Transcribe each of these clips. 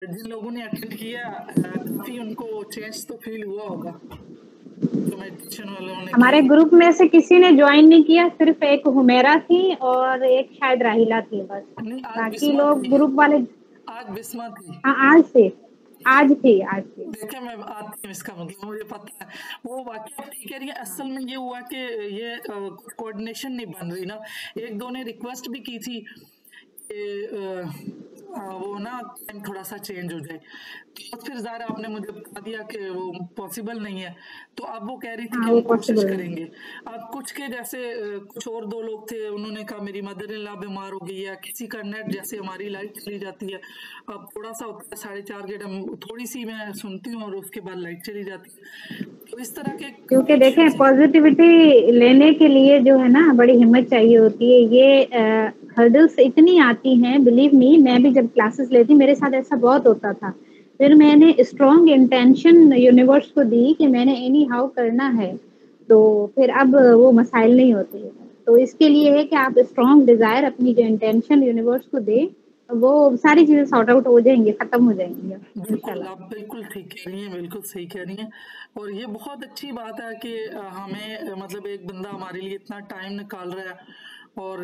जिन लोगों ने अटेंड किया काफी उनको चेंज तो फील हुआ होगा जो मेडिटेशन वालों ने हमारे किया। ग्रुप में से किसी ने ज्वाइन नहीं किया, सिर्फ एक हुमेरा थी और एक शायद राहिला थी बस। नहीं, आज बाकी बिस्मा लोग थी। ग्रुप वाले। आज बिस्मा थी। हाँ, आज थी। देखे मैं आती हूँ, इसका मतलब मुझे पता है वो वाकई ठीक कह रही है। असल में ये हुआ कि ये कोऑर्डिनेशन नहीं बन रही ना। एक दो ने रिक्वेस्ट भी की थी कि वो ना टाइम थोड़ा सा चेंज हो जाए, तो फिर ज़ाहिर आपने मुझे बता दिया कि वो पॉसिबल नहीं है। तो अब वो कह रही थी कि हाँ, वो हम कोशिश पॉसिबल नहीं है। करेंगे। अब कुछ के जैसे कुछ और दो लोग थे, उन्होंने कहा मेरी मदर इन लॉ बीमार हो गई है, किसी का नेट जैसे हमारी लाइट चली जाती है। अब थोड़ा सा होता है 4:30 के टाइम थोड़ी सी मैं सुनती हूँ और उसके बाद लाइट चली जाती है। तो इस तरह के क्योंकि काफ़ी देखें, इश्यूज हैं। पॉजिटिविटी लेने के लिए जो है ना बड़ी हिम्मत चाहिए होती है। ये हर्डल्स इतनी आती हैं, बिलीव मी, मैं भी जब क्लासेस लेती मेरे साथ ऐसा बहुत होता था। फिर मैंने स्ट्रॉन्ग इंटेंशन यूनिवर्स को दी कि मैंने एनी हाउ करना है, तो फिर अब वो मसाइल नहीं होते हैं। तो इसके लिए है कि आप स्ट्रॉन्ग डिज़ायर अपनी जो इंटेंशन यूनिवर्स को दें, वो सारी चीज़ें सॉर्ट आउट हो जाएँगी, ख़त्म हो जाएँगी बिल्कुल, इंशाल्लाह। आप बिल्कुल ठीक कह रही हैं, बिल्कुल सही कह रही हैं। और ये बहुत अच्छी बात है कि हमें मतलब एक बंदा हमारे लिए इतना टाइम निकाल रहा है। और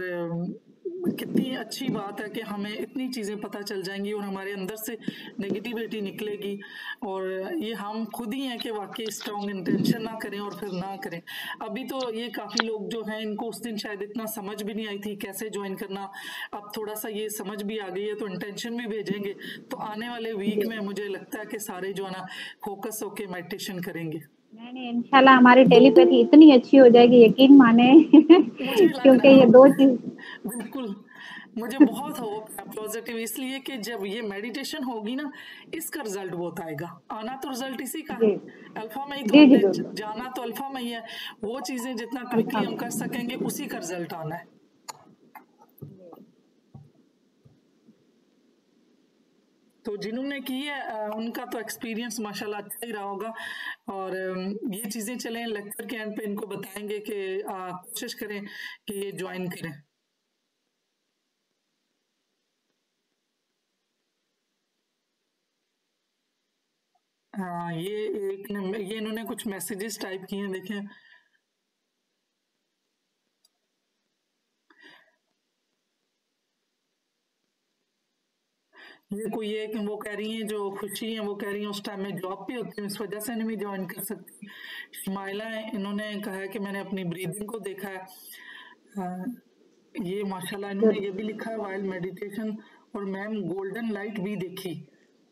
कितनी अच्छी बात है कि हमें इतनी चीज़ें पता चल जाएँगी और हमारे अंदर से नेगेटिविटी निकलेगी। और ये हम खुद ही हैं कि वाक़ई स्ट्रॉन्ग इंटेंशन ना करें और फिर ना करें। अभी तो ये काफ़ी लोग जो हैं इनको उस दिन शायद इतना समझ भी नहीं आई थी कैसे जॉइन करना। अब थोड़ा-सा ये समझ भी आ गई है तो इंटेंशन भी भेजेंगे। तो आने वाले वीक जी। में मुझे लगता है कि सारे जो है ना फोकस होके मेडिटेशन करेंगे। नहीं, नहीं, इंशाल्लाह हमारी टेलीपैथी इतनी अच्छी हो जाएगी, यकीन माने मुझे लग क्योंकि रहा ये है 2 चीज़। बिल्कुल। मुझे बहुत होप है पॉजिटिव, इसलिए कि जब ये मेडिटेशन होगी ना इसका रिजल्ट बहुत आएगा। आना तो रिजल्ट इसी का जी। है। अल्फा में ही तो जी, जी, हमने बिल्कुल। जाना तो अल्फा में ही है। वो चीजें जितना क्विकली अल्फ़ा हम में। कर सकेंगे उसी का रिजल्ट आना है। तो जिन्होंने की है उनका तो एक्सपीरियंस माशाल्लाह अच्छा ही रहा होगा। और ये चीजें चलें लेक्चर के एंड पे इनको बताएंगे कि कोशिश करें कि ये ज्वाइन करें। हाँ, ये इन्होंने कुछ मैसेजेस टाइप किए हैं, देखें। ये कोई एक वो कह रही हैं जो खुशी है, वो कह रही हैं उस टाइम में जॉब पे होती हूँ, इस वजह से नहीं ज्वाइन कर सकती। शमाइला है, इन्होंने कहा है कि मैंने अपनी ब्रीदिंग को देखा है। अ, ये माशाल्लाह इन्होंने गुड। ये भी लिखा है वाइल मेडिटेशन। और मैम गोल्डन लाइट भी देखी।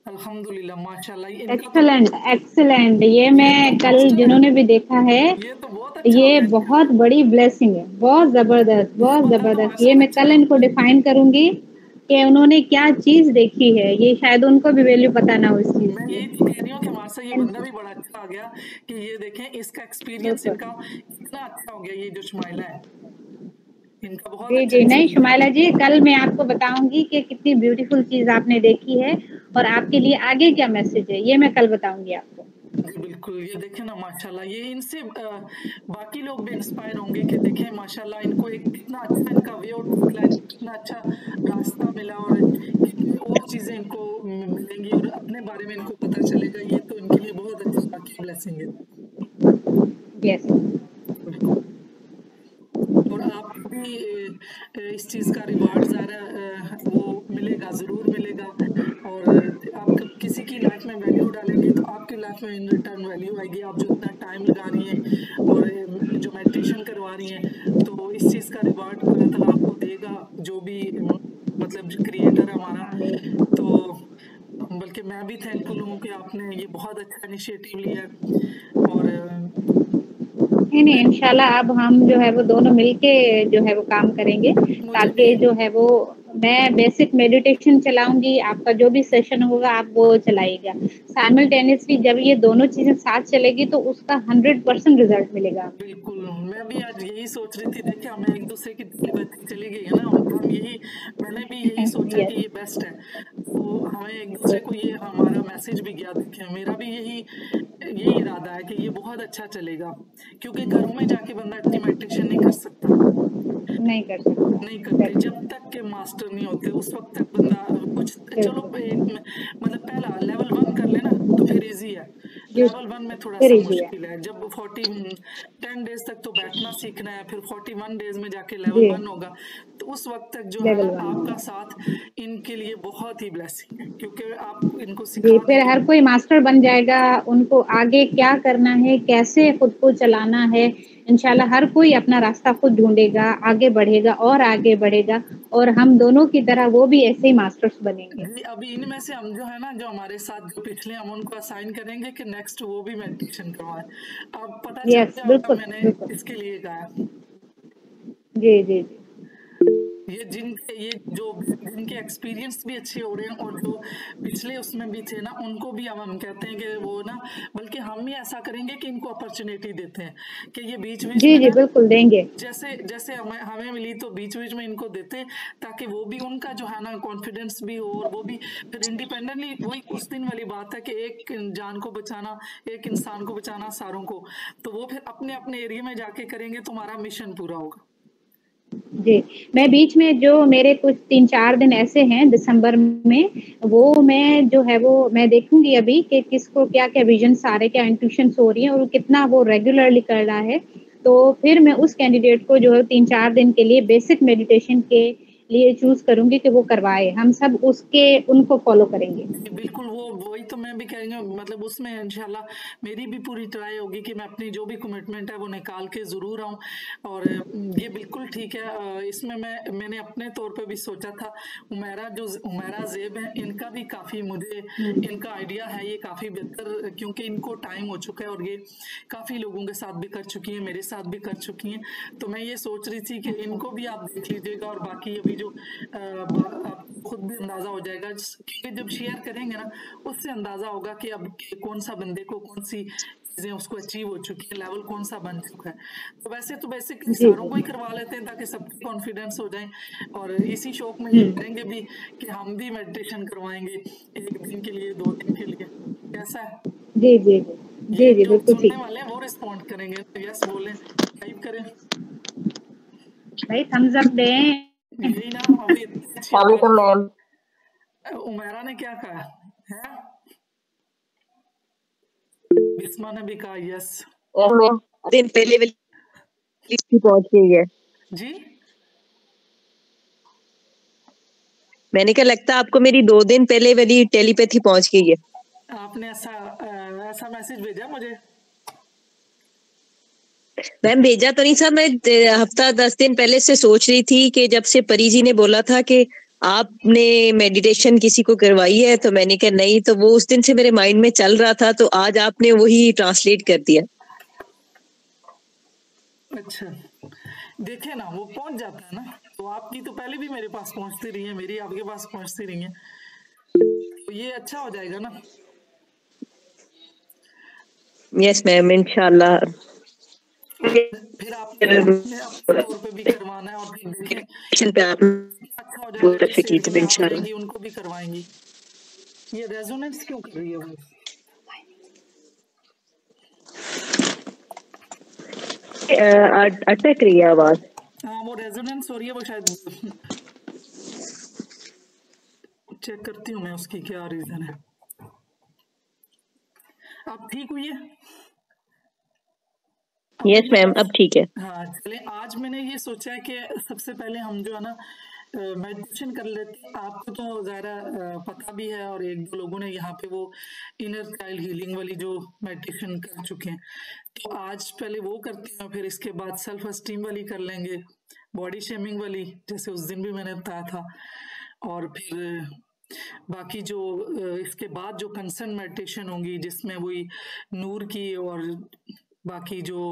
अल्हम्दुलिल्लाह माशाल्लाह, एक्सीलेंट, एक्सीलेंट। ये ये तो मैं कल बूस्टर है। जिन्होंने भी देखा है, ये तो बहुत अच्छा हो ये गया इनका। बहुत बड़ी ब्लेसिंग है, बहुत ज़बरदस्त, बहुत हमारा तो ज़बरदस्त। ये माशाल्लाह मैं कल अच्छा हो इनको गया। डिफाइन करूँगी कि उन्होंने क्या चीज़ देखी है, ये शायद उनको भी वैल्यू पता ना हो इस चीज़ मैं यही तो की। कह रही हूँ कि हमारे साथ ये एंड बंदा भी बड़ा अच्छा आ गया कि ये देखें इसका एक्सपीरियंस बिल्कुल। इनका कितना अच्छा हो गया। ये जो शमाइला है इनका बहुत जी, अच्छा जी। नहीं, एक्सपीरियंस। शुमाइला जी, कल मैं आपको बताऊँगी कि कितनी ब्यूटीफुल चीज़ आपने देखी है और आपके लिए आगे क्या मैसेज है, ये मैं कल बताऊँगी आपको। जी बिल्कुल, ये देखें ना माशाल्लाह, ये इनसे बाकी लोग भी इंस्पायर होंगे कि देखें माशाल्लाह इनको एक कितना अच्छा इनका वे आउट निकला है, कितना अच्छा रास्ता मिला और कितनी और चीजें इनको मिलेंगी और अपने बारे में इनको पता चलेगा। ये तो इनके लिए बहुत अच्छा वाकई ब्लेसिंग है। यस। बिल्कुल। और आपको भी इस चीज़ का रिवार्ड ज़्यादा वो मिलेगा, ज़रूर मिलेगा। और आप किसी की लाइफ में वैल्यू डालेंगे तो आपकी लाइफ में इन रिटर्न वैल्यू आएगी। आप जो इतना टाइम लगा रही हैं और जो मेडिटेशन करवा रही हैं, तो इस चीज़ का रिवार्ड अल्लाह ताला आपको देगा, जो भी मतलब जो क्रिएटर है हमारा। आमीन। तो बल्कि मैं भी थैंकफुल हूँ कि आपने ये बहुत अच्छा इनिशिएटिव लिया है। और नहीं, नहीं, इंशाल्लाह अब हम जो है वो दोनों मिलके जो है वो काम करेंगे, मुझे भी ताकि जो है वो मैं बेसिक मेडिटेशन चलाऊँगी, आपका जो भी सेशन होगा आप वो चलाइएगा। साइमल्टेनियसली जब ये दोनों चीज़ें साथ चलेगी तो उसका 100% रिज़ल्ट मिलेगा। बिल्कुल, मैं भी आज यही सोच रही थी। देखिए हमें एक-दूसरे की टेलीपैथी चली गई है ना, हम यही मैंने भी यही सोचा कि यस। ये बेस्ट है। तो हमें एक-दूसरे को ये हमारा मैसेज भी गया। देखिए मेरा भी यही यही इरादा है कि ये बहुत अच्छा चलेगा, क्योंकि घरों में जाके बंदा इतनी मेडिटेशन नहीं कर सकता। नहीं कर सकता। नहीं करते जब तक के मास्टर नहीं होते, उस वक्त तक बंदा कुछ चलो मतलब पहला लेवल 1 कर लेना तो फिर इजी है। जी, लेवल 1 में थोड़ा फिर सा इजी है। मुश्किल है, जब 10 डेज तक तो बैठना सीखना है, फिर 41 डेज में जाके लेवल जी, 1 होगा। तो उस वक्त तक जो है लेवल ना 1 आपका में। साथ इनके लिए बहुत ही ब्लेसिंग है, क्योंकि आप इनको जी, सिखा फिर दोगे। हर कोई मास्टर बन जाएगा, उनको आगे क्या करना है, कैसे खुद को चलाना है, इंशाल्लाह हर कोई अपना रास्ता खुद ढूँढेगा, आगे बढ़ेगा और आगे बढ़ेगा और हम दोनों की तरह वो भी ऐसे ही मास्टर्स बनेंगे। जी, अभी इनमें से हम जो है ना, जो हमारे साथ जो पिछले, हम उनको असाइन करेंगे कि नेक्स्ट वो भी मेडिटेशन करवाएं। अब पता चल यस, जाएगा बिल्कुल, मैंने बिल्कुल। इसके लिए कहा। जी, जी, जी। ये जो जिनके एक्सपीरियंस भी अच्छे हो रहे हैं और जो पिछले उसमें भी थे ना, उनको भी अब हम कहते हैं कि वो ना, बल्कि हम ही ऐसा करेंगे कि इनको अपॉर्चुनिटी देते हैं कि ये बीच बीच जी, में जी, ना, बिल्कुल देंगे। जैसे जैसे हमें हमें मिली तो बीच बीच में इनको देते हैं, ताकि वो भी उनका जो है ना कॉन्फिडेंस भी हो, और वो भी फिर इंडिपेंडेंटली, वही उस दिन वाली बात है कि एक जान को बचाना, एक इंसान को बचाना सारों को, तो वो फिर अपने अपने एरिया में जाके करेंगे तो हमारा मिशन पूरा होगा। जी, मैं बीच में जो मेरे कुछ 3-4 दिन ऐसे हैं दिसंबर में, वो मैं जो है वो मैं देखूँगी अभी कि किसको क्या-क्या विज़न्स आ रहे हैं, क्या इंट्यूशंस हो रही हैं और कितना वो रेगुलरली कर रहा है। तो फिर मैं उस कैंडिडेट को जो है 3-4 दिन के लिए बेसिक मेडिटेशन के लिए चूज़ करूँगी कि वो करवाए। हम सब उसके उनको फ़ॉलो करेंगे। जी, बिल्कुल, वो वही तो मैं भी कह रही हूँ, मतलब उसमें इंशाल्लाह मेरी भी पूरी ट्राई होगी कि मैं अपनी जो भी कमिटमेंट है वो निकाल के ज़रूर आऊँ। और ये बिल्कुल ठीक है। इसमें मैंने अपने तौर पे भी सोचा था, उमेरा ज़ेब है, इनका भी काफ़ी मुझे हुँ, इनका आइडिया है ये काफ़ी बेहतर, क्योंकि इनको टाइम हो चुका है और ये काफ़ी लोगों के साथ भी कर चुकी हैं, मेरे साथ भी कर चुकी हैं। तो मैं ये सोच रही थी कि अच्छा। इनको भी आप देख लीजिएगा, और बाकी अभी जो आपको खुद भी अंदाजा हो जाएगा, क्योंकि जब शेयर करेंगे ना, उससे अंदाजा होगा कि अब कौन सा बंदे को कौन सी चीजें उसको अचीव हो चुकी है, लेवल कौन सा बन चुका है। तो वैसे तो बेसिकली जी, सारों जी। को ही करवा लेते हैं ताकि सबके कॉन्फिडेंस हो जाए, और इसी शौक में ये हुँ। करेंगे भी कि हम भी मेडिटेशन करवाएंगे 1 दिन के लिए, 2 दिन के लिए। कैसा है? जी, जी, जी। जी, ये जी, जो बिल्कुल सुनने ठीक। वाले हैं वो रिस्पॉन्ड करेंगे, यस बोलें, टाइप करें। भाई थम्स अप दें। यही ना, अभी इतनी अच्छी आवाज सलामकुम में मैम। उमेरा ने क्या कहा है? बिस्मा ने भी कहा यस। मैम दिन पहले वाली पहुंच गई है। जी, मैंने कहा लगता आपको मेरी 2 दिन पहले वाली टेलीपैथी पहुंच गई है। आपने ऐसा मैसेज भेजा मुझे? मैम भेजा तो नहीं था, मैं हफ्ता 10 दिन पहले से सोच रही थी कि जब से परी जी ने बोला था कि आपने मेडिटेशन किसी को करवाई है, तो मैंने कहा नहीं, तो वो उस दिन से मेरे माइंड में चल रहा था, तो आज आपने वही ट्रांसलेट कर दिया। अच्छा, देखे ना, वो पहुंच जाता है ना। तो आपकी तो पहले भी मेरे पास पहुंचती रही है, मेरी आपके पास पहुंचती रही है, तो ये अच्छा हो जाएगा ना। यस मैम, इंशाल्लाह। फिर आपने अपने अपने तौर पे भी करवाना है, और फिर देखें पे आप अच्छा हो बोल जाएगा, जिस सकी एरिया तो में आप इंशाल्लाह। रहेंगी उनको भी करवाएंगी। ये रेजोनेंस क्यों कर रही है वो? अटक रही है आवाज। हाँ, वो रेजोनेंस हो रही है, वो शायद चेक करती हूँ मैं उसकी क्या रीजन है। अब ठीक हुई है? अभी यस मैं मैम, अब ठीक है। हाँ, चले, आज मैंने ये सोचा है कि सबसे पहले हम जो है ना मेडिटेशन कर लेते हैं। आपको तो ज़्यादा पता भी है, और 1-2 लोगों ने यहाँ पे वो इनर चाइल्ड हीलिंग वाली जो मेडिटेशन कर चुके हैं। तो आज पहले वो करते हैं, फिर इसके बाद सेल्फ एस्टीम वाली कर लेंगे, बॉडी शेमिंग वाली, जैसे उस दिन भी मैंने बताया था। और फिर बाकी जो इसके बाद जो कंसर्न मेडिटेशन होंगी, जिसमें वही नूर की और बाकी जो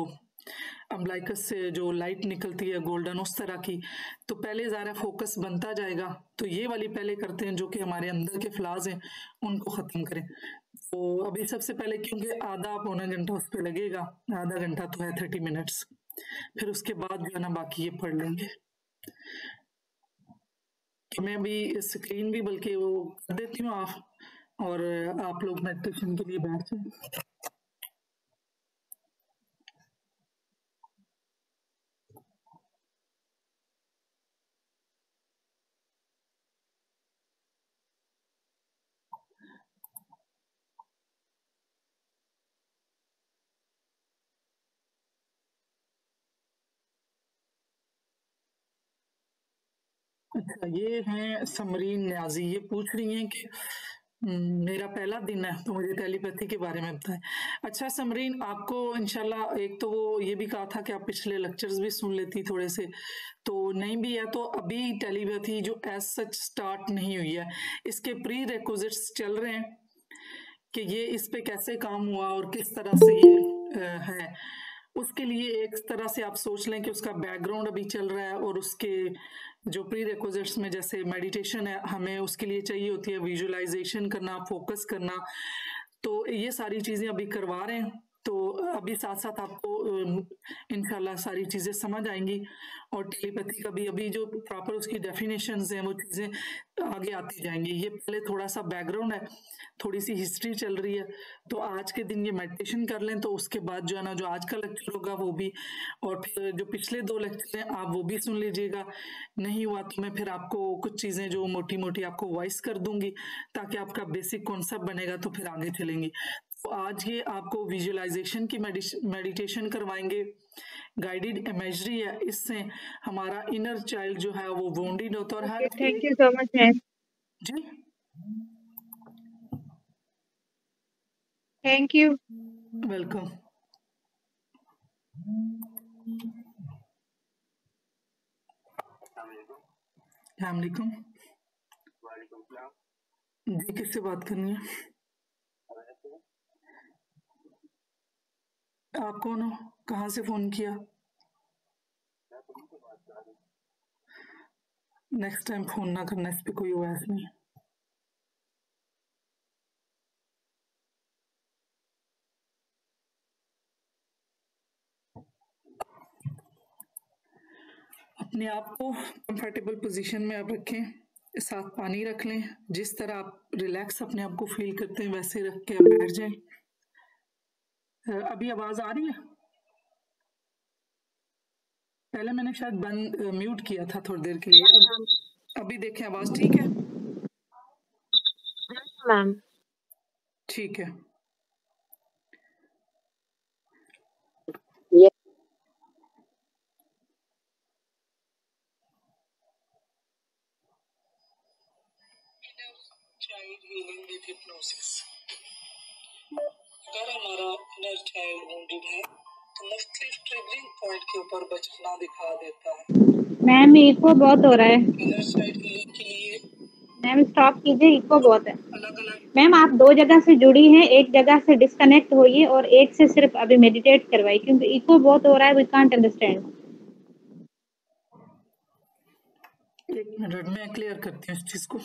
अम्बलाइकस से जो लाइट निकलती है गोल्डन, उस तरह की। तो पहले ज़्यादा फोकस बनता जाएगा, तो ये वाली पहले करते हैं जो कि हमारे अंदर के फ्लाज हैं उनको ख़त्म करें। तो अभी सबसे पहले, क्योंकि आधा पौना घंटा उस पर लगेगा, आधा घंटा तो है 30 मिनट्स, फिर उसके बाद जो है ना बाकी ये पढ़ लेंगे। तो मैं भी स्क्रीन भी बल्कि वो कर देती हूँ ऑफ, और आप लोग मेडिटेशन के लिए बैठ जाए। अच्छा, ये हैं समरीन न्याजी, ये पूछ रही हैं कि मेरा पहला दिन है तो मुझे टेलीपैथी के बारे में बताएं। अच्छा समरीन, आपको इंशाल्लाह एक तो वो ये भी कहा था कि आप पिछले लेक्चर्स भी सुन लेती थोड़े से, तो नहीं भी है तो अभी टेलीपैथी जो एज सच स्टार्ट नहीं हुई है, इसके प्री रिक्विजिट्स चल रहे हैं कि ये इस पे कैसे काम हुआ और किस तरह से ये है। उसके लिए एक तरह से आप सोच लें कि उसका बैकग्राउंड अभी चल रहा है, और उसके जो प्री रिक्विजिट्स में जैसे मेडिटेशन है, हमें उसके लिए चाहिए होती है विजुअलाइजेशन करना, फोकस करना, तो ये सारी चीज़ें अभी करवा रहे हैं। तो अभी साथ साथ आपको इंशाल्लाह सारी चीज़ें समझ आएंगी, और टेलीपैथी का भी अभी जो प्रॉपर उसकी डेफिनेशंस हैं वो चीज़ें आगे आती जाएंगी। ये पहले थोड़ा सा बैकग्राउंड है, थोड़ी सी हिस्ट्री चल रही है, तो आज के दिन ये मेडिटेशन कर लें, तो उसके बाद जो है ना, जो आज का लेक्चर होगा वो भी, और फिर जो पिछले 2 लेक्चर हैं आप वो भी सुन लीजिएगा। नहीं हुआ तो मैं फिर आपको कुछ चीज़ें जो मोटी मोटी आपको वॉइस कर दूंगी, ताकि आपका बेसिक कॉन्सेप्ट बनेगा, तो फिर आगे चलेंगी। तो आज ये आपको विजुअलाइजेशन की मेडिटेशन करवाएंगे, गाइडेड इमेजरी है, इससे हमारा इनर चाइल्ड जो है वो वोंडेड होता है, और हर thank you so much ma'am. जी थैंक यू। वेलकम। वालेकुम। जी, किससे बात करनी है? आप कौन हो, कहाँ से फोन किया? नेक्स्ट टाइम फोन ना करना, इस पे कोई ओएस नहीं। अपने आप को कंफर्टेबल पोजीशन में आप रखें, साथ पानी रख लें, जिस तरह आप रिलैक्स अपने आप को फील करते हैं वैसे रख के आप बैठ जाएं। अभी आवाज आ रही है? पहले मैंने शायद बंद म्यूट किया था थोड़ी देर के लिए। अभी देखें, आवाज ठीक है? मैम ठीक है। Child healing with hypnosis. अगर हमारा इनर चाइल्ड वुंडेड है तो मुख्तलिफ ट्रिगरिंग पॉइंट के ऊपर बचना दिखा देता है। मैम इको बहुत हो रहा है। इनर चाइल्ड हीलिंग के लिए मैम स्टॉप कीजिए, इको बहुत है। अलग अलग मैम आप 2 जगह से जुड़ी हैं, एक जगह से डिस्कनेक्ट होइए और एक से सिर्फ अभी मेडिटेट करवाइए, क्योंकि इको बहुत हो रहा है, वी कांट अंडरस्टैंड। एक मिनट में क्लियर करती हूँ इस चीज को।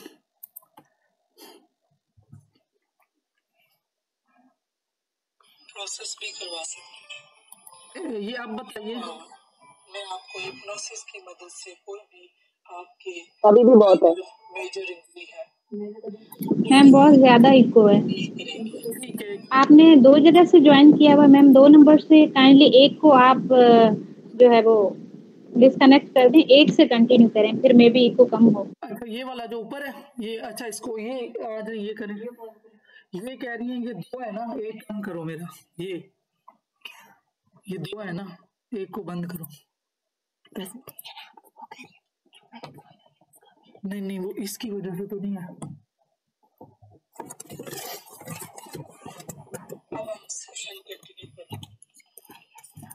प्रोसेस भी करवा सकते हैं। ये आप बताइए। मैं आपको हिप्नोसिस की मदद से कोई भी आपके अभी भी बहुत है। मेजर इंजरी है मैम बहुत ज्यादा इको है। ठीक है। आपने 2 जगह से ज्वाइन किया हुआ मैम, 2 नंबर से काइंडली एक को आप जो है वो डिस्कनेक्ट कर दें, एक से कंटिन्यू करें, फिर मे बी इको कम हो। अच्छा, ये वाला जो ऊपर है ये, अच्छा इसको ये आज ये करें। ये कह रही है ये 2 है ना, एक कम करो मेरा, ये 2 है ना, एक को बंद करो। नहीं नहीं, वो इसकी वजह से तो नहीं है। अब हम सेशन कंटिन्यू करें।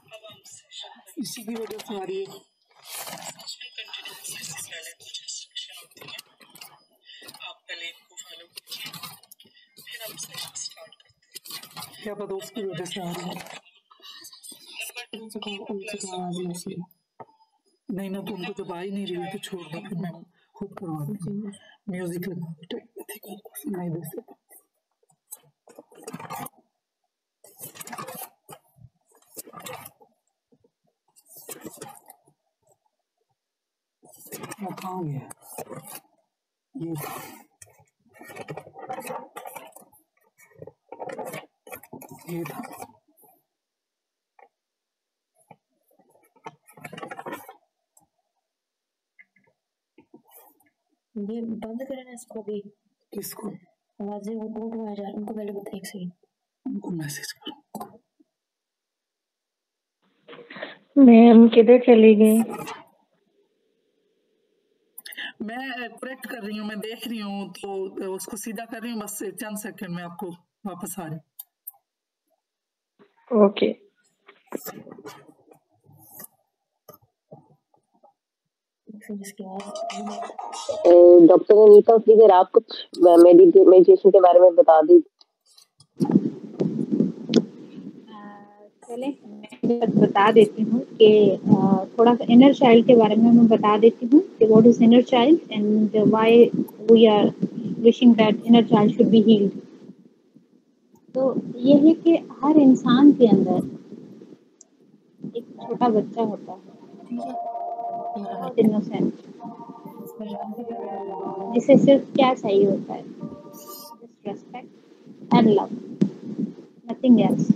अब हम सेशन इसी की वजह से आ रही है। सेशन कंटिन्यू करने से पहले कुछ इंस्ट्रक्शन होती है, आप पहले इनको फॉलो कीजिए, फिर हम सेशन स्टार्ट करते हैं। क्या पता उसकी वजह से आ रही है। नहीं ना, तो उनको जब आ ही नहीं रही तो छोड़ दो, फिर मैं खुद करवा दूंगी। म्यूजिक लगा नहीं दे सकता। कहाँ गया ये? ये था। ये बंद करना इसको भी। किसको? आवाजें वो आ जा, उनको पहले बता, एक सेकंड उनको मैसेज करो। मैम किधर चली गई? मैं करेक्ट कर रही हूँ, मैं देख रही हूँ तो उसको सीधा कर रही हूँ, बस चंद सेकंड में आपको वापस आ रही हूँ। ओके। डॉक्टर अनीता प्लीज आप कुछ मेडिटेशन के बारे में बता दीजिए। चले मैं बता देती हूँ कि थोड़ा सा इनर चाइल्ड के बारे में मैं बता देती हूँ कि what is inner child and why we are wishing that inner child should be healed. तो ये है कि हर इंसान के अंदर एक छोटा बच्चा होता है, बहुत इनोसेंट, जिसे सिर्फ क्या चाहिए होता है, just respect and love, nothing else.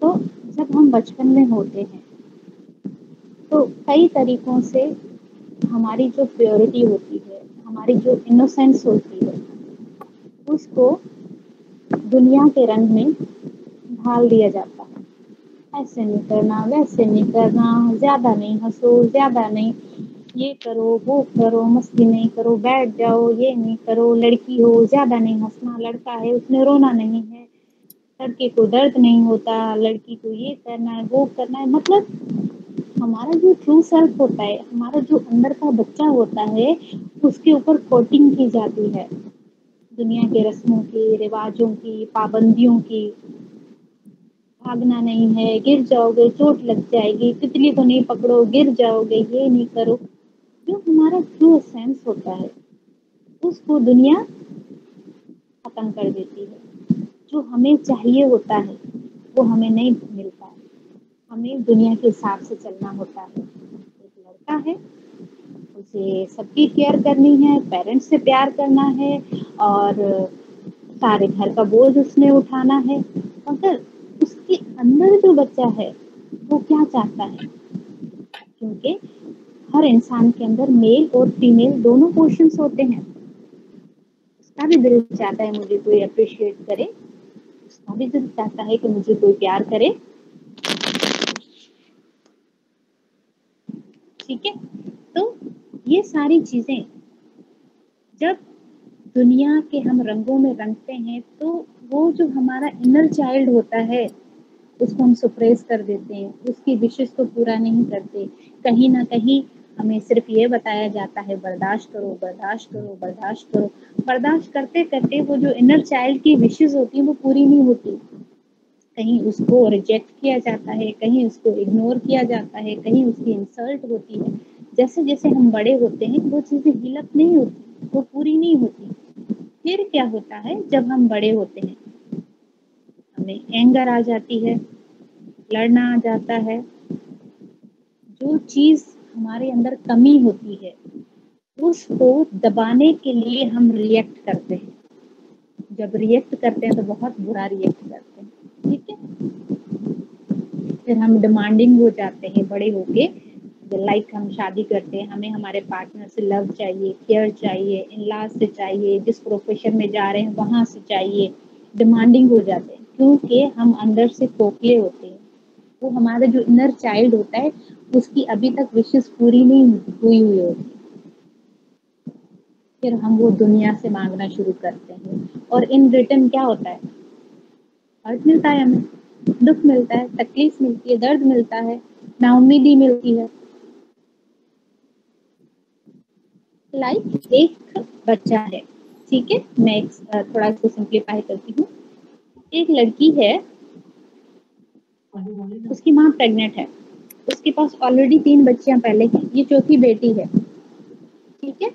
तो जब हम बचपन में होते हैं तो कई तरीकों से हमारी जो प्योरिटी होती है, हमारी जो इनोसेंस होती है, उसको दुनिया के रंग में ढाल दिया जाता है। ऐसे नहीं करना, वैसे नहीं करना, ज़्यादा नहीं हंसो, ज़्यादा नहीं ये करो, वो करो, मस्ती नहीं करो, बैठ जाओ, ये नहीं करो, लड़की हो ज़्यादा नहीं हंसना, लड़का है उसने रोना नहीं है, लड़के को दर्द नहीं होता, लड़की को ये करना है, वो करना है। मतलब हमारा जो ट्रू सेल्फ होता है, हमारा जो अंदर का बच्चा होता है, उसके ऊपर कोटिंग की जाती है दुनिया के रस्मों की, रिवाजों की, पाबंदियों की। भागना नहीं है, गिर जाओगे चोट लग जाएगी, तितली को नहीं पकड़ो गिर जाओगे, ये नहीं करो। जो हमारा ट्रू सेंस होता है उसको दुनिया खत्म कर देती है। जो हमें चाहिए होता है वो हमें नहीं मिलता है, हमें दुनिया के हिसाब से चलना होता है। एक लड़का है, उसे सबकी केयर करनी है, पेरेंट्स से प्यार करना है और सारे घर का बोझ उसने उठाना है। मगर उसके अंदर जो बच्चा है वो क्या चाहता है, क्योंकि हर इंसान के अंदर मेल और फीमेल दोनों पोर्शंस होते हैं। उसका भी दिल चाहता है मुझे कोई अप्रिशिएट करे, उसका भी दिल चाहता है कि मुझे कोई प्यार करे। ठीक है, तो ये सारी चीजें जब दुनिया के हम रंगों में रंगते हैं तो वो जो हमारा इनर चाइल्ड होता है उसको हम सप्रेस कर देते हैं, उसकी विशेष को पूरा नहीं करते। कहीं ना कहीं हमें सिर्फ ये बताया जाता है बर्दाश्त करो, बर्दाश्त करो, बर्दाश्त करो। बर्दाश्त करते करते वो जो इनर चाइल्ड की विशेष होती है वो पूरी नहीं होती। कहीं उसको रिजेक्ट किया जाता है, कहीं उसको इग्नोर किया जाता है, कहीं उसकी इंसल्ट होती है। जैसे जैसे हम बड़े होते हैं वो चीज़ें हील अप नहीं होती, वो पूरी नहीं होती। फिर क्या होता है, जब हम बड़े होते हैं हमें एंगर आ जाती है, लड़ना आ जाता है। जो चीज़ हमारे अंदर कमी होती है उसको दबाने के लिए हम रिएक्ट करते हैं। जब रिएक्ट करते हैं तो बहुत बुरा रिएक्ट करते हैं। ठीक है, फिर हम डिमांडिंग हो जाते हैं बड़े होके। लाइक हम शादी करते हैं, हमें हमारे पार्टनर से लव चाहिए, केयर चाहिए, इन-लॉज से चाहिए, जिस प्रोफेशन में जा रहे हैं वहाँ से चाहिए। डिमांडिंग हो जाते हैं क्योंकि हम अंदर से खोखले होते हैं। वो हमारा जो इनर चाइल्ड होता है उसकी अभी तक विशेष पूरी नहीं हुई हुई होती। फिर हम वो दुनिया से मांगना शुरू करते हैं और इन रिटर्न क्या होता है, हर्ट मिलता है, हमें दुख मिलता है, तकलीफ मिलती है, दर्द मिलता है, नाउम्मीदी मिलती है। लाइक एक बच्चा है, ठीक है, मैं थोड़ा सा सिंप्लीफाई करती हूँ। एक लड़की है, उसकी माँ प्रेग्नेंट है, उसके पास ऑलरेडी 3 बच्चियां पहले हैं, ये चौथी बेटी है। ठीक है,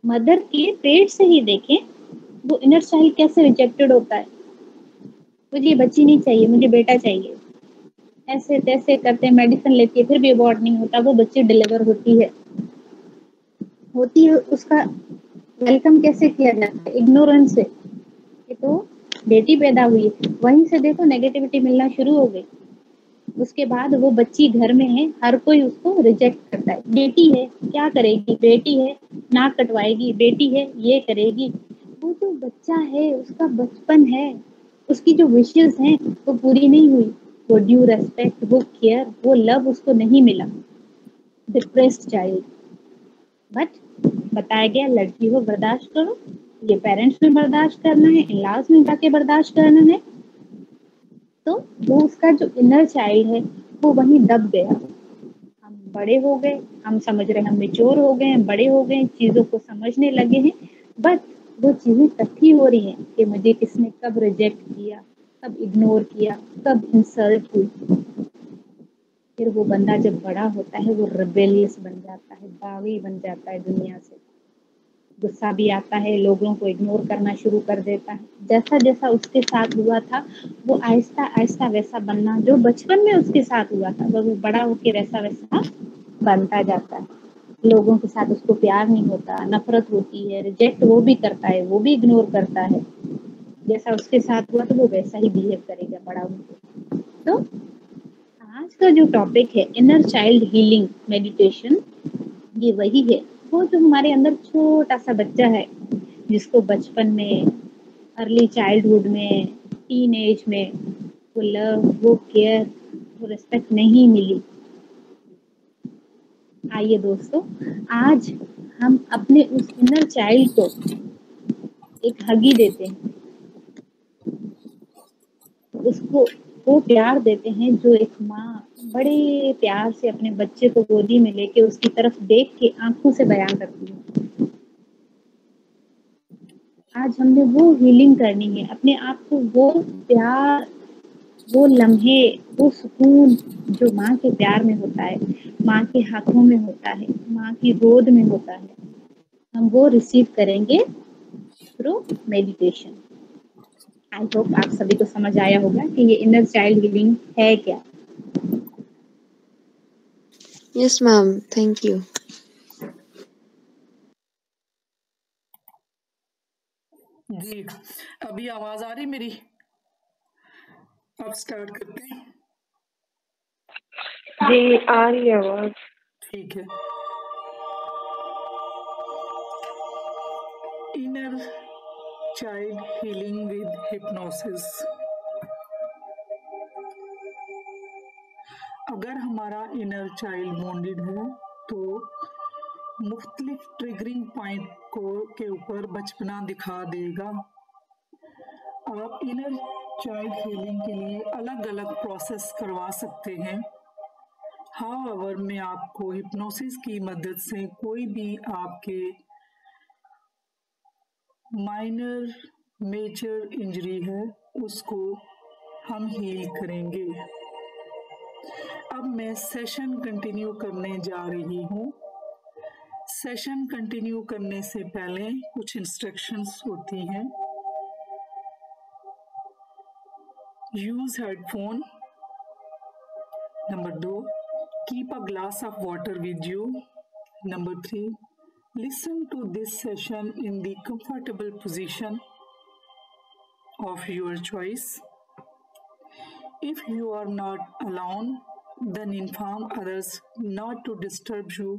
मदर के पेट से ही देखें वो इनर चाइल्ड कैसे रिजेक्टेड होता है। मुझे बच्ची नहीं चाहिए, मुझे बेटा चाहिए, ऐसे तैसे करते मेडिसिन लेती है फिर भी अबॉर्ट नहीं होता, वो बच्ची डिलीवर होती है। उसका वेलकम कैसे किया जाता है, इग्नोरेंस से। ये तो बेटी पैदा हुई, वहीं से देखो नेगेटिविटी मिलना शुरू हो गई। उसके बाद वो बच्ची घर में है, हर कोई उसको रिजेक्ट करता है। बेटी है क्या करेगी, बेटी है नाक कटवाएगी, बेटी है ये करेगी। वो जो बच्चा है उसका बचपन है, उसकी जो विशेस हैं वो पूरी नहीं हुई, वो ड्यू रेस्पेक्ट, वो केयर, वो लव उसको नहीं मिला। डिप्रेस्ड चाइल्ड, बट बताया गया लड़की को बर्दाश्त करो, ये पेरेंट्स में बर्दाश्त करना है, इन-लॉज में जाके बर्दाश्त करना है, तो वो उसका जो इनर चाइल्ड है वो वहीं दब गया। हम बड़े हो गए, हम समझ रहे हम मेच्योर हो गए हैं, बड़े हो गए हैं, चीज़ों को समझने लगे हैं, बट वो चीज़ें इकट्ठी हो रही हैं कि मुझे किसने कब रिजेक्ट किया, कब इग्नोर किया, कब इंसल्ट हुई। फिर वो बंदा जब बड़ा होता है वो रिबेलियस बन जाता है, बागी बन जाता है दुनिया से, गुस्सा भी आता है, लोगों को इग्नोर करना शुरू कर देता है। जैसा जैसा उसके साथ हुआ था वो आहिस्ता आहिस्ता वैसा बनना जो बचपन में उसके साथ हुआ था वो बड़ा होके वैसा वैसा बनता जाता है। लोगों के साथ उसको प्यार नहीं होता, नफरत होती है, रिजेक्ट वो भी करता है, वो भी इग्नोर करता है। जैसा उसके साथ हुआ तो वो वैसा ही बिहेव करेगा बड़ा होकर। तो आज का जो टॉपिक है इनर चाइल्ड हीलिंग मेडिटेशन, ये वही है, वो जो हमारे अंदर छोटा सा बच्चा है जिसको बचपन में, अर्ली चाइल्डहुड में, टीन एज में वो लव, वो केयर, वो रिस्पेक्ट नहीं मिली। आइए दोस्तों, आज हम अपने उस इनर चाइल्ड को एक हगी देते हैं, उसको वो प्यार देते हैं जो एक माँ बड़े प्यार से अपने बच्चे को गोदी में लेके उसकी तरफ देख के आंखों से बयान करती है। आज हमने वो हीलिंग करनी है, अपने आप को वो प्यार, वो लम्हे, वो सुकून जो माँ के प्यार में होता है, माँ के हाथों में होता है, माँ की गोद में होता है, हम वो रिसीव करेंगे थ्रू मेडिटेशन। आई होप आप सभी को समझ आया होगा कि ये इनर चाइल्ड हीलिंग है क्या। Yes, ma'am. Thank you. जी, अभी आवाज आ रही मेरी? अब स्टार्ट करते हैं। जी आ रही है आवाज। ठीक है। Inner child healing with hypnosis. अगर हमारा इनर चाइल्ड वॉन्डेड है तो मुख्तलिफ ट्रिगरिंग पॉइंट के ऊपर बचपना दिखा देगा। आप इनर चाइल्ड हीलिंग के लिए अलग अलग प्रोसेस करवा सकते हैं। हाउएवर मैं आपको हिप्नोसिस की मदद से कोई भी आपके माइनर मेजर इंजरी है उसको हम हील करेंगे। अब मैं सेशन कंटिन्यू करने जा रही हूँ। सेशन कंटिन्यू करने से पहले कुछ इंस्ट्रक्शंस होती हैं। Use headphone. Number 2, keep a glass of water with you. Number 3, listen to this session in the comfortable position of your choice. If you are not alone, then inform others not to disturb you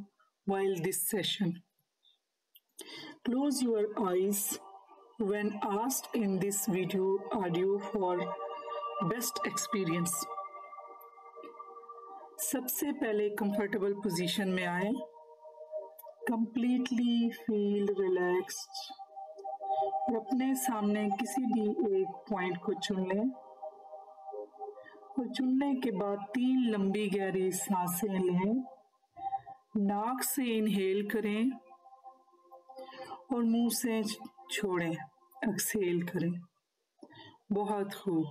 while this session. Close your eyes when asked in this video audio for best experience. सबसे पहले comfortable position में आए। Completely feel relaxed और अपने सामने किसी भी एक पॉइंट को चुन लें और चुनने के बाद 3 लंबी गहरी सांसें लें। नाक से इनहेल करें और मुंह से छोड़ें, एक्सहेल करें। बहुत खूब।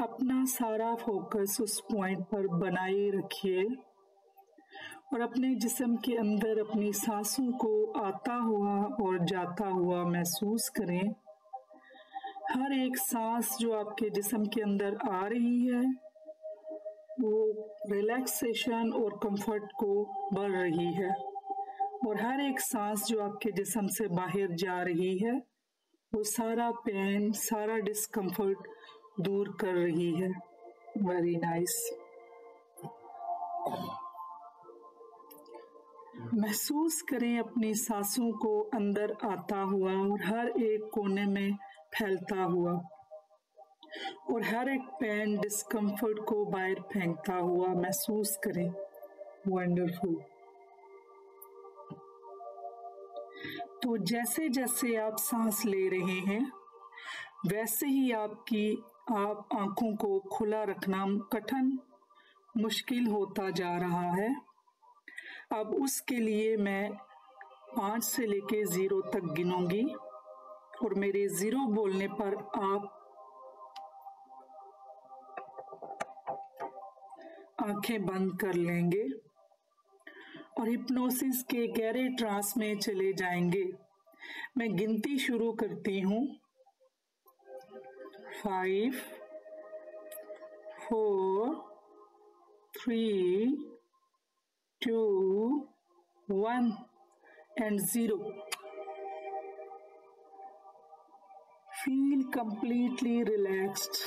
अपना सारा फोकस उस पॉइंट पर बनाए रखिए और अपने जिस्म के अंदर अपनी सांसों को आता हुआ और जाता हुआ महसूस करें। हर एक सांस जो आपके जिस्म के अंदर आ रही है वो रिलैक्सेशन और कंफर्ट को बढ़ रही है और हर एक सांस जो आपके जिस्म से बाहर जा रही है वो सारा पेन, सारा डिस्कम्फर्ट दूर कर रही है। Very nice. महसूस करें अपनी सांसों को अंदर आता हुआ और हर एक कोने में फैलता हुआ और हर एक पेन, डिस्कम्फर्ट को बाहर फेंकता हुआ महसूस करें। वंडरफुल। तो जैसे जैसे आप सांस ले रहे हैं वैसे ही आप आंखों को खुला रखना कठिन मुश्किल होता जा रहा है। अब उसके लिए मैं 5 से लेके 0 तक गिनूंगी और मेरे 0 बोलने पर आप आंखें बंद कर लेंगे और हिप्नोसिस के गहरे ट्रांस में चले जाएंगे। मैं गिनती शुरू करती हूँ। 5 4 3 2 1 and 0. Feel completely relaxed.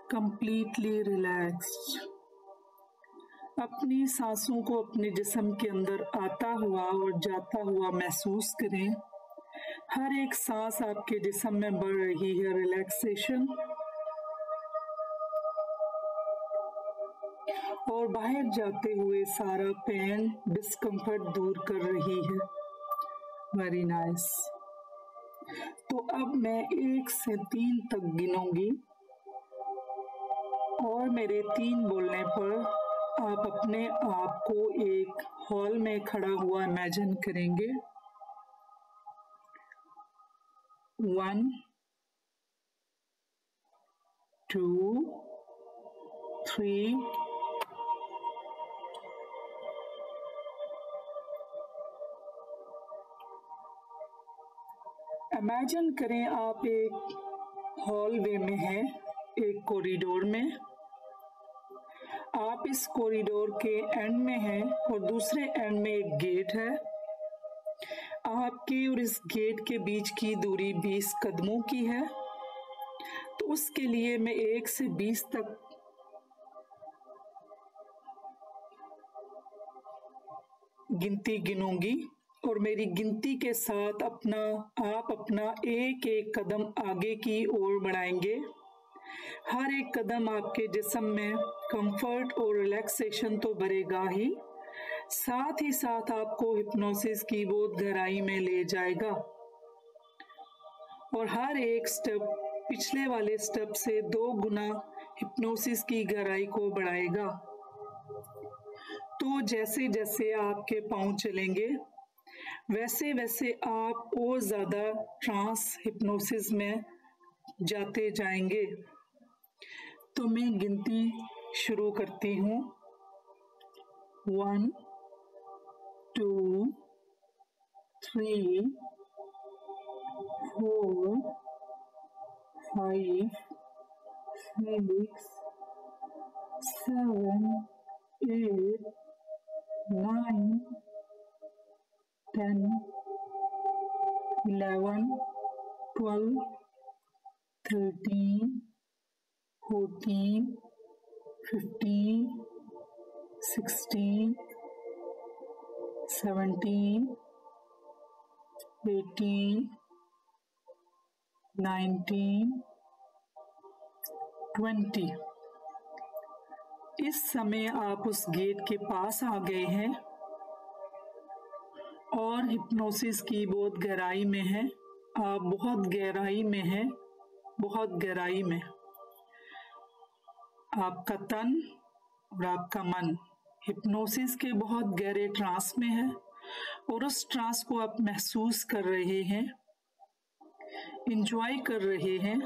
Completely relaxed. अपनी सांसों को अपने जिस्म के अंदर आता हुआ और जाता हुआ महसूस करें। हर एक सांस आपके जिस्म में बढ़ रही है रिलैक्सेशन, और बाहर जाते हुए सारा पेन डिस्कम्फर्ट दूर कर रही है। Very nice. तो अब मैं 1 से 3 तक गिनूंगी और मेरे 3 बोलने पर आप अपने आप को एक हॉल में खड़ा हुआ इमेजिन करेंगे। 1 2 3 इमेजिन करें आप एक हॉलवे में हैं, एक कॉरिडोर में। आप इस कॉरिडोर के एंड में हैं और दूसरे एंड में एक गेट है। आपकी और इस गेट के बीच की दूरी 20 कदमों की है। तो उसके लिए मैं 1 से 20 तक गिनती गिनूंगी और मेरी गिनती के साथ आप अपना एक एक कदम आगे की ओर बढ़ाएंगे। हर एक कदम आपके जिस्म में कंफर्ट और रिलैक्सेशन तो भरेगा ही साथ आपको हिप्नोसिस की बहुत गहराई में ले जाएगा और हर एक स्टेप पिछले वाले स्टेप से 2 गुना हिप्नोसिस की गहराई को बढ़ाएगा। तो जैसे जैसे आपके पांव चलेंगे वैसे वैसे आप और ज्यादा ट्रांस हिप्नोसिस में जाते जाएंगे। तो मैं गिनती शुरू करती हूँ। 1 2 3 4 5 6 7 8 9 10 11 12 13 14 15 16 17 18 19 20। इस समय आप उस गेट के पास आ गए हैं और हिप्नोसिस की बहुत गहराई में हैं। आप बहुत गहराई में हैं, बहुत गहराई में। आपका तन और आपका मन हिप्नोसिस के बहुत गहरे ट्रांस में है और उस ट्रांस को आप महसूस कर रहे हैं, एंजॉय कर रहे हैं।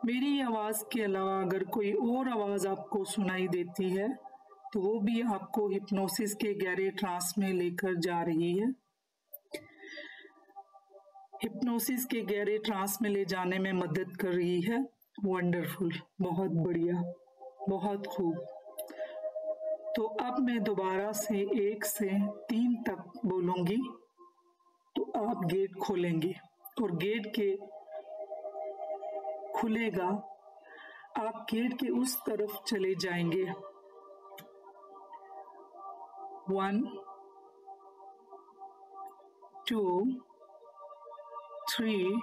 मेरी आवाज के अलावा अगर कोई और आवाज आपको सुनाई देती है तो वो भी आपको हिप्नोसिस के गहरे ट्रांस में लेकर जा रही है। हिप्नोसिस के गहरे ट्रांस में ले जाने में मदद कर रही है। वंडरफुल, बहुत बढ़िया, बहुत खूब। तो अब मैं दोबारा से 1 से 3 तक बोलूंगी तो आप गेट खोलेंगे और गेट के खुलेगा, आप गेट के उस तरफ चले जाएंगे। 1 2 3।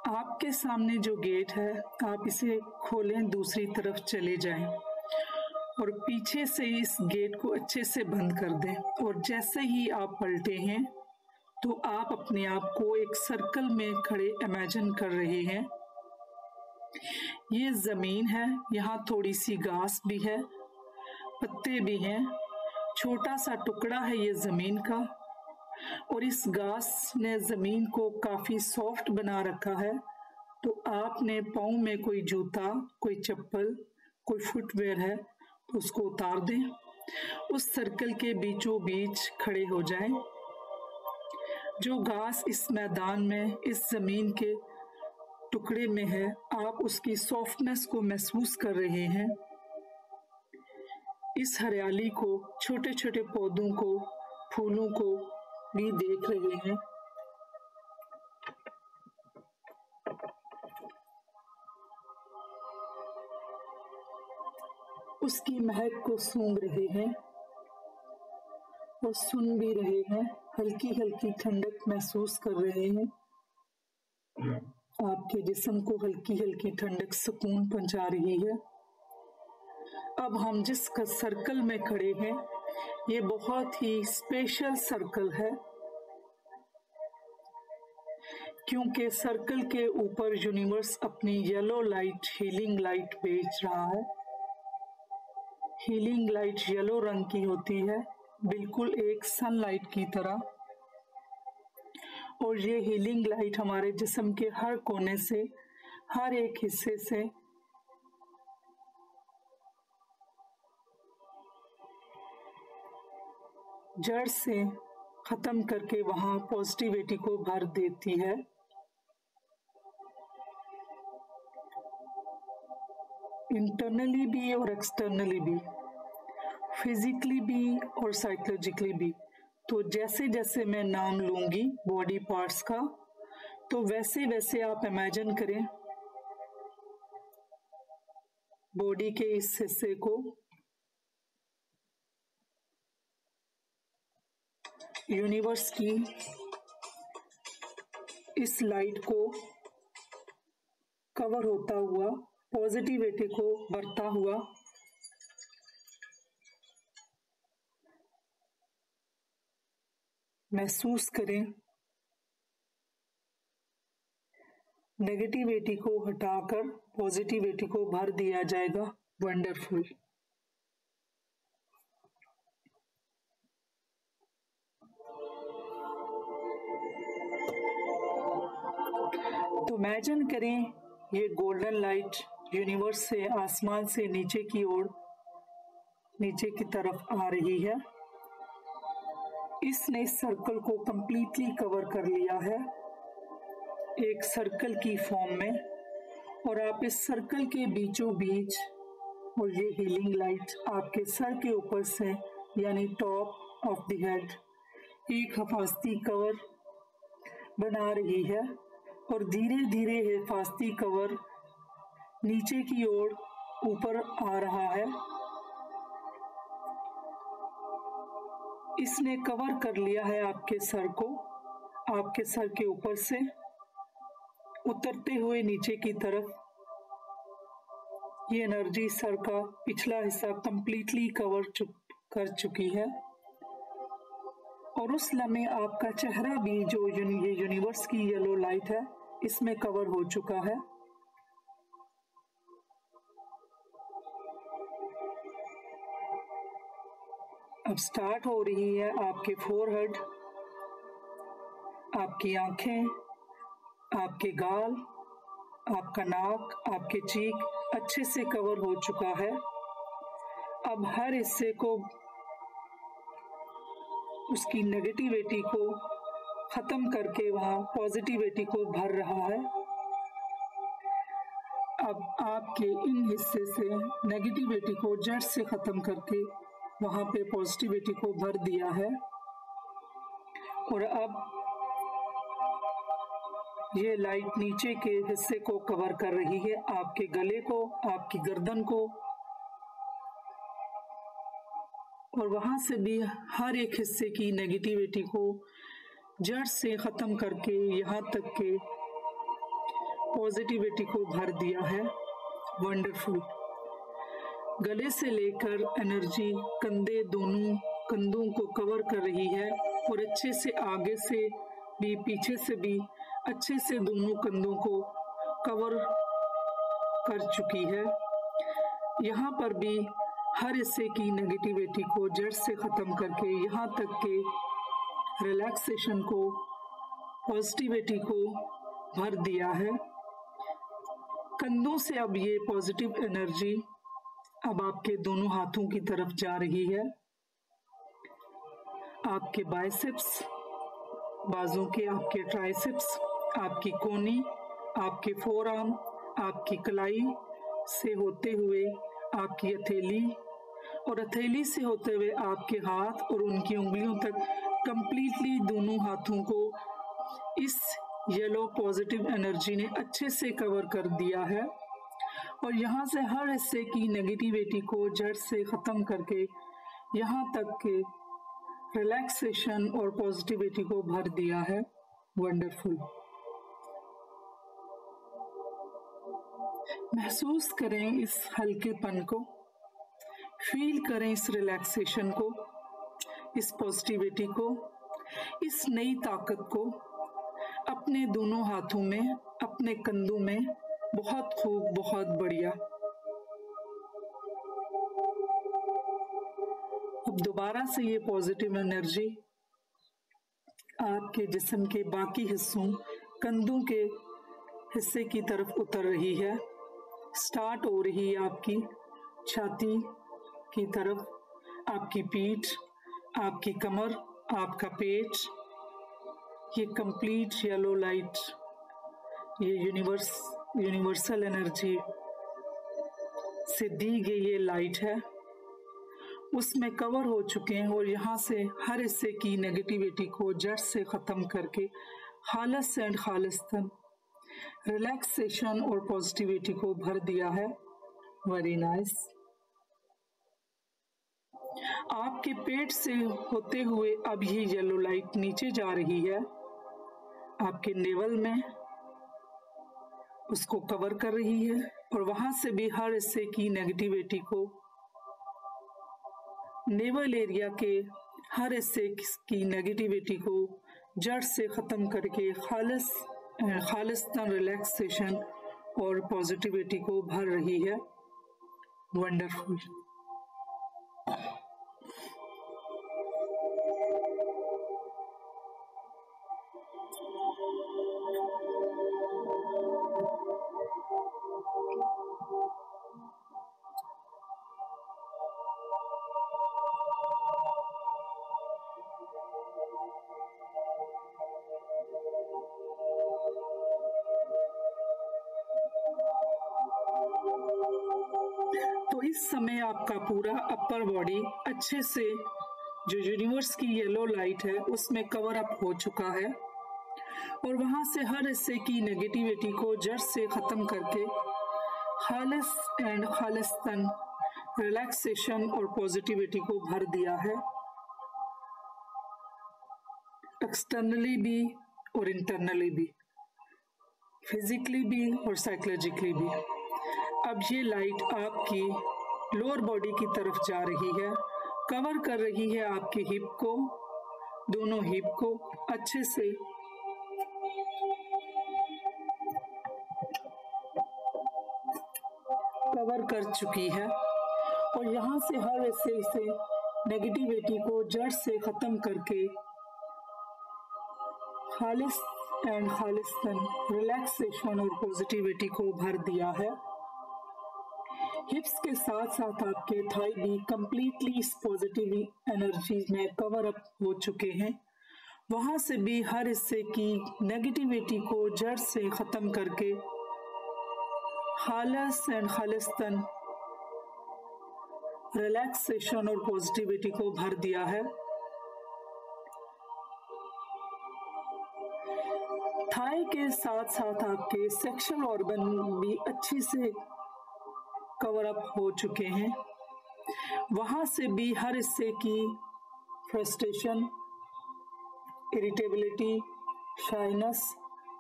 आपके सामने जो गेट है आप इसे खोलें, दूसरी तरफ चले जाएं और पीछे से इस गेट को अच्छे से बंद कर दें। और जैसे ही आप पलटे हैं तो आप अपने आप को एक सर्कल में खड़े इमेजिन कर रहे हैं। ये जमीन है, यहाँ थोड़ी सी घास भी है, पत्ते भी हैं, छोटा सा टुकड़ा है ये जमीन का, और इस घास ने जमीन को काफी सॉफ्ट बना रखा है। तो आपने पाँव में कोई जूता, कोई चप्पल, कोई फुटवेयर है तो उसको उतार दें, उस सर्कल के बीचों बीच खड़े हो जाएं। जो घास इस मैदान में, इस जमीन के टुकड़े में है, आप उसकी सॉफ्टनेस को महसूस कर रहे हैं। इस हरियाली को, छोटे छोटे पौधों को, फूलों को भी देख रहे हैं। उसकी महक को सूंघ रहे हैं और सुन भी रहे हैं। हल्की हल्की ठंडक महसूस कर रहे हैं। आपके जिस्म को हल्की हल्की ठंडक सुकून पहुंचा रही है। अब हम जिस सर्कल में खड़े हैं ये बहुत ही स्पेशल सर्कल है, क्योंकि सर्कल के ऊपर यूनिवर्स अपनी येलो लाइट, हीलिंग लाइट भेज रहा है। हीलिंग लाइट येलो रंग की होती है, बिल्कुल एक सनलाइट की तरह। और ये हीलिंग लाइट हमारे जिस्म के हर कोने से, हर एक हिस्से से जड़ से खत्म करके वहां पॉजिटिविटी को भर देती है। इंटरनली भी और एक्सटर्नली भी, फिजिकली भी और साइकोलॉजिकली भी। तो जैसे जैसे मैं नाम लूंगी बॉडी पार्ट्स का, तो वैसे वैसे आप इमेजिन करें बॉडी के इस हिस्से को यूनिवर्स की इस लाइट को कवर होता हुआ, पॉजिटिविटी को बढ़ता हुआ महसूस करें। नेगेटिविटी को हटाकर पॉजिटिविटी को भर दिया जाएगा। वंडरफुल। तो इमेजिन करें ये गोल्डन लाइट यूनिवर्स से, आसमान से नीचे की ओर, नीचे की तरफ आ रही है। इसने इस सर्कल को कंप्लीटली कवर कर लिया है एक सर्कल की फॉर्म में। और आप इस सर्कल के बीचों बीच, और ये हीलिंग लाइट आपके सर के ऊपर से, यानी टॉप ऑफ द हेड, एक हिफाजती कवर बना रही है। और धीरे धीरे हिफाजती कवर नीचे की ओर ऊपर आ रहा है। इसने कवर कर लिया है आपके सर को। आपके सर के ऊपर से उतरते हुए नीचे की तरफ ये एनर्जी सर का पिछला हिस्सा कंप्लीटली कवर कर चुकी है। और उस लम्हे आपका चेहरा भी, जो ये यूनिवर्स की येलो लाइट है, इसमें कवर हो चुका है। अब स्टार्ट हो रही है आपके फोरहेड, आपकी आंखें, आपके गाल, आपका नाक, आपके चीक अच्छे से कवर हो चुका है। अब हर हिस्से को, उसकी नेगेटिविटी को खत्म करके वहां पॉजिटिविटी को भर रहा है। अब आपके इन हिस्से से नेगेटिविटी को जड़ से खत्म करके वहां पे पॉजिटिविटी को भर दिया है। और अब ये लाइट नीचे के हिस्से को कवर कर रही है, आपके गले को, आपकी गर्दन को, और वहां से भी हर एक हिस्से की नेगेटिविटी को जड़ से खत्म करके यहाँ तक के पॉजिटिविटी को भर दिया है। वंडरफुल। गले से लेकर एनर्जी कंधे, दोनों कंधों को कवर कर रही है और अच्छे से आगे से भी पीछे से भी अच्छे से दोनों कंधों को कवर कर चुकी है। यहाँ पर भी हर हिस्से की नेगेटिविटी को जड़ से ख़त्म करके यहाँ तक के रिलैक्सेशन को, पॉजिटिविटी को भर दिया है। कंधों से अब ये पॉजिटिव एनर्जी अब आपके दोनों हाथों की तरफ जा रही है। आपके बाइसेप्स, बाजू के आपके ट्राइसेप्स, आपकी कोनी, आपके फोरआर्म, आपकी कलाई से होते हुए आपकी हथेली और हथेली से होते हुए आपके हाथ और उनकी उंगलियों तक कंप्लीटली दोनों हाथों को इस येलो पॉजिटिव एनर्जी ने अच्छे से कवर कर दिया है और यहाँ से हर हिस्से की नेगेटिविटी को जड़ से ख़त्म करके यहाँ तक के रिलैक्सेशन और पॉजिटिविटी को भर दिया है। वंडरफुल। महसूस करें इस हल्केपन को, फील करें इस रिलैक्सेशन को, इस पॉजिटिविटी को, इस नई ताकत को अपने दोनों हाथों में, अपने कंधों में। बहुत खूब, बहुत बढ़िया। अब दोबारा से ये पॉजिटिव एनर्जी आपके जिस्म के बाकी हिस्सों, कंधों के हिस्से की तरफ उतर रही है। स्टार्ट हो रही है आपकी छाती की तरफ, आपकी पीठ, आपकी कमर, आपका पेट। ये कंप्लीट येलो लाइट, ये यूनिवर्सल एनर्जी से दी गई ये लाइट है, उसमें कवर हो चुके हैं और यहाँ से हर हिस्से की नेगेटिविटी को जड़ से ख़त्म करके खालिस एंड खालिस्तन रिलैक्सेशन और पॉजिटिविटी को भर दिया है। Very nice. आपके पेट से होते हुए अब ये येलो लाइट नीचे जा रही है, आपके नेवल में उसको कवर कर रही है और वहां से भी हर हिस्से की नेगेटिविटी को, नेवल एरिया के हर हिस्से की नेगेटिविटी को जड़ से ख़त्म करके खालिस्तान रिलैक्सेशन और पॉजिटिविटी को भर रही है। वंडरफुल। इस समय आपका पूरा अपर बॉडी अच्छे से जो यूनिवर्स की येलो लाइट है उसमें कवर अप हो चुका है और वहां से हर हिस्से की नेगेटिविटी को जड़ से खत्म करके खालिस एंड खालिस्तान रिलैक्सेशन और पॉजिटिविटी को भर दिया है, एक्सटर्नली भी और इंटरनली भी, फिजिकली भी और साइकोलॉजिकली भी। अब ये लाइट आपकी लोअर बॉडी की तरफ जा रही है, कवर कर रही है आपके हिप को, दोनों हिप को अच्छे से कवर कर चुकी है और यहाँ से हर हिस्से से नेगेटिविटी को जड़ से खत्म करके खालिस एंड खालिस्तान रिलैक्सेशन और पॉजिटिविटी को भर दिया है। हिप्स के साथ साथ आपके थाई भी कंप्लीटली इस पॉजिटिव एनर्जी में कवर अप हो चुके हैं। वहां से भी हर हिस्से की नेगेटिविटी को जड़ से खत्म करके खालिस एंड खालिस्तान रिलैक्सेशन और पॉजिटिविटी को भर दिया है। थाई के साथ साथ आपके सेक्सुअल ऑर्गन भी अच्छी से कवर अप हो चुके हैं। वहां से भी हर हिस्से की फ्रस्ट्रेशन, इरिटेबिलिटी, शाइनेस,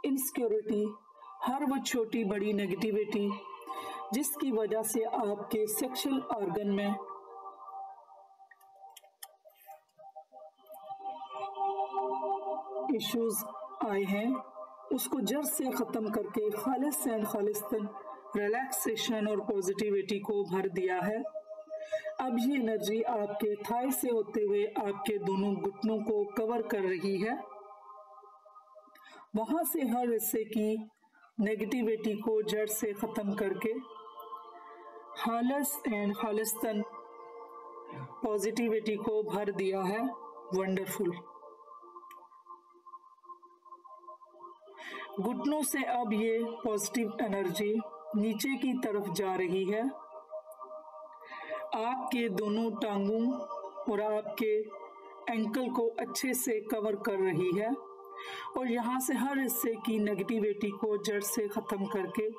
इनसिक्योरिटी, हर वो छोटी बड़ी नेगेटिविटी जिसकी वजह से आपके सेक्सुअल ऑर्गन में इश्यूज आए हैं, उसको जड़ से खत्म करके खालिस एंड खालिस्तन रिलैक्सेशन और पॉजिटिविटी को भर दिया है। अब ये एनर्जी आपके थाई से होते हुए आपके दोनों घुटनों को कवर कर रही है। वहां से हर हिस्से की नेगेटिविटी को जड़ से खत्म करके खालिस एंड खालिस्तन पॉजिटिविटी को भर दिया है। वंडरफुल। घुटनों से अब ये पॉजिटिव एनर्जी नीचे की तरफ जा रही है, आपके दोनों टांगों और आपके एंकल को अच्छे से कवर कर रही है और यहाँ से हर हिस्से की नेगेटिविटी को जड़ से खत्म करके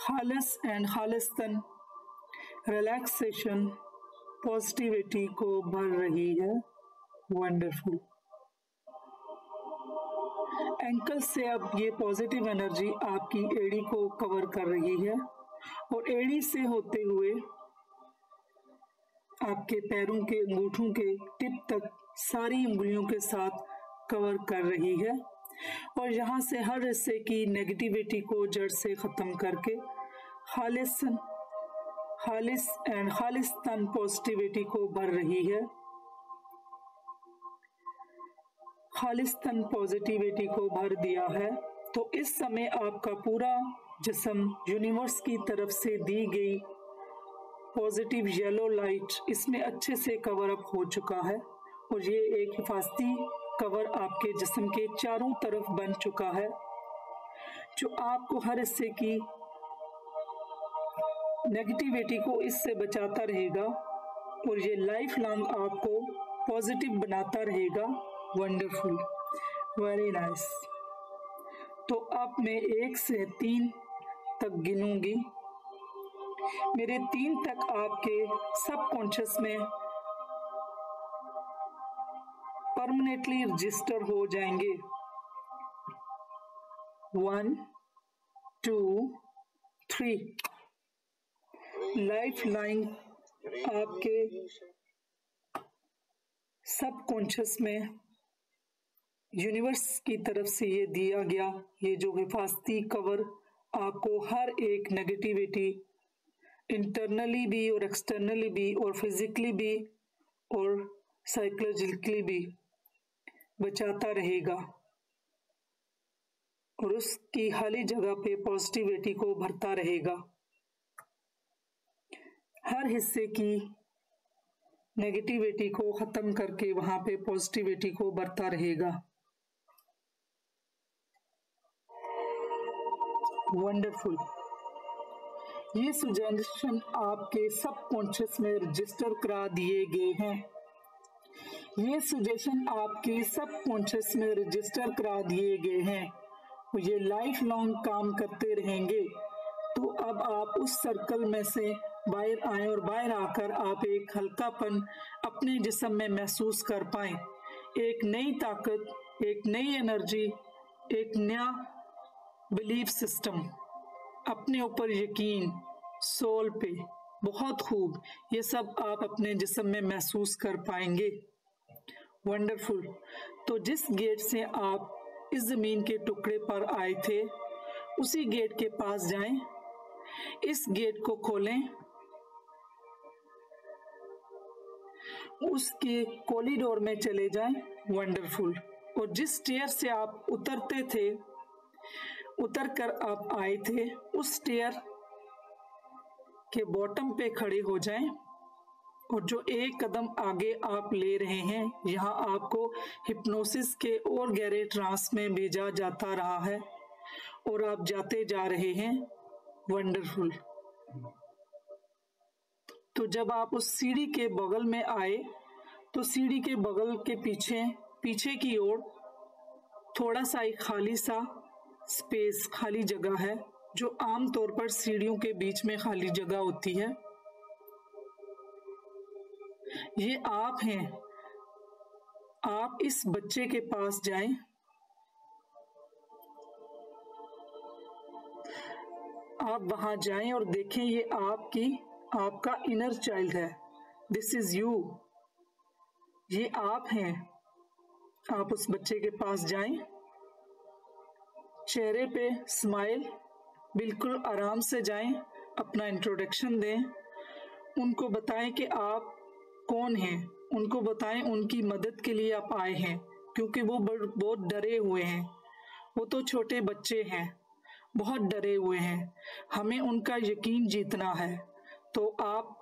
खालिस एंड खालिस्तन रिलैक्सेशन पॉजिटिविटी को भर रही है। वंडरफुल। एंकल से अब ये पॉजिटिव एनर्जी आपकी एड़ी को कवर कर रही है और एड़ी से होते हुए आपके पैरों के अंगूठों के टिप तक सारी उंगलियों के साथ कवर कर रही है और यहाँ से हर हिस्से की नेगेटिविटी को जड़ से खत्म करके खालिस एंड खालिस्तन पॉजिटिविटी को भर रही है। खालिस्तन पॉजिटिविटी को भर दिया है। तो इस समय आपका पूरा जिस्म यूनिवर्स की तरफ से दी गई पॉजिटिव येलो लाइट इसमें अच्छे से कवर अप हो चुका है और ये एक हिफाजती कवर आपके जिस्म के चारों तरफ बन चुका है, जो आपको हर हिस्से की नेगेटिविटी को इससे बचाता रहेगा और ये लाइफ लॉन्ग आपको पॉजिटिव बनाता रहेगा। वंडरफुल। Very nice. तो अब मैं 1 से 3 तक गिनूंगी। मेरे 3 तक आपके सबकॉन्शियस में परमानेंटली रजिस्टर हो जाएंगे। 1 2 3। लाइफ लाइन आपके सबकॉन्शियस में यूनिवर्स की तरफ से ये दिया गया, ये जो हिफाजती कवर आपको हर एक नेगेटिविटी इंटरनली भी और एक्सटर्नली भी और फिजिकली भी और साइकोलॉजिकली भी बचाता रहेगा और उसकी खाली जगह पे पॉजिटिविटी को भरता रहेगा। हर हिस्से की नेगेटिविटी को खत्म करके वहां पे पॉजिटिविटी को भरता रहेगा। वंडरफुल। ये सजेशन आपके सबकॉन्शियस में रजिस्टर करा दिए गए हैं। ये सजेशन आपके सबकॉन्शियस में रजिस्टर करा दिए गए हैं और ये लाइफ लॉन्ग काम करते रहेंगे। तो अब आप उस सर्कल में से बाहर आए और बाहर आकर आप एक हल्कापन अपने जिस्म में महसूस कर पाएं, एक नई ताकत, एक नई एनर्जी, एक नया बिलीफ सिस्टम, अपने ऊपर यकीन, सोल पे। बहुत खूब। ये सब आप अपने जिस्म में महसूस कर पाएंगे। वंडरफुल। तो जिस गेट से आप इस जमीन के टुकड़े पर आए थे उसी गेट के पास जाएं, इस गेट को खोलें, उसके कॉरिडोर में चले जाएं। वंडरफुल। और जिस स्टेयर से आप उतरते थे, उतर कर आप आए थे, उस स्टेयर के बॉटम पे खड़े हो जाएं और जो एक कदम आगे आप ले रहे हैं, यहाँ आपको हिप्नोसिस के और गहरे ट्रांस में भेजा जाता रहा है और आप जाते जा रहे हैं। वंडरफुल। तो जब आप उस सीढ़ी के बगल में आए तो सीढ़ी के बगल के पीछे की ओर थोड़ा सा एक खाली सा स्पेस, खाली जगह है, जो आमतौर पर सीढ़ियों के बीच में खाली जगह होती है। ये आप हैं। आप इस बच्चे के पास जाएं, आप वहां जाएं और देखें, ये आपका इनर चाइल्ड है। दिस इज यू, ये आप हैं। आप उस बच्चे के पास जाएं, चेहरे पे स्माइल, बिल्कुल आराम से जाएं, अपना इंट्रोडक्शन दें, उनको बताएं कि आप कौन हैं, उनको बताएं उनकी मदद के लिए आप आए हैं, क्योंकि वो बहुत डरे हुए हैं। वो तो छोटे बच्चे हैं, बहुत डरे हुए हैं। हमें उनका यकीन जीतना है। तो आप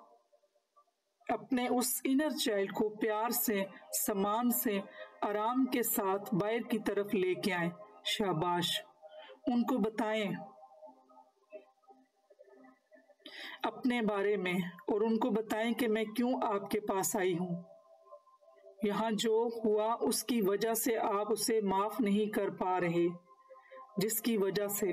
अपने उस इनर चाइल्ड को प्यार से, सम्मान से, आराम के साथ बाहर की तरफ लेके आए। शाबाश। उनको बताएं अपने बारे में और उनको बताएं कि मैं क्यों आपके पास आई हूं। यहाँ जो हुआ उसकी वजह से आप उसे माफ नहीं कर पा रहे, जिसकी वजह से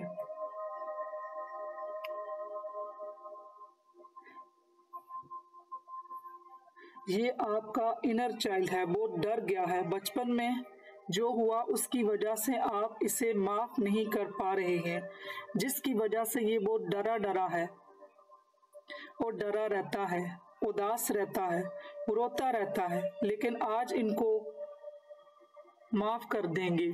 ये आपका इनर चाइल्ड है, वो डर गया है। बचपन में जो हुआ उसकी वजह से आप इसे माफ नहीं कर पा रहे हैं, जिसकी वजह से ये बहुत डरा है और डरा रहता है, उदास रहता है, रोता रहता है। लेकिन आज इनको माफ कर देंगे,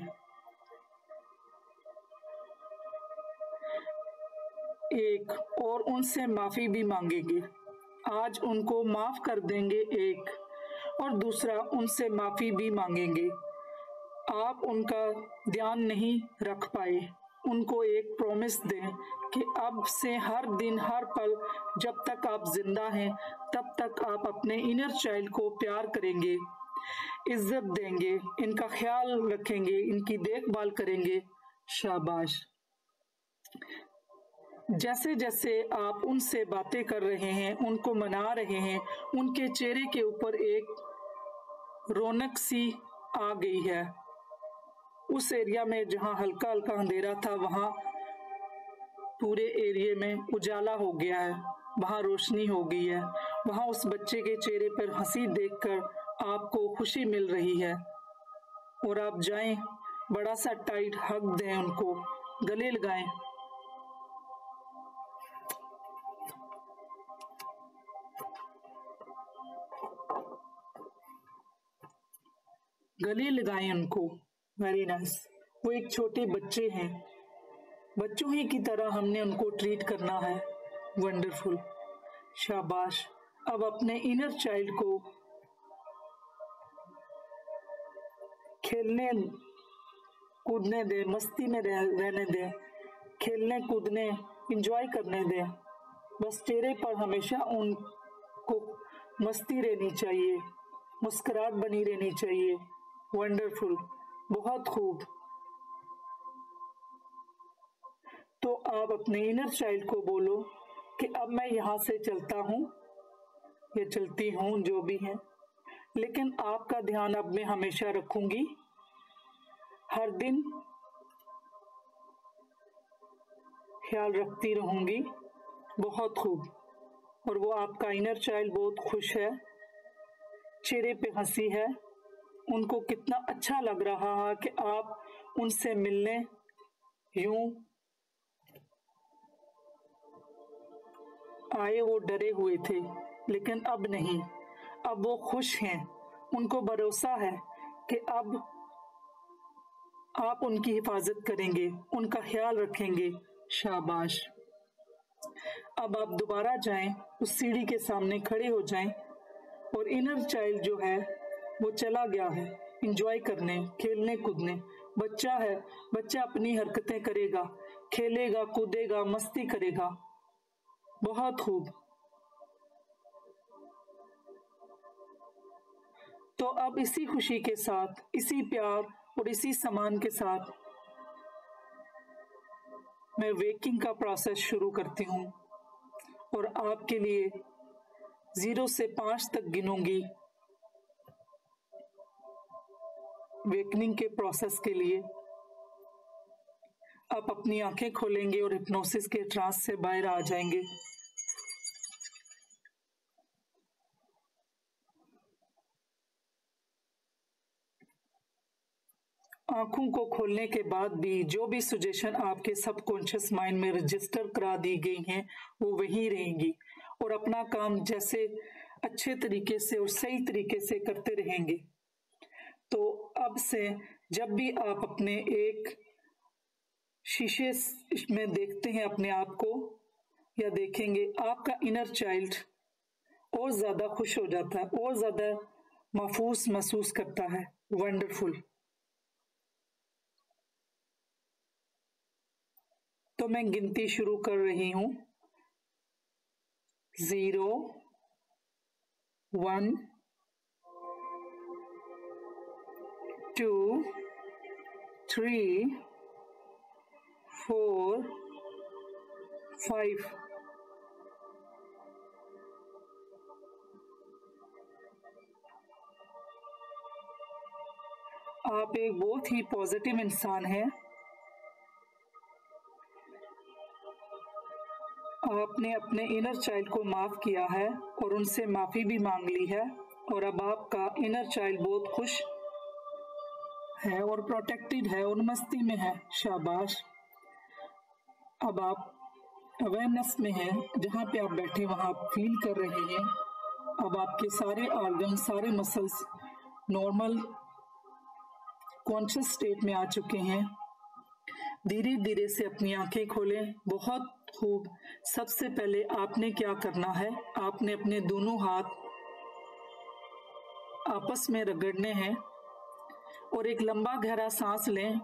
एक, और उनसे माफी भी मांगेंगे। आज उनको माफ कर देंगे, एक, और दूसरा उनसे माफी भी मांगेंगे। आप उनका ध्यान नहीं रख पाए, उनको एक प्रॉमिस दें कि अब से हर दिन, हर पल, जब तक आप जिंदा हैं, तब तक आप अपने इनर चाइल्ड को प्यार करेंगे, इज्जत देंगे, इनका ख्याल रखेंगे, इनकी देखभाल करेंगे। शाबाश। जैसे जैसे आप उनसे बातें कर रहे हैं, उनको मना रहे हैं, उनके चेहरे के ऊपर एक रौनक सी आ गई है। उस एरिया में जहां हल्का हल्का अंधेरा था, वहां पूरे एरिया में उजाला हो गया है, वहां रोशनी हो गई है। वहां उस बच्चे के चेहरे पर हंसी देखकर आपको खुशी मिल रही है। और आप जाएं, बड़ा सा टाइट हग दें, उनको गले लगाएं। गले लगाएं उनको। Very nice. वो एक छोटे बच्चे हैं, बच्चों ही की तरह हमने उनको ट्रीट करना है। वंडरफुल। शाबाश। अब अपने इनर चाइल्ड को खेलने कूदने दें, मस्ती में रहने दें, खेलने कूदने, एंजॉय करने दें। बस चेहरे पर हमेशा उनको मस्ती रहनी चाहिए, मुस्कुराहट बनी रहनी चाहिए। वंडरफुल, बहुत खूब। तो आप अपने इनर चाइल्ड को बोलो कि अब मैं यहाँ से चलता हूँ या चलती हूँ, जो भी है, लेकिन आपका ध्यान अब मैं हमेशा रखूंगी, हर दिन ख्याल रखती रहूंगी। बहुत खूब। और वो आपका इनर चाइल्ड बहुत खुश है, चेहरे पे हंसी है। उनको कितना अच्छा लग रहा है कि आप उनसे मिलने यूं आए। वो डरे हुए थे, लेकिन अब नहीं, अब वो खुश हैं। उनको भरोसा है कि अब आप उनकी हिफाजत करेंगे, उनका ख्याल रखेंगे। शाबाश। अब आप दोबारा जाएं, उस सीढ़ी के सामने खड़े हो जाएं, और इनर चाइल्ड जो है वो चला गया है एंजॉय करने, खेलने कूदने। बच्चा है, बच्चा अपनी हरकतें करेगा, खेलेगा, कूदेगा, मस्ती करेगा। बहुत खूब। तो अब इसी खुशी के साथ, इसी प्यार और इसी सम्मान के साथ मैं वेकिंग का प्रोसेस शुरू करती हूँ, और आपके लिए 0 से 5 तक गिनूंगी वेकनिंग के प्रोसेस के लिए। आप अपनी आंखें खोलेंगे और हिप्नोसिस के ट्रांस से बाहर आ जाएंगे। आंखों आंखों को खोलने के बाद भी जो भी सजेशन आपके सबकॉन्शियस माइंड में रजिस्टर करा दी गई हैं वो वहीं रहेंगी और अपना काम जैसे अच्छे तरीके से और सही तरीके से करते रहेंगे। तो अब से जब भी आप अपने एक शीशे में देखते हैं अपने आप को या देखेंगे, आपका इनर चाइल्ड और ज्यादा खुश हो जाता है और ज्यादा महफूज महसूस करता है। वंडरफुल। तो मैं गिनती शुरू कर रही हूं। 0 1 2 3 4 5। आप एक बहुत ही पॉजिटिव इंसान हैं। आपने अपने इनर चाइल्ड को माफ किया है और उनसे माफी भी मांग ली है और अब आपका इनर चाइल्ड बहुत खुश है और प्रोटेक्टेड है और मस्ती में है। शाबाश। अब आप अवेयरनेस में हैं, जहाँ पे आप बैठे वहाँ आप फील कर रहे हैं। अब आपके सारे ऑर्गन, सारे मसल्स नॉर्मल कॉन्शियस स्टेट में आ चुके हैं। धीरे धीरे से अपनी आंखें खोलें। बहुत खूब। सबसे पहले आपने क्या करना है, आपने अपने दोनों हाथ आपस में रगड़ने हैं और एक लंबा गहरा सांस लें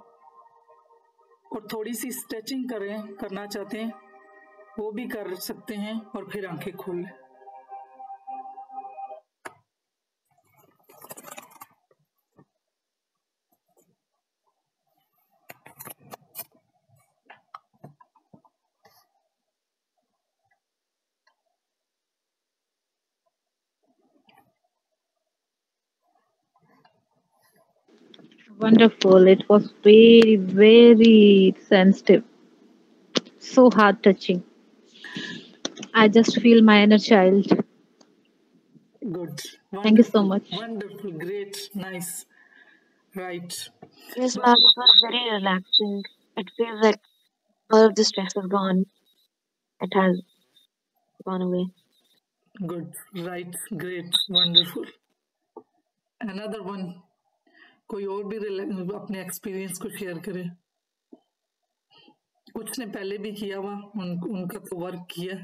और थोड़ी सी स्ट्रेचिंग करना चाहते हैं वो भी कर सकते हैं और फिर आंखें खोल लें। Wonderful. It was very, very sensitive. So heart touching. I just feel my inner child. Good. Thank you so Wonderful. much. Wonderful. Great. Nice. Right. Yes, ma'am, it was very relaxing. It feels like all of the stress is gone. It has gone away. Good. Right. Great. Wonderful. Another one. कोई और भी अपने experience को share करे। कुछ ने पहले भी किया हुआ, उनका तो वर्क किया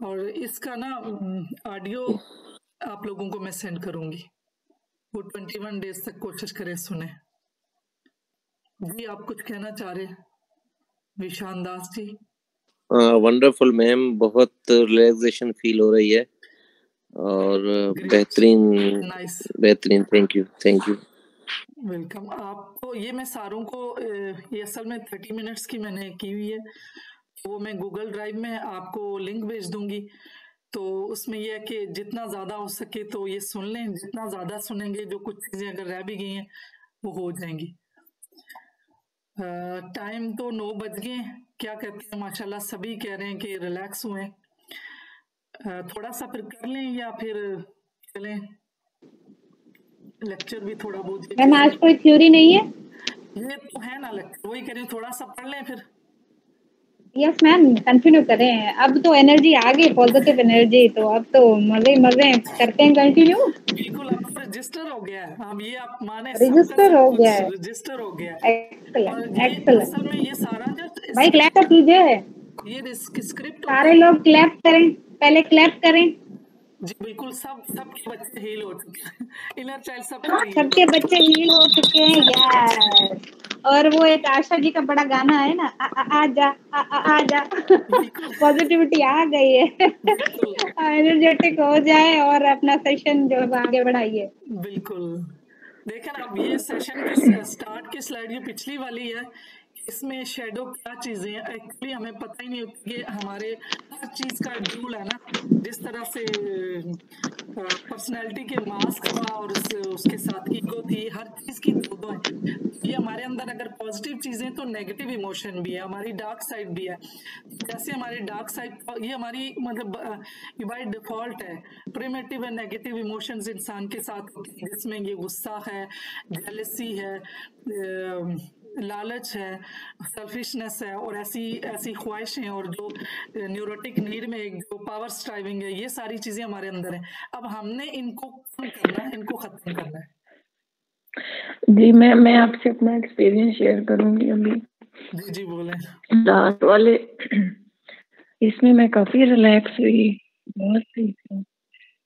और इसका ना ऑडियो आप लोगों को मैं सेंड करूंगी। वो 21 डेज तक कोशिश करें सुने। जी आप कुछ कहना चाह रहे विशान दास जी? वंडरफुल मैम, बहुत रिलैक्सेशन फील हो रही है और बेहतरीन। नाइस। बेहतरीन। Thank you. Thank you. Welcome. आपको ये मैं सारों को ये असल में 30 मिनट्स की मैंने की हुई है, वो मैं गूगल ड्राइव में आपको लिंक भेज दूंगी। तो उसमें यह है कि जितना ज़्यादा हो सके तो ये सुन लें। जितना ज़्यादा सुनेंगे, जो कुछ चीज़ें अगर रह भी गई हैं वो हो जाएंगी। टाइम तो 9 बज गए। क्या कहते हैं, माशाल्लाह सभी कह रहे हैं कि रिलैक्स हुए। थोड़ा सा फिर कर लें या फिर चलें? लेक्चर भी थोड़ा बहुत। मैम आज कोई थ्योरी नहीं है? ये तो है ना लेक्चर, वही कह रही हूँ, थोड़ा सा पढ़ लें फिर। यस मैम, कंटिन्यू करें। अब तो एनर्जी आ गई, पॉजिटिव एनर्जी, तो अब तो मजे मजे करते हैं कंटिन्यू। बिल्कुल। अब तो रजिस्टर हो गया है। अब ये आप माने, रजिस्टर हो गया है। रजिस्टर हो गया है। एक्सीलेंट ये एक्सीलेंट। असल में ये सारा जो भाई क्लैप तो कीजिए। ये स्क्रिप्ट सारे लोग क्लैप करें, पहले क्लैप करें। जी बिल्कुल। सबके बच्चे हील हो चुके हैं। इनर चाइल्ड सबके बच्चे हील हो चुके हैं यार। और वो एक आशा जी का बड़ा गाना है ना, आजा आजा। पॉजिटिविटी आ गई है। एनर्जेटिक हो जाए और अपना सेशन जो आगे बढ़ाइए। बिल्कुल। देखें अब ये सेशन की स्टार्ट की स्लाइड ये पिछली वाली है इसमें शेडो क्या चीजें हैं, एक्चुअली हमें पता ही नहीं होती कि हमारे हर चीज का ड्यूल है ना। जिस तरह से पर्सनैलिटी के मास्क था और उसके साथ ईगो थी, हर चीज की दो है। ये हमारे अंदर अगर पॉजिटिव चीजें तो नेगेटिव इमोशन भी है, हमारी डार्क साइड भी है। जैसे हमारी डार्क साइड, ये हमारी मतलब बाय डिफॉल्ट है, प्रिमिटिव एंड नेगेटिव इमोशंस इंसान के साथ होती है, जिसमें ये गुस्सा है, जेलसी है, लालच है, सेल्फिशनेस है, और ऐसी ऐसी ख्वाहिशें, और जो न्यूरोटिक नीड में एक जो पावर स्ट्राइविंग है, ये सारी चीजें हमारे अंदर है। अब हमने इनको कम करना है, इनको खत्म करना है। जी, मैं आपसे अपना एक्सपीरियंस शेयर करूंगी अभी। जी जी बोले। लास्ट वाले इसमें मैं काफी रिलैक्स हुई, बहुत सही था।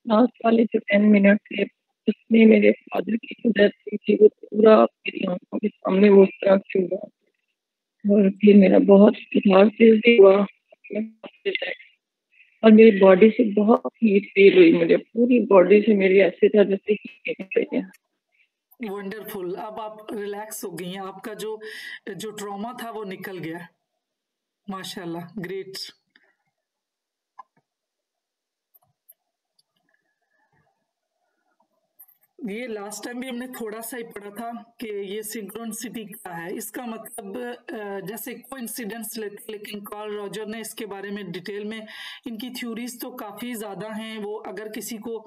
लास्ट वाले जो 10 मिनट थे उसमें मेरे फादर की जो डेथ हुई थी वो पूरा मेरी आंखों के सामने वो उस तरह से हुआ, और फिर मेरा बहुत फिर भी हुआ, और मेरी बॉडी से बहुत हीट फील हुई, मुझे पूरी बॉडी से मेरी ऐसे था जैसे हीट निकल रही है। वंडरफुल, अब आप रिलैक्स हो गई हैं, आपका जो जो ट्रॉमा था वो निकल गया, माशाल्लाह, ग्रेट। ये लास्ट टाइम भी हमने थोड़ा सा ही पढ़ा था कि ये सिंक्रोनिसिटी क्या है। इसका मतलब जैसे कोइंसिडेंस लेते, लेकिन कार्ल रॉजर ने इसके बारे में डिटेल में, इनकी थ्योरीज तो काफ़ी ज़्यादा हैं। वो अगर किसी को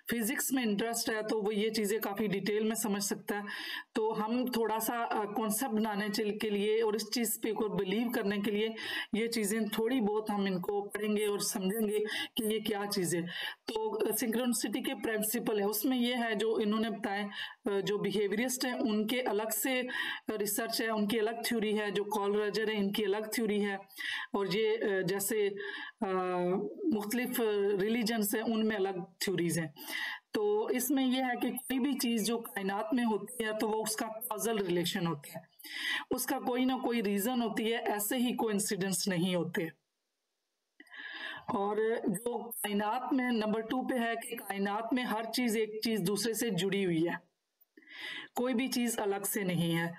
फिजिक्स में इंटरेस्ट है तो वो ये चीज़ें काफ़ी डिटेल में समझ सकता है। तो हम थोड़ा सा कॉन्सेप्ट बनाने के लिए और इस चीज़ पे को बिलीव करने के लिए ये चीज़ें थोड़ी बहुत हम इनको पढ़ेंगे और समझेंगे कि ये क्या चीज़ है। तो सिंक्रोनिसिटी के प्रिंसिपल है, उसमें ये है जो इन्होंने बताया, जो बिहेवियरिस्ट हैं उनके अलग से रिसर्च है, उनकी अलग थ्योरी है, जो कार्ल रॉजर है इनकी अलग थ्योरी है, और ये जैसे मुख्तलिफ रिलीजन्स हैं उनमें अलग थ्योरीज हैं। तो इसमें यह है कि कोई भी चीज जो कायनात में होती है तो वो उसका कॉजल रिलेशन होता है, उसका कोई ना कोई रीजन होती है, ऐसे ही कोइंसिडेंस नहीं होते। और जो कायनात में नंबर 2 पे है कि कायनात में हर चीज एक चीज दूसरे से जुड़ी हुई है, कोई भी चीज अलग से नहीं है।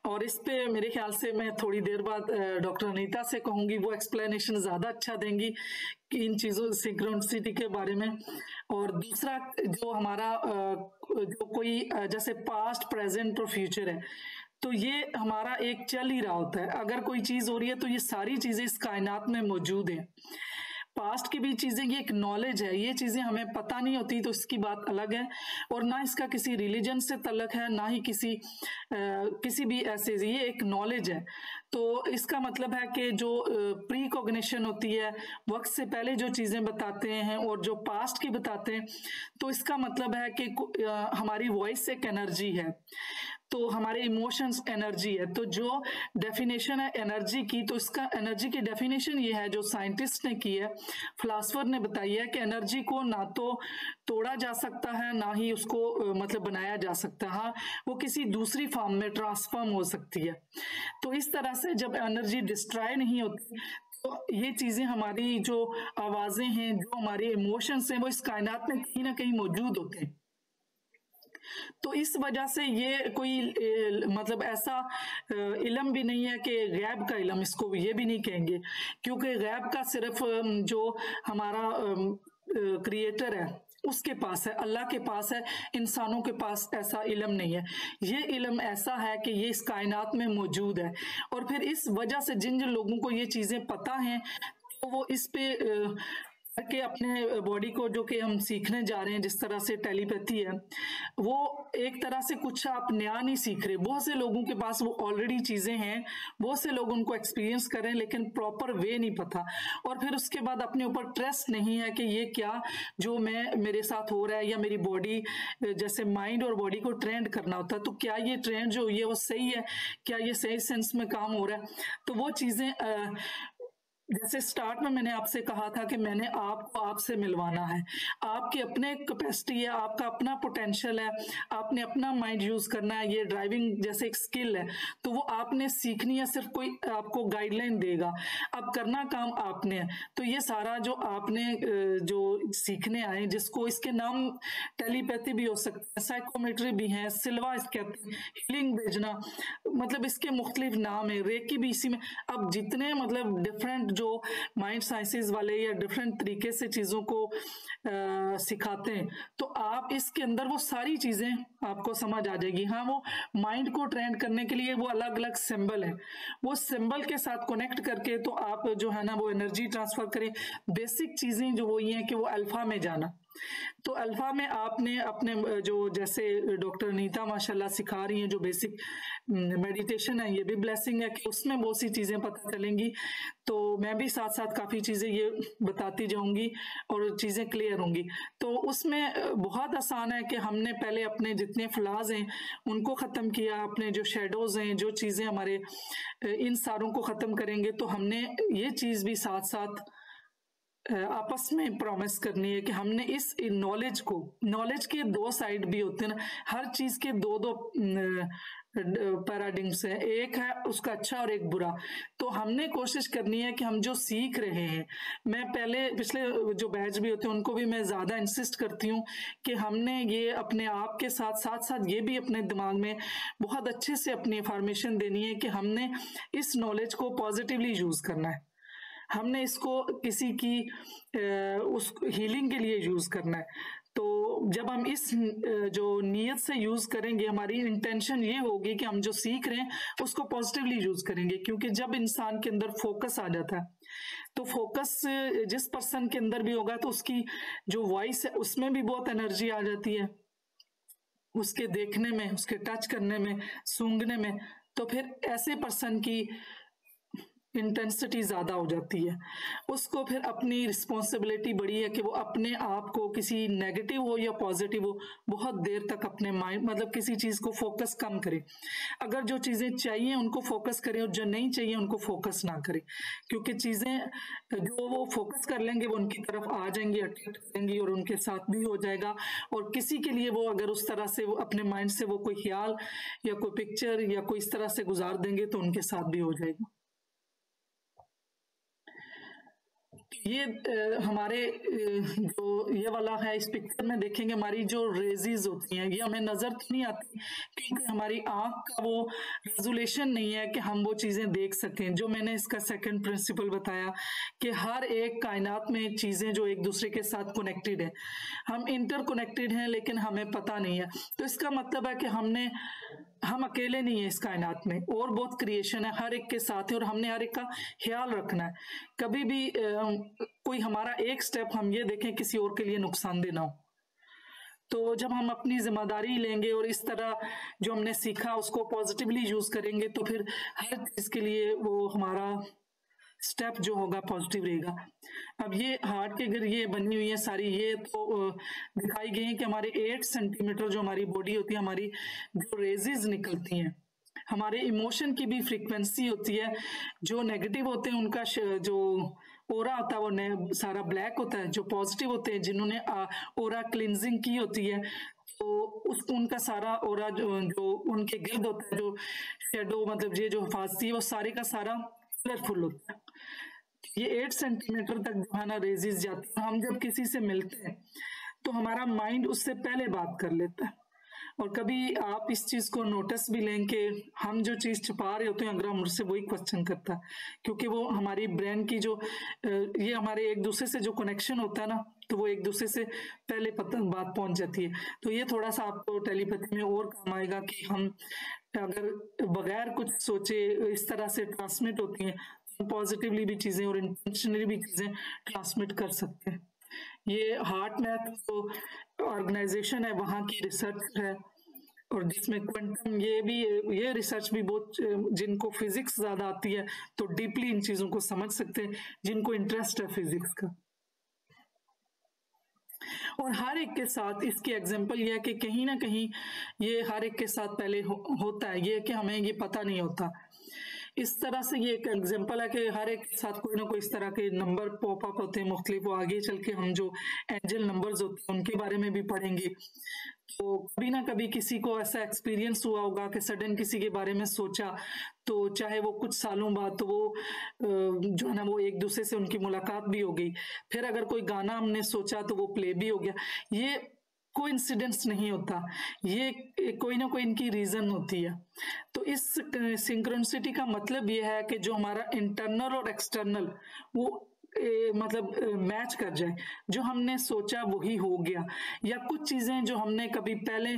और इस पे मेरे ख्याल से मैं थोड़ी देर बाद डॉक्टर अनीता से कहूंगी, वो एक्सप्लेनेशन ज्यादा अच्छा देंगी कि इन चीजों सिंक्रोनिसिटी के बारे में। और दूसरा जो हमारा जो कोई जैसे पास्ट, प्रेजेंट और फ्यूचर है, तो ये हमारा एक चल ही रहा होता है। अगर कोई चीज हो रही है तो ये सारी चीजें इस कायनात में मौजूद है। पास्ट की भी चीजें, ये एक नॉलेज है, ये चीजें हमें पता नहीं होती तो इसकी बात अलग है, और ना इसका किसी रिलीजन से तल्लक है, ना ही किसी भी ऐसे, ये एक नॉलेज है। तो इसका मतलब है कि जो प्री कॉग्निशन होती है, वक्त से पहले जो चीजें बताते हैं और जो पास्ट की बताते हैं, तो इसका मतलब है कि हमारी वॉइस एक एनर्जी है, तो हमारे इमोशंस एनर्जी है। तो जो डेफिनेशन है एनर्जी की, तो इसका एनर्जी की डेफिनेशन ये है जो साइंटिस्ट ने की है, फिलासफर ने बताई है कि एनर्जी को ना तो तोड़ा जा सकता है, ना ही उसको मतलब बनाया जा सकता है। हाँ, वो किसी दूसरी फॉर्म में ट्रांसफॉर्म हो सकती है। तो इस तरह से जब एनर्जी डिस्ट्रॉय नहीं होती, तो ये चीजें, हमारी जो आवाजें हैं, जो हमारे इमोशंस हैं, वो इस कायनात में कहीं ना कहीं मौजूद होते हैं। तो इस वजह से ये कोई मतलब ऐसा इल्म भी नहीं है कि गैब का इल्म, इसको ये भी नहीं कहेंगे, क्योंकि गैब का सिर्फ जो हमारा क्रिएटर है उसके पास है, अल्लाह के पास है, इंसानों के पास ऐसा इल्म नहीं है। ये इल्म ऐसा है कि ये इस कायनात में मौजूद है, और फिर इस वजह से जिन जिन लोगों को ये चीज़ें पता हैं, तो वो इस पे कि अपने बॉडी को, जो कि हम सीखने जा रहे हैं, जिस तरह से टेलीपैथी है, वो एक तरह से कुछ आप नया नहीं सीख रहे। बहुत से लोगों के पास वो ऑलरेडी चीजें हैं, बहुत से लोग उनको एक्सपीरियंस करें, लेकिन प्रॉपर वे नहीं पता, और फिर उसके बाद अपने ऊपर ट्रस्ट नहीं है कि ये क्या जो मेरे साथ हो रहा है, या मेरी बॉडी, जैसे माइंड और बॉडी को ट्रेंड करना होता है, तो क्या ये ट्रेंड जो हुई है वो सही है, क्या ये सही सेंस में काम हो रहा है। तो वो चीजें जैसे स्टार्ट में मैंने आपसे कहा था कि मैंने आपको आपसे मिलवाना है, आपकी अपने कैपेसिटी है, आपका अपना पोटेंशियल है, आपने अपना माइंड यूज करना है। ये ड्राइविंग जैसे एक स्किल है, तो वो आपने सीखनी है, सिर्फ कोई आपको गाइडलाइन देगा, अब करना काम आपने है। तो ये सारा जो आपने जो सीखने आए, जिसको इसके नाम टेलीपैथी भी हो सकता है, साइकोमेट्री भी है, सिल्वा कहते हैं, हीलिंग भेजना, मतलब इसके मुख्तलिफ नाम है, रेकी भी इसी में। अब जितने मतलब डिफरेंट जो माइंड साइंसेस वाले या डिफरेंट तरीके से चीजों को सिखाते हैं, तो आप इसके अंदर वो सारी चीजें आपको समझ आ जाएगी। हाँ, वो माइंड को ट्रेन करने के लिए वो अलग अलग सिंबल है, वो सिंबल के साथ कनेक्ट करके तो आप जो है ना वो एनर्जी ट्रांसफर करें। बेसिक चीजें जो वही हैं कि वो अल्फा में जाना, तो अल्फा में आपने अपने जो जैसे डॉक्टर नीता माशाल्लाह सिखा रही हैं, जो बेसिक मेडिटेशन है, ये भी ब्लेसिंग है कि उसमें बहुत सी चीजें पता चलेंगी। तो मैं भी साथ साथ काफी चीजें ये बताती जाऊंगी और चीजें क्लियर होंगी। तो उसमें बहुत आसान है कि हमने पहले अपने जितने फ्लाज हैं उनको खत्म किया, अपने जो शेडोज हैं, जो चीजें हमारे, इन सारों को खत्म करेंगे। तो हमने ये चीज भी साथ साथ आपस में प्रॉमिस करनी है कि हमने इस नॉलेज को, नॉलेज के दो साइड भी होते हैं ना, हर चीज के दो दो पैराडिग्म्स है, एक है उसका अच्छा और एक बुरा। तो हमने कोशिश करनी है कि हम जो सीख रहे हैं, मैं पहले पिछले जो बैच भी होते हैं उनको भी मैं ज्यादा इंसिस्ट करती हूँ कि हमने ये अपने आप के साथ साथ साथ ये भी अपने दिमाग में बहुत अच्छे से अपनी इंफॉर्मेशन देनी है कि हमने इस नॉलेज को पॉजिटिवली यूज करना है, हमने इसको किसी की उस हीलिंग के लिए यूज करना है। तो जब हम इस जो नीयत से यूज करेंगे, हमारी इंटेंशन ये होगी कि हम जो सीख रहे हैं उसको पॉजिटिवली यूज करेंगे। क्योंकि जब इंसान के अंदर फोकस आ जाता है, तो फोकस जिस पर्सन के अंदर भी होगा तो उसकी जो वॉइस है उसमें भी बहुत एनर्जी आ जाती है, उसके देखने में, उसके टच करने में, सूंघने में। तो फिर ऐसे पर्सन की इंटेंसिटी ज्यादा हो जाती है, उसको फिर अपनी रिस्पॉन्सिबिलिटी बड़ी है कि वो अपने आप को, किसी नेगेटिव हो या पॉजिटिव हो, बहुत देर तक अपने माइंड मतलब किसी चीज को फोकस कम करे। अगर जो चीजें चाहिए उनको फोकस करें और जो नहीं चाहिए उनको फोकस ना करें, क्योंकि चीजें जो वो फोकस कर लेंगे वो उनकी तरफ आ जाएंगी, अट्रैक्ट करेंगी और उनके साथ भी हो जाएगा। और किसी के लिए वो अगर उस तरह से वो अपने माइंड से वो कोई ख्याल या कोई पिक्चर या कोई इस तरह से गुजार देंगे तो उनके साथ भी हो जाएगा। ये हमारे जो ये वाला है, इस पिक्चर में देखेंगे हमारी जो रेजिज होती हैं, ये हमें नजर तो नहीं आती क्योंकि हमारी आंख का वो रेजोल्यूशन नहीं है कि हम वो चीजें देख सकें। जो मैंने इसका सेकंड प्रिंसिपल बताया कि हर एक कायनात में चीजें जो एक दूसरे के साथ कनेक्टेड है, हम इंटरकनेक्टेड हैं लेकिन हमें पता नहीं है। तो इसका मतलब है कि हम अकेले नहीं है इस कायनात में, और बहुत क्रिएशन है हर एक के साथ है, और हमने हर एक का ख्याल रखना है। कभी भी कोई हमारा एक स्टेप हम ये देखें किसी और के लिए नुकसानदेह ना हो। तो जब हम अपनी जिम्मेदारी लेंगे और इस तरह जो हमने सीखा उसको पॉजिटिवली यूज करेंगे तो फिर हर चीज के लिए वो हमारा स्टेप जो होगा पॉजिटिव रहेगा। अब ये हार्ट के अगर ये बनी हुई है सारी, ये तो दिखाई गई है कि हमारे 8 सेंटीमीटर जो हमारी बॉडी होती है, हमारी जो रेजेस निकलती हैं, हमारे इमोशन की भी फ्रीक्वेंसी होती है। जो नेगेटिव होते हैं उनका जो ओरा होता है वो सारा ब्लैक होता है, जो पॉजिटिव होते हैं जिन्होंने ओरा क्लिनजिंग की होती है तो उसको उनका सारा ओरा जो उनके गिर्द होता है, जो शेडो मतलब ये जो हिफाजती है वो सारे का सारा कलरफुल होता है। ये 8 सेंटीमीटर तक जो है ना रेजिस जाती है। हम जब किसी से मिलते हैं तो हमारा माइंड उससे पहले बात कर लेता है। और कभी आप इस चीज को नोटिस भी लें कि हम जो चीज छुपा रहे होते हैं अगर हम उससे वही क्वेश्चन करता है, क्योंकि वो हमारी ब्रेन की जो ये हमारे एक दूसरे से जो कनेक्शन होता है ना, तो वो एक दूसरे से पहले बात पहुंच जाती है। तो ये थोड़ा सा आपको टेलीपैथी में और काम आएगा कि हम अगर बगैर कुछ सोचे इस तरह से ट्रांसमिट होती हैं, पॉजिटिवली भी चीजें और इंटेंशनली भी चीजें ट्रांसमिट कर सकते हैं। ये हार्ट मैथ जो ऑर्गेनाइजेशन है वहाँ की रिसर्च है, और जिसमें क्वांटम ये रिसर्च भी बहुत, जिनको फिजिक्स ज्यादा आती है तो डीपली इन चीजों को समझ सकते हैं, जिनको इंटरेस्ट है फिजिक्स का। और हर एक के साथ इसकी एग्जांपल यह है कि कहीं ना कहीं ये हर एक के साथ पहले होता है, ये कि हमें ये पता नहीं होता। इस तरह से ये एक एग्जांपल है कि हर एक के साथ कोई ना कोई इस तरह के नंबर पॉप अप होते हैं मुख्तलिफ। वो आगे चल के हम जो एंजल नंबर्स होते हैं उनके बारे में भी पढ़ेंगे। तो कभी ना कभी किसी को ऐसा एक्सपीरियंस हुआ होगा कि सडन किसी के बारे में सोचा, तो चाहे वो कुछ सालों बाद, तो वो जो है ना वो एक दूसरे से उनकी मुलाकात भी हो गई। फिर अगर कोई गाना हमने सोचा तो वो प्ले भी हो गया। ये कोइंसिडेंस नहीं होता, ये कोई ना कोई इनकी रीजन होती है। तो इस सिंक्रोनिसिटी का मतलब ये है कि जो हमारा इंटरनल और एक्सटर्नल वो मतलब मैच कर जाए, जो हमने सोचा वही हो गया, या कुछ चीजें जो हमने कभी पहले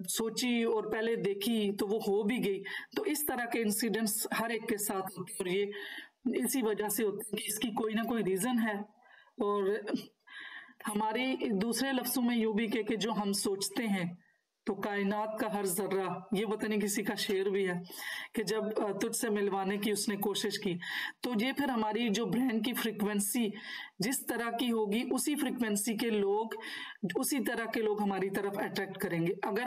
सोची और पहले देखी तो वो हो भी गई। तो इस तरह के इंसिडेंट्स हर एक के साथ होते हैं, और ये इसी वजह से होते हैं कि इसकी कोई ना कोई रीजन है। और हमारी दूसरे लफ्जों में यूं भी कह के जो हम सोचते हैं, तो कायनात का हर जर्रा, ये पता नहीं किसी का शेर भी है कि जब तुझसे मिलवाने की उसने कोशिश की, तो ये फिर हमारी जो ब्रेन की फ्रीक्वेंसी जिस तरह की होगी, उसी फ्रीक्वेंसी के लोग, उसी तरह के लोग हमारी तरफ अट्रैक्ट करेंगे। अगर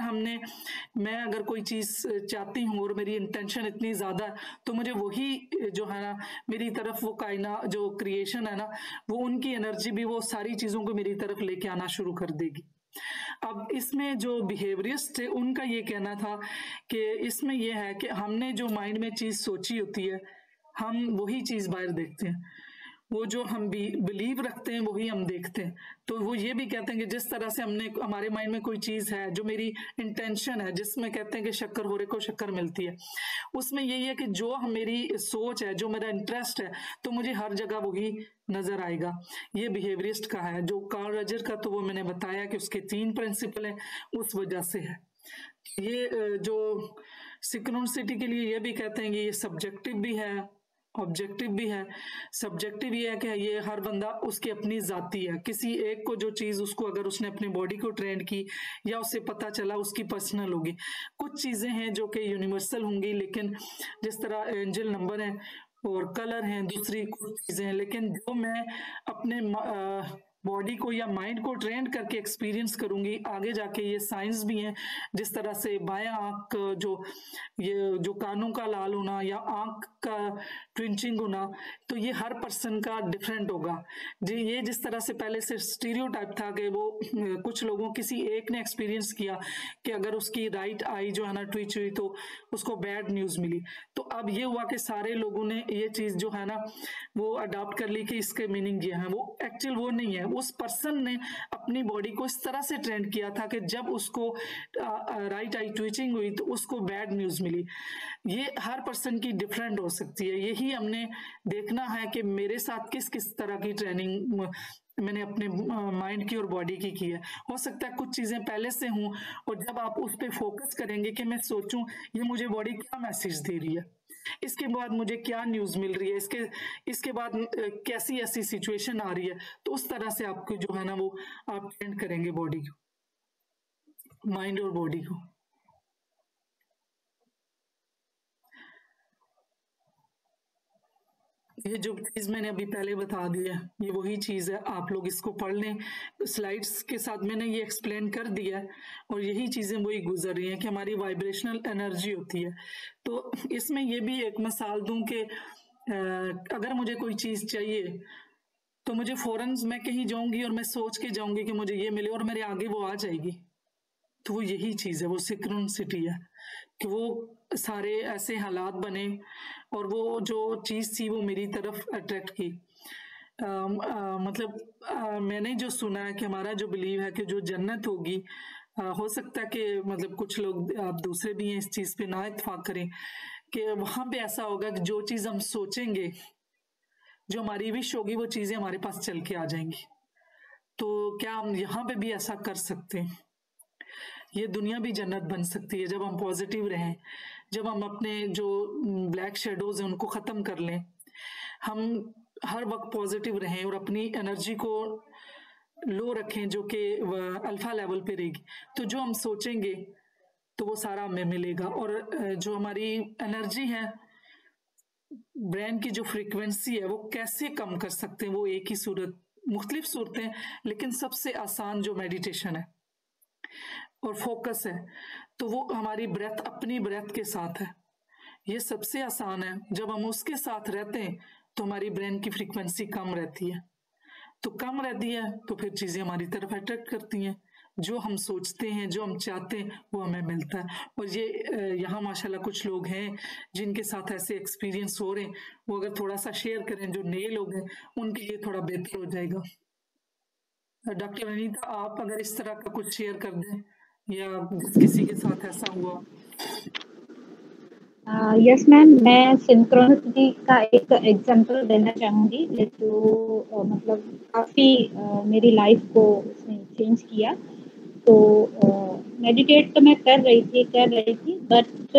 मैं अगर कोई चीज चाहती हूँ और मेरी इंटेंशन इतनी ज्यादा है, तो मुझे वही जो है ना मेरी तरफ वो कायनात जो क्रिएशन है ना, वो उनकी एनर्जी भी वो सारी चीजों को मेरी तरफ लेके आना शुरू कर देगी। अब इसमें जो बिहेवियरिस्ट थे उनका ये कहना था कि इसमें यह है कि हमने जो माइंड में चीज सोची होती है, हम वही चीज बाहर देखते हैं। वो जो हम बिलीव रखते हैं वही हम देखते हैं। तो वो ये भी कहते हैं कि जिस तरह से हमारे माइंड में कोई चीज है जो मेरी इंटेंशन है, जिसमें कहते हैं कि शक्कर हो रहे को शक्कर मिलती है, उसमें यही है कि जो मेरी सोच है, जो मेरा इंटरेस्ट है, तो मुझे हर जगह वही नजर आएगा। ये बिहेवियरिस्ट का है। जो कार्ल रजर का, तो वो मैंने बताया कि उसके 3 प्रिंसिपल हैं, उस वजह से है। ये जो सिंक्रोनिसिटी के लिए ये भी कहते हैं कि ये सब्जेक्टिव भी है, ऑब्जेक्टिव भी है। सब्जेक्टिव ये है कि ये हर बंदा उसकी अपनी जाती है। किसी एक को जो चीज उसको, अगर उसने अपनी बॉडी को ट्रेन की या उसे पता चला, उसकी पर्सनल होगी। कुछ चीजें हैं जो कि यूनिवर्सल होंगी, लेकिन जिस तरह एंजल नंबर है और कलर हैं, दूसरी कुछ चीजें हैं, लेकिन जो मैं अपने बॉडी को या माइंड को ट्रेन करके एक्सपीरियंस करूंगी, आगे जाके ये साइंस भी हैं। जिस तरह से बायां आंख जो कानों का लाल होना या आंख का ट्विंचिंग होना, तो ये हर पर्सन का डिफरेंट होगा जी। ये जिस तरह से पहले से स्टीरियोटाइप था कि वो कुछ लोगों, किसी एक ने एक्सपीरियंस किया कि अगर उसकी राइट आई जो है ना ट्विच हुई तो उसको बैड न्यूज मिली। तो अब ये हुआ कि सारे लोगों ने ये चीज जो है ना वो अडॉप्ट कर ली कि इसके मीनिंग ये है। वो एक्चुअल वो नहीं है। उस पर्सन ने अपनी बॉडी को इस तरह से ट्रेन किया था कि जब उसको राइट आई ट्विचिंग हुई तो उसको बैड न्यूज मिली। ये हर पर्सन की डिफरेंट हो सकती है। यही हमने देखना है कि मेरे साथ किस किस तरह की ट्रेनिंग मैंने अपने माइंड की और बॉडी की है। हो सकता है कुछ चीजें पहले से हों, और जब आप उस पर फोकस करेंगे कि मैं सोचूं ये मुझे बॉडी क्या मैसेज दे रही है, इसके बाद मुझे क्या न्यूज मिल रही है, इसके बाद कैसी ऐसी सिचुएशन आ रही है, तो उस तरह से आपको जो है ना वो आप ट्रेंड करेंगे बॉडी को, माइंड और बॉडी को। ये जो चीज मैंने अभी पहले बता दी है, ये वही चीज है। आप लोग इसको पढ़ लें, स्लाइड्स के साथ मैंने ये एक्सप्लेन कर दिया है, और यही चीजें वही गुजर रही हैं कि हमारी वाइब्रेशनल एनर्जी होती है। तो इसमें ये भी एक मिसाल दूं कि अगर मुझे कोई चीज चाहिए तो मुझे फौरन मैं कहीं जाऊंगी और मैं सोच के जाऊंगी कि मुझे ये मिले, और मेरे आगे वो आ जाएगी। तो वो यही चीज है, वो सिंक्रोनिसिटी है कि वो सारे ऐसे हालात बने और वो जो चीज थी वो मेरी तरफ अट्रैक्ट की। मतलब मैंने जो सुना है कि हमारा जो बिलीव है कि जो जन्नत होगी, हो सकता है कि मतलब कुछ लोग आप दूसरे भी हैं इस चीज पे ना इत्तेफाक करें, कि वहां पे ऐसा होगा कि जो चीज हम सोचेंगे, जो हमारी विश होगी, वो चीजें हमारे पास चल के आ जाएंगी। तो क्या हम यहाँ पे भी ऐसा कर सकते हैं? ये दुनिया भी जन्नत बन सकती है जब हम पॉजिटिव रहें, जब हम अपने जो ब्लैक शेडोज हैं उनको खत्म कर लें, हम हर वक्त पॉजिटिव रहें और अपनी एनर्जी को लो रखें जो कि अल्फा लेवल पे रहेगी। तो जो हम सोचेंगे तो वो सारा हमें मिलेगा। और जो हमारी एनर्जी है, ब्रेन की जो फ्रीक्वेंसी है, वो कैसे कम कर सकते हैं? वो एक ही सूरत, मुख्तलिफ सूरतें, लेकिन सबसे आसान जो मेडिटेशन है और फोकस है, तो वो हमारी ब्रेथ, अपनी ब्रेथ के साथ है। ये सबसे आसान है। जब हम उसके साथ रहते हैं तो हमारी ब्रेन की फ्रीक्वेंसी कम रहती है, तो कम रहती है तो फिर चीजें हमारी तरफ अट्रैक्ट करती हैं। जो हम सोचते हैं, जो हम चाहते हैं, वो हमें मिलता है। और ये यहाँ माशाल्लाह कुछ लोग हैं जिनके साथ ऐसे एक्सपीरियंस हो रहे हैं, वो अगर थोड़ा सा शेयर करें, जो नए लोग हैं उनके लिए थोड़ा बेहतर हो जाएगा। डॉक्टर अनीता, आप अगर इस तरह का कुछ शेयर कर दें या जिस किसी के साथ ऐसा हुआ। यस मैम, मैं सिंक्रोनिसिटी का एक एग्जांपल देना चाहूँगी जो मतलब काफ़ी मेरी लाइफ को उसने चेंज किया। तो मेडिटेट तो मैं कर रही थी बट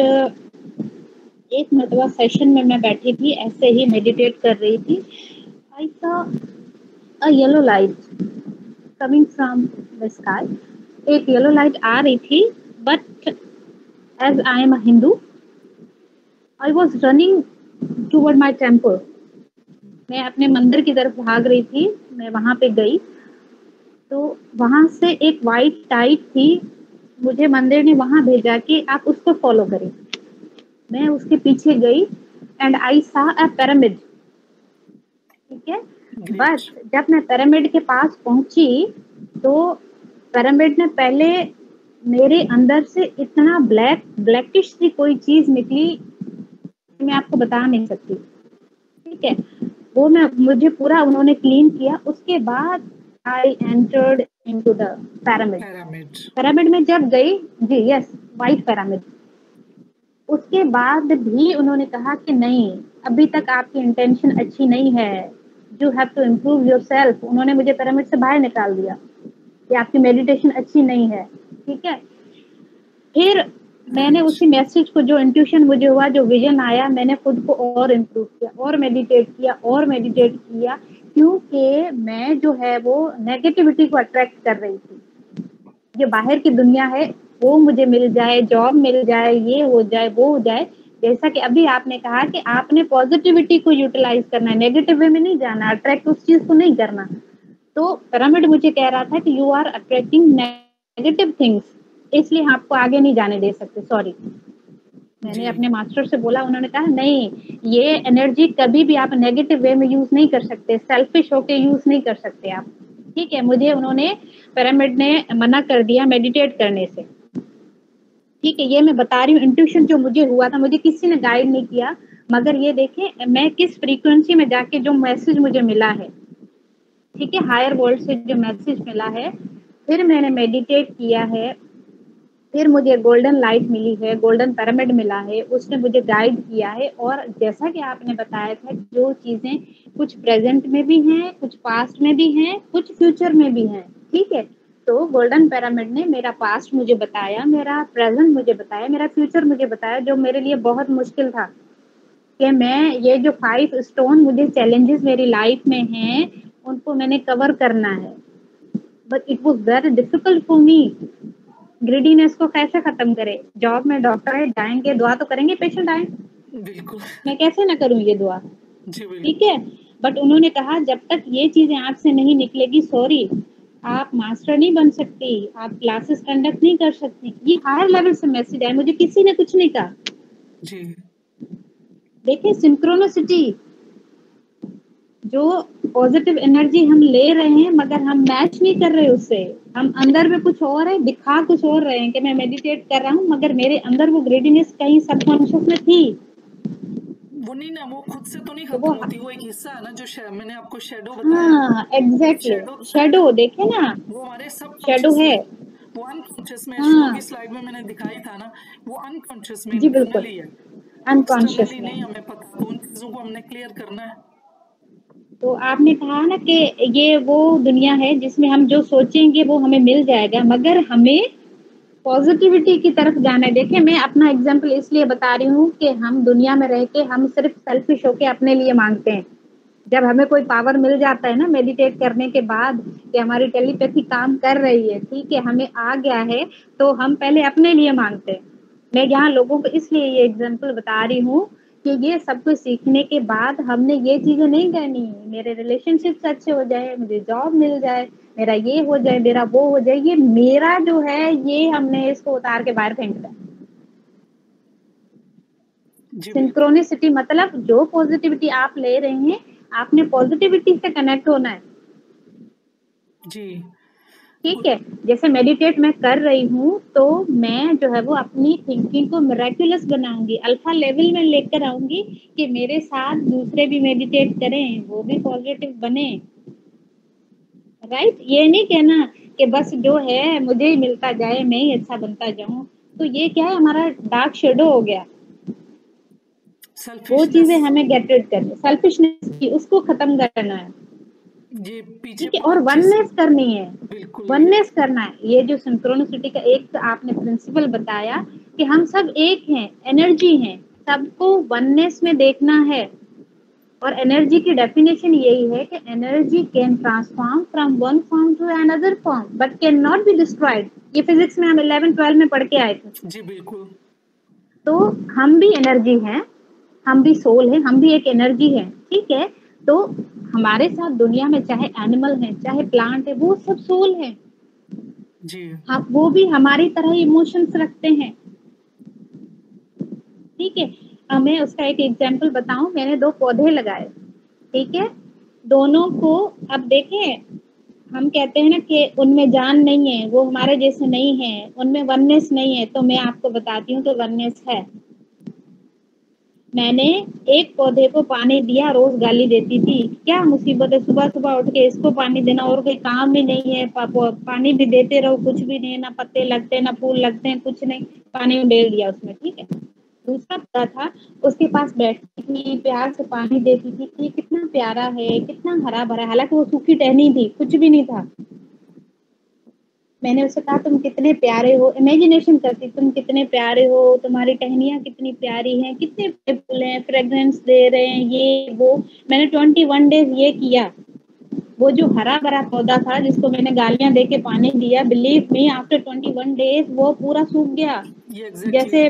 एक मरतबा सेशन में मैं बैठी थी, ऐसे ही मेडिटेट कर रही थी। I saw a yellow light coming from the sky. एक येलो लाइट आ रही थी, but as I am a Hindu, I was running toward my temple. मैं अपने मंदिर की तरफ भाग रही थी, मैं वहां पे गई तो वहां से एक वाइट टाइट थी, मुझे मंदिर ने वहां भेजा कि आप उसको फॉलो करें। मैं उसके पीछे गई एंड आई सा अ पिरामिड। ठीक है, बस जब मैं पिरामिड के पास पहुंची तो पिरामिड ने पहले मेरे अंदर से इतना ब्लैकिश सी कोई चीज निकली, मैं आपको बता नहीं सकती। ठीक है, वो मुझे पूरा उन्होंने क्लीन किया। उसके बाद I entered into the pyramid में जब गई जी, यस, वाइट पिरामिड। उसके बाद भी उन्होंने कहा कि नहीं, अभी तक आपकी इंटेंशन अच्छी नहीं है, you have to improve yourself. उन्होंने मुझे पिरामिड से बाहर निकाल दिया कि आपकी मेडिटेशन अच्छी नहीं है। ठीक है, फिर मैंने उसी मैसेज को, जो इंट्यूशन मुझे हुआ, जो विजन आया, मैंने खुद को और इम्प्रूव किया और मेडिटेट किया क्योंकि मैं जो है वो नेगेटिविटी को अट्रैक्ट कर रही थी। जो बाहर की दुनिया है वो मुझे मिल जाए, जॉब मिल जाए, ये हो जाए, वो हो जाए। जैसा कि अभी आपने कहा कि आपने पॉजिटिविटी को यूटिलाइज करना है, नेगेटिव वे में नहीं जाना, अट्रैक्ट उस चीज को नहीं करना। तो पिरामिड मुझे कह रहा था कि you are attracting negative things, इसलिए हम आपको आगे नहीं जाने दे सकते, सॉरी। मैंने अपने मास्टर से बोला, उन्होंने कहा नहीं, ये एनर्जी कभी भी आप नेगेटिव वे में यूज नहीं कर सकते, सेल्फिश होके यूज नहीं कर सकते आप। ठीक है, मुझे उन्होंने, पिरामिड ने मना कर दिया मेडिटेट करने से। ठीक है, ये मैं बता रही हूँ, इंट्यूशन जो मुझे हुआ था, मुझे किसी ने गाइड नहीं किया, मगर ये देखें मैं किस फ्रीक्वेंसी में जाके जो मैसेज मुझे मिला है। ठीक है, हायर वर्ल्ड से जो मैसेज मिला है, फिर मैंने मेडिटेट किया है, फिर मुझे गोल्डन लाइट मिली है, गोल्डन पिरामिड मिला है, उसने मुझे गाइड किया है। और जैसा कि आपने बताया था, जो चीजें कुछ प्रेजेंट में भी हैं, कुछ पास्ट में भी हैं, कुछ फ्यूचर में भी हैं। ठीक है, तो गोल्डन पिरामिड ने मेरा पास्ट मुझे बताया, मेरा प्रेजेंट मुझे बताया, मेरा फ्यूचर मुझे बताया, जो मेरे लिए बहुत मुश्किल था कि मैं ये जो 5 स्टोन मुझे चैलेंजेस मेरी लाइफ में हैं, उनको मैंने कवर करना है। But it was very difficult for me. Greediness को कैसे खत्म करे? जॉब में डॉक्टर है, जाएंगे, दुआ तो करेंगे, पेशेंट आए, बिल्कुल, मैं कैसे ना करूं ये दुआ? ठीक है, बट उन्होंने कहा जब तक ये चीजें आपसे नहीं निकलेगी, सॉरी, आप मास्टर नहीं बन सकती, आप क्लासेस कंडक्ट नहीं कर सकती। ये हायर लेवल से मैसेज है, मुझे किसी ने कुछ नहीं कहा जी। देखिए सिंक्रोनिसिटी, जो पॉजिटिव एनर्जी हम ले रहे हैं मगर हम मैच नहीं कर रहे उससे, हम अंदर में कुछ और है, दिखा कुछ और रहे हैं कि मैं मेडिटेट कर रहा हूँ, मगर मेरे अंदर वो ग्रेडीनेस कहीं सबकॉन्शियस में थी। वो नहीं ना, वो खुद से तो नहीं खत्म होती, वो एक हिस्सा है ना, जो मैंने आपको शैडो बताया। हाँ एग्जैक्टली, शैडो देखे ना, वो हमारे सब शैडो है, वो अनकॉन्शियस में। हाँ, स्लाइड में मैंने दिखाई था ना, वो अनकॉन्शियस में, जी बिल्कुल है, अनकॉन्शियस में नहीं हमें पता, तो उन चीजों को हमने क्लियर करना है। तो आपने कहा ना कि ये वो दुनिया है जिसमें हम जो सोचेंगे वो हमें मिल जाएगा, मगर हमें पॉजिटिविटी की तरफ जाना है। देखिए मैं अपना एग्जांपल इसलिए बता रही हूँ कि हम दुनिया में रह के हम सिर्फ सेल्फिश होके अपने लिए मांगते हैं। जब हमें कोई पावर मिल जाता है ना मेडिटेट करने के बाद, कि हमारी टेलीपैथी काम कर रही है, ठीक है, हमें आ गया है, तो हम पहले अपने लिए मांगते हैं। मैं यहाँ लोगों को इसलिए ये एग्जांपल बता रही हूँ कि ये सब कुछ सीखने के बाद हमने ये चीजें नहीं करनी है, मेरे रिलेशनशिप्स अच्छे हो जाए, मुझे जॉब मिल जाए, मेरा ये हो जाए, मेरा वो हो जाए, ये मेरा जो है ये हमने इसको उतार के बाहर फेंक दिया। जी बिल्कुल सिंक्रोनिसिटी मतलब जो पॉजिटिविटी आप ले रहे हैं, आपने पॉजिटिविटी से कनेक्ट होना है। जी ठीक है, जैसे मेडिटेट मैं कर रही हूँ तो मैं जो है वो अपनी थिंकिंग को मिरेकुलस बनाऊंगी, अल्फा लेवल में लेकर आऊंगी कि मेरे साथ दूसरे भी मेडिटेट करें, वो भी पॉजिटिव बने। राइट, ये नहीं कहना कि बस जो है मुझे ही मिलता जाए, मैं ही अच्छा बनता जाऊं, तो ये क्या है, हमारा डार्क शेडो हो गया। वो सेल्फिशनेस चीजें हमें गेट रीड करनी, सेल्फिशनेस की, उसको खत्म करना है। ये पीछे ठीक है, बहुत और अच्छे से वननेस करनी है, बिल्कुल वननेस करना है। ये जो सिंक्रोनिसिटी का एक आपने प्रिंसिपल बताया कि हम सब एक हैं, एनर्जी हैं, सबको वननेस में देखना है। और एनर्जी की डेफिनेशन यही है कि energy can transform from one form to another form but can not be destroyed. ये फिजिक्स में हम 11-12 में पढ़ के आए थे। जी बिल्कुल तो हम भी एनर्जी हैं, हम भी सोल हैं, हम भी एक एनर्जी है। ठीक है, तो हमारे साथ दुनिया में चाहे एनिमल है चाहे प्लांट है, वो सब सोल है। जी हम, वो भी हमारी तरह इमोशंस रखते हैं। ठीक है, अब मैं उसका एक एग्जांपल बताऊं। मैंने 2 पौधे लगाए, ठीक है, दोनों को अब देखें, हम कहते हैं ना कि उनमें जान नहीं है, वो हमारे जैसे नहीं है, उनमें वननेस नहीं है, तो मैं आपको बताती हूँ तो वननेस है। मैंने एक पौधे को पानी दिया, रोज गाली देती थी, क्या मुसीबत है सुबह सुबह उठ के इसको पानी देना, और कोई काम भी नहीं है, पानी भी देते रहो, कुछ भी नहीं, ना पत्ते लगते ना फूल लगते हैं, कुछ नहीं, पानी में डाल दिया उसमें। ठीक है, दूसरा पौधा था, उसके पास बैठती थी, प्यार से पानी देती थी कि कितना प्यारा है, कितना हरा भरा, हालांकि वो सूखी टहनी थी, कुछ भी नहीं था। मैंने उससे कहा तुम कितने प्यारे हो, इमेजिनेशन करती, तुम कितने प्यारे हो, तुम्हारी टहनियाँ कितनी प्यारी हैं, कितने फूल हैं, फ्रेग्रेंस दे रहे हैं, ये वो। मैंने 21 डेज ये किया। वो जो हरा भरा पौधा था जिसको मैंने गालियां दे के पानी दिया, बिलीव मी आफ्टर 21 डेज वो पूरा सूख गया, ये एग्जैक्टली जैसे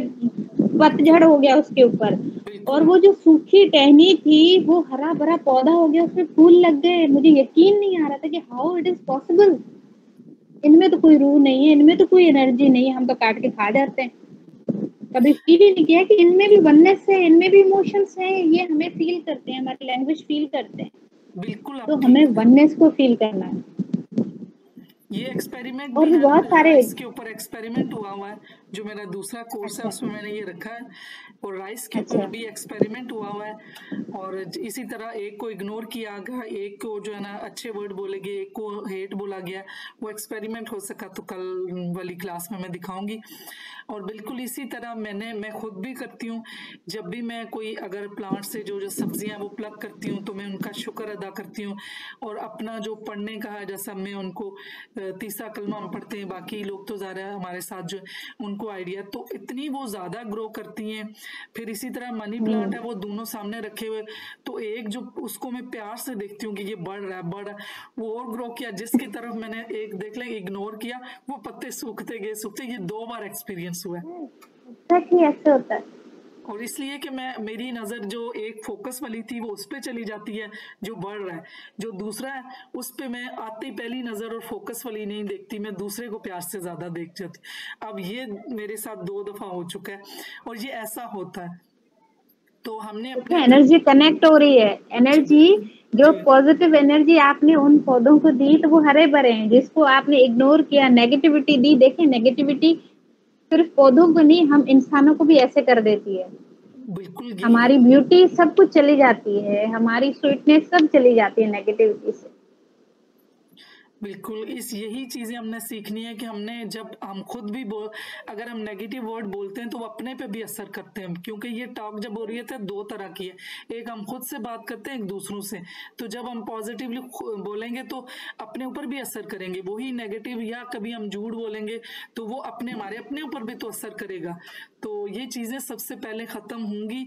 पतझड़ हो गया उसके ऊपर। और बिल्कुल वो जो सूखी टहनी थी वो हरा भरा पौधा हो गया, उसमें फूल लग गए। मुझे यकीन नहीं आ रहा था कि हाउ इट इज पॉसिबल। इनमें तो कोई रूह नहीं है, इनमें तो कोई एनर्जी नहीं है, हम तो काट के खा जाते हैं। कभी फील ही नहीं किया कि इनमें भी वननेस है, इनमें भी इमोशंस है, ये हमें फील करते हैं, हमारी लैंग्वेज फील करते हैं। बिल्कुल तो आप हमें ठीक वननेस को फील करना है। ये एक्सपेरिमेंट और भी भी है, बहुत सारे। राइस के ऊपर एक्सपेरिमेंट हुआ है। जो मेरा दूसरा कोर्स है अच्छा उसमें मैंने ये रखा है, और राइस के ऊपर अच्छा भी एक्सपेरिमेंट हुआ है। और इसी तरह एक को इग्नोर किया गया, एक को जो है ना अच्छे वर्ड बोले गए, एक को हेट बोला गया। वो एक्सपेरिमेंट हो सका तो कल वाली क्लास में मैं दिखाऊंगी। और बिल्कुल इसी तरह मैं खुद भी करती हूँ। जब भी मैं कोई अगर प्लांट से जो जो सब्जियां वो प्लग करती हूँ तो मैं उनका शुक्र अदा करती हूँ। और अपना जो पढ़ने का है, जैसा मैं उनको तीसरा कलमा हम पढ़ते हैं, बाकी लोग तो ज़्यादा हमारे साथ जो उनको आइडिया, तो इतनी वो ज़्यादा ग्रो करती हैं। फिर इसी तरह मनी प्लांट है, वो दोनों सामने रखे हुए, तो एक जो उसको मैं प्यार से देखती हूँ कि ये बढ़ रहा है बढ़ रहा है, वो और ग्रो किया। जिसकी तरफ मैंने एक देख लें इग्नोर किया, वो पत्ते सूखते गए सूखते। ये 2 बार एक्सपीरियंस हुआ है। सच ही ऐसे होता है। और इसलिए कि मैं मेरी नज़र जो एक फोकस वाली थी वो उस पर चली जाती है जो बढ़ रहा है, जो दूसरा है उस पे मैं आती पहली नज़र और फोकस वाली नहीं देखती, मैं दूसरे को प्यार से ज़्यादा देख जाती। अब ये मेरे साथ 2 दफ़ा हो चुका है और ये ऐसा होता है। तो हमने अपने देखिए अंदर एनर्जी कनेक्ट हो रही है, जी एनर्जी बिल्कुल जो जी पॉजिटिव एनर्जी आपने उन पौधों को दी तो वो हरे भरे हैं, जिसको आपने इग्नोर किया, नेगेटिविटी दी। देखिए नेगेटिविटी सिर्फ पौधों को नहीं, हम इंसानों को भी ऐसे कर देती है। बिल्कुल यही हमारी ब्यूटी सब कुछ चली जाती है, हमारी स्वीटनेस सब चली जाती है नेगेटिविटी से। बिल्कुल इस यही चीजें हमने सीखनी है कि हमने जब हम खुद भी अगर हम नेगेटिव वर्ड बोलते हैं तो वो अपने पे भी असर करते हैं, क्योंकि ये टॉक जब हो रही है तो 2 तरह की है। एक हम खुद से बात करते हैं, एक दूसरों से। तो जब हम पॉजिटिवली बोलेंगे तो अपने ऊपर भी असर करेंगे, वही नेगेटिव या कभी हम झूठ बोलेंगे तो वो हमारे अपने ऊपर भी तो असर करेगा। तो ये चीजें सबसे पहले खत्म होंगी।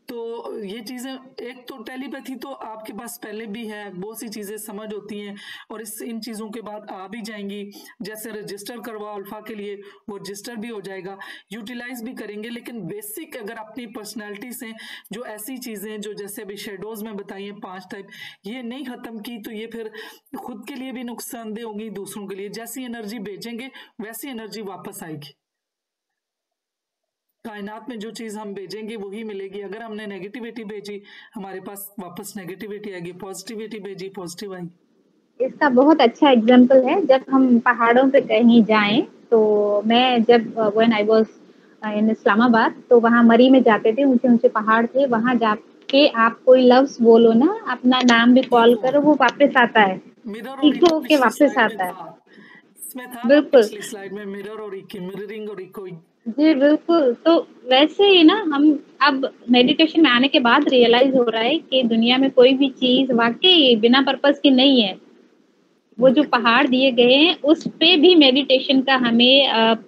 तो ये चीजें, एक तो टेलीपैथी तो आपके पास पहले भी है, बहुत सी चीजें समझ होती हैं और इन चीजों के बाद आ भी जाएंगी। जैसे रजिस्टर करवाओ अल्फा के लिए, वो रजिस्टर भी हो जाएगा, यूटिलाइज भी करेंगे। लेकिन बेसिक अगर अपनी पर्सनैलिटी से जो ऐसी चीजें जो जैसे अभी शेडोज में बताई हैं 5 टाइप, ये नहीं खत्म की तो ये फिर खुद के लिए भी नुकसानदेह होगी, दूसरों के लिए। जैसी एनर्जी भेजेंगे वैसी एनर्जी वापस आएगी। कायनात में जो चीज़ हम भेजेंगे वही मिलेगी। अगर हमने नेगेटिविटी भेजी, हमारे पास वापस नेगेटिविटी आएगी, पॉजिटिविटी भेजी, पॉजिटिव आएगी। इसका बहुत अच्छा एग्जाम्पल है, जब हम पहाड़ों पे कहीं जाएं, तो मैं जब when I was in Islamabad, तो वहाँ मरी में जाते थे, ऊंचे ऊंचे पहाड़ थे, वहाँ जाके आप कोई लफ्ज बोलो ना, अपना नाम भी कॉल इको करो, वो वापस आता है, मिरर और इको इको के पिछली वापस स्लाइड में आता है। था, इसमें था ना बिल्कुल पिछली स्लाइड में मिरर और इको, मिररिंग और इको। जी, बिल्कुल। तो वैसे ही ना, हम अब मेडिटेशन में आने के बाद रियलाइज हो रहा है कि दुनिया में कोई भी चीज वाकई बिना पर्पस की नहीं है। वो जो बिल्कुल पहाड़ दिए गए हैं, उस पे भी मेडिटेशन का हमें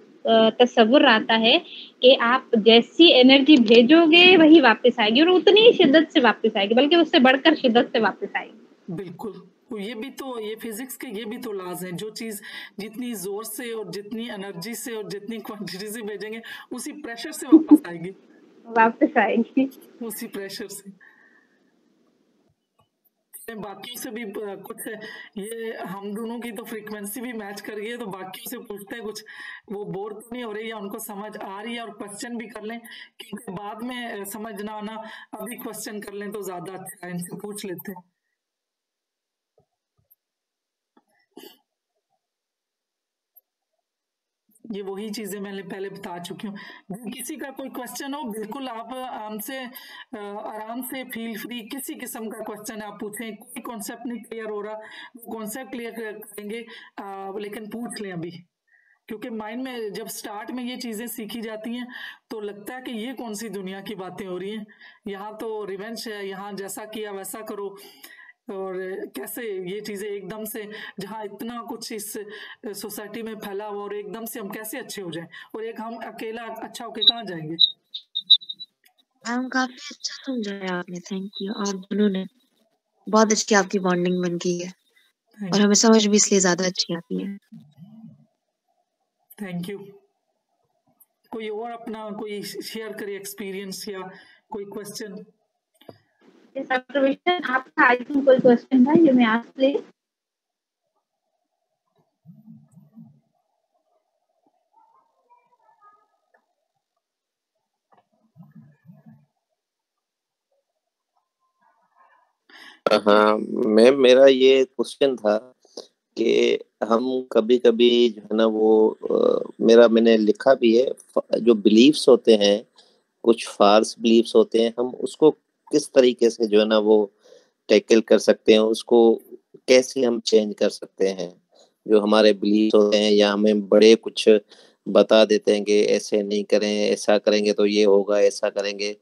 तसव्वुर आता है कि आप जैसी एनर्जी भेजोगे वही वापस आएगी, और उतनी ही शिद्दत से वापस आएगी, बल्कि उससे बढ़कर शिद्दत से वापस आएगी। बिल्कुल। तो ये भी तो, ये फिजिक्स के ये भी तो लॉज हैं, जो चीज जितनी जोर से और जितनी एनर्जी से और जितनी क्वांटिटी से भेजेंगे, उसी प्रेशर से वापस आएगी, वापस आएगी। उसी प्रेशर से। बाकियों से भी कुछ ये हम दोनों की तो फ्रीक्वेंसी भी मैच कर गई है, तो बाकियों से पूछते हैं कुछ वो बोर तो नहीं हो रही है, उनको समझ आ रही है, और क्वेश्चन भी कर लें, क्योंकि बाद में समझ ना आना, अभी क्वेश्चन कर लें तो ज्यादा अच्छा है, इनसे पूछ लेते हैं। ये वही चीजें मैंने पहले बता चुकी हूँ। किसी का कोई क्वेश्चन हो, बिल्कुल आप हमसे आराम से फील फ्री, किसी किस्म का क्वेश्चन आप पूछें, कोई कॉन्सेप्ट नहीं क्लियर हो रहा, वो कॉन्सेप्ट क्लियर करेंगे, लेकिन पूछ लें अभी, क्योंकि माइंड में जब स्टार्ट में ये चीजें सीखी जाती हैं तो लगता है कि ये कौन सी दुनिया की बातें हो रही हैं, यहाँ तो रिवेंज है, यहाँ जैसा किया वैसा करो, और कैसे ये चीजें एकदम से, जहाँ इतना कुछ इस सोसाइटी में फैला हुआ, और एकदम से हम कैसे अच्छे हो जाएं, और एक हम अकेला अच्छा होके कहाँ जाएंगे। काफी अच्छा समझाया आपने, थैंक यू। आप दोनों ने बहुत अच्छी आपकी बॉन्डिंग बन गई है, और हमें समझ भी इसलिए ज्यादा अच्छी आती है। Thank you. कोई और अपना कोई शेयर करे एक्सपीरियंस या कोई क्वेश्चन? डॉक्टर विशन, आपका आई थिंक कोई क्वेश्चन था, यू मे आस्क प्लीज। हाँ मैम, मेरा ये क्वेश्चन था कि हम कभी कभी जो है ना वो मैंने लिखा भी है, जो बिलीव्स होते हैं, कुछ फाल्स बिलीव्स होते हैं, हम उसको किस तरीके से जो है ना वो टैकल कर सकते हैं, उसको कैसे हम चेंज कर सकते हैं। जो हमारे बिलीव्स होते हैं, या हमें बड़े कुछ बता देते हैं कि ऐसे नहीं करें, ऐसा करेंगे तो ये होगा, ऐसा करेंगे,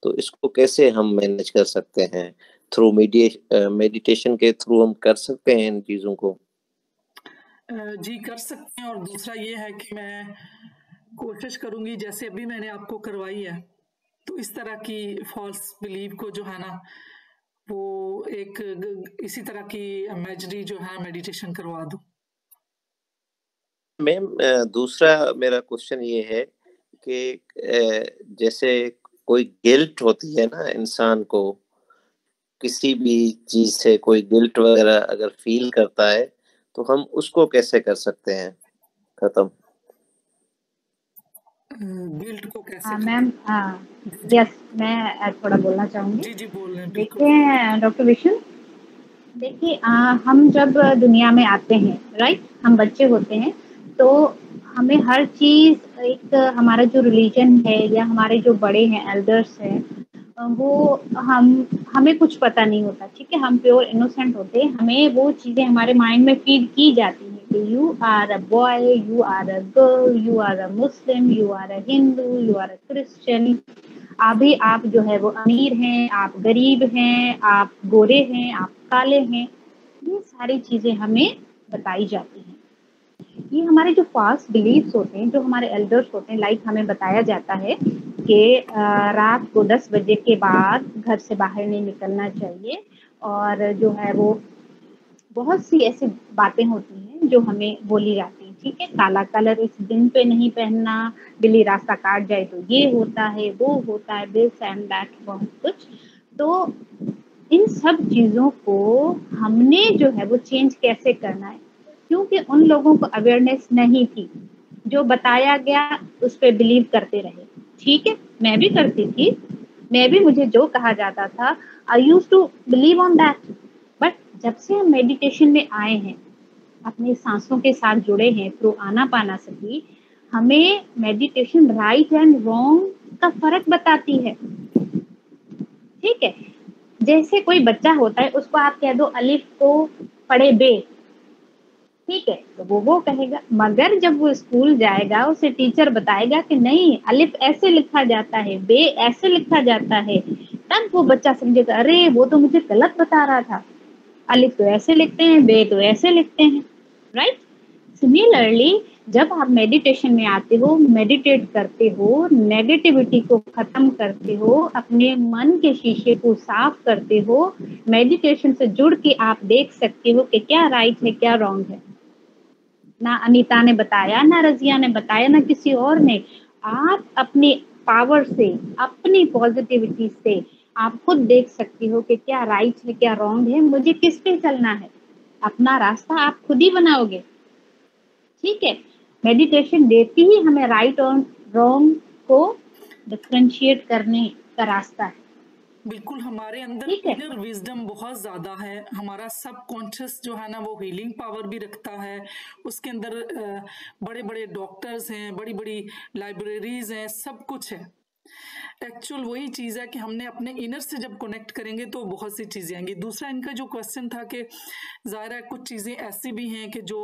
तो इसको कैसे हम मैनेज कर सकते हैं? थ्रू मेडिटेशन के थ्रू हम कर सकते हैं इन चीजों को? जी कर सकते हैं, और दूसरा ये है कि मैं कोशिश करूंगी, जैसे अभी मैंने आपको करवाई है, तो इस तरह की फॉल्स बिलीव को जो है ना, वो एक इसी तरह की इमेजिनरी जो है मेडिटेशन करवा दूं। मैम दूसरा मेरा क्वेश्चन ये है कि जैसे कोई गिल्ट होती है ना इंसान को, किसी भी चीज से कोई गिल्ट वगैरह अगर फील करता है, तो हम उसको कैसे कर सकते हैं खत्म? गिल्ट को कैसे मैम, यस, मैं थोड़ा बोलना चाहूंगी। जी जी बोल रहे हैं, बिल्कुल। देखिए डॉक्टर विशन, देखिए हम जब दुनिया में आते हैं, राइट, हम बच्चे होते हैं, तो हमें हर चीज़, एक हमारा जो रिलीजन है या हमारे जो बड़े हैं, एल्डर्स हैं, वो हमें कुछ पता नहीं होता, ठीक है, हम प्योर इनोसेंट होते हैं, हमें वो चीज़ें हमारे माइंड में फीड की जाती हैं कि you are a boy, you are a girl, you are a Muslim, you are a Hindu, you are a Christian, अभी आप जो है वो अमीर हैं, आप गरीब हैं, आप गोरे हैं, आप काले हैं, ये सारी चीज़ें हमें बताई जाती हैं। ये हमारे जो फास्ट बिलीव्स होते हैं, जो हमारे एल्डर्स होते हैं, लाइक हमें बताया जाता है कि रात को 10 बजे के बाद घर से बाहर नहीं निकलना चाहिए, और जो है वो बहुत सी ऐसी बातें होती हैं जो हमें बोली जाती हैं, ठीक है, काला कलर इस दिन पे नहीं पहनना, बिल्ली रास्ता काट जाए तो ये होता है, वो होता है, दिस एंड दैट, बहुत कुछ। तो इन सब चीज़ों को हमने जो है वो चेंज कैसे करना है, क्योंकि उन लोगों को अवेयरनेस नहीं थी, जो बताया गया उस पर बिलीव करते रहे, ठीक है, मैं भी करती थी, मैं भी, मुझे जो कहा जाता था I used to believe on that. But जब से हम मेडिटेशन में आए हैं, अपनी सांसों के साथ जुड़े हैं थ्रू आनापानासती, हमें मेडिटेशन राइट एंड रॉन्ग का फर्क बताती है। ठीक है, जैसे कोई बच्चा होता है, उसको आप कह दो अलिफ को पढ़े बे, ठीक है, तो वो कहेगा, मगर जब वो स्कूल जाएगा, उसे टीचर बताएगा कि नहीं, अलिफ ऐसे लिखा जाता है, बे ऐसे लिखा जाता है, तब वो बच्चा समझेगा, अरे वो तो मुझे गलत बता रहा था, अलिफ तो ऐसे लिखते हैं, बे तो ऐसे लिखते हैं, राइट। सिमिलरली जब आप मेडिटेशन में आते हो, मेडिटेट करते हो, नेगेटिविटी को खत्म करते हो, अपने मन के शीशे को साफ करते हो, मेडिटेशन से जुड़ के आप देख सकते हो कि क्या राइट है, क्या रॉन्ग है। ना अनीता ने बताया, ना रजिया ने बताया, ना किसी और ने। आप अपनी पावर से, अपनी पॉजिटिविटी से आप खुद देख सकती हो कि क्या राइट है, क्या रॉन्ग है, मुझे किस पे चलना है। अपना रास्ता आप खुद ही बनाओगे। ठीक है, मेडिटेशन देती ही हमें राइट और रॉन्ग को डिफरेंशिएट करने का रास्ता है। बिल्कुल, हमारे अंदर ठीक है, इनर विजडम बहुत ज्यादा है। हमारा सबकॉन्शियस जो है ना, वो हीलिंग पावर भी रखता है। उसके अंदर बड़े बड़े डॉक्टर्स हैं, बड़ी बड़ी लाइब्रेरीज हैं, सब कुछ है। एक्चुअल वही चीज है कि हमने अपने इनर से जब कनेक्ट करेंगे तो बहुत सी चीजें आएंगी। दूसरा इनका जो क्वेश्चन था कि जाहिर है कुछ चीजें ऐसी भी हैं कि जो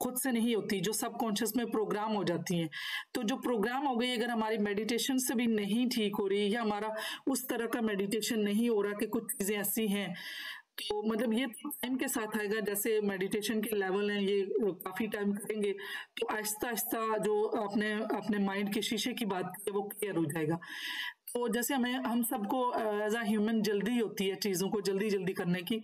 खुद से नहीं होती, जो सबकॉन्शियस में प्रोग्राम हो जाती हैं। तो जो प्रोग्राम हो गई, अगर हमारी मेडिटेशन से भी नहीं ठीक हो रही, या हमारा उस तरह का मेडिटेशन नहीं हो रहा कि कुछ चीजें ऐसी हैं, तो मतलब ये टाइम के साथ आएगा। जैसे मेडिटेशन के लेवल हैं, ये काफी टाइम करेंगे तो आहिस्ता आहिस्ता जो अपने अपने माइंड के शीशे की बात है वो क्लियर हो जाएगा। तो जैसे हम सबको एज अ ह्यूमन जल्दी होती है चीज़ों को जल्दी जल्दी करने की,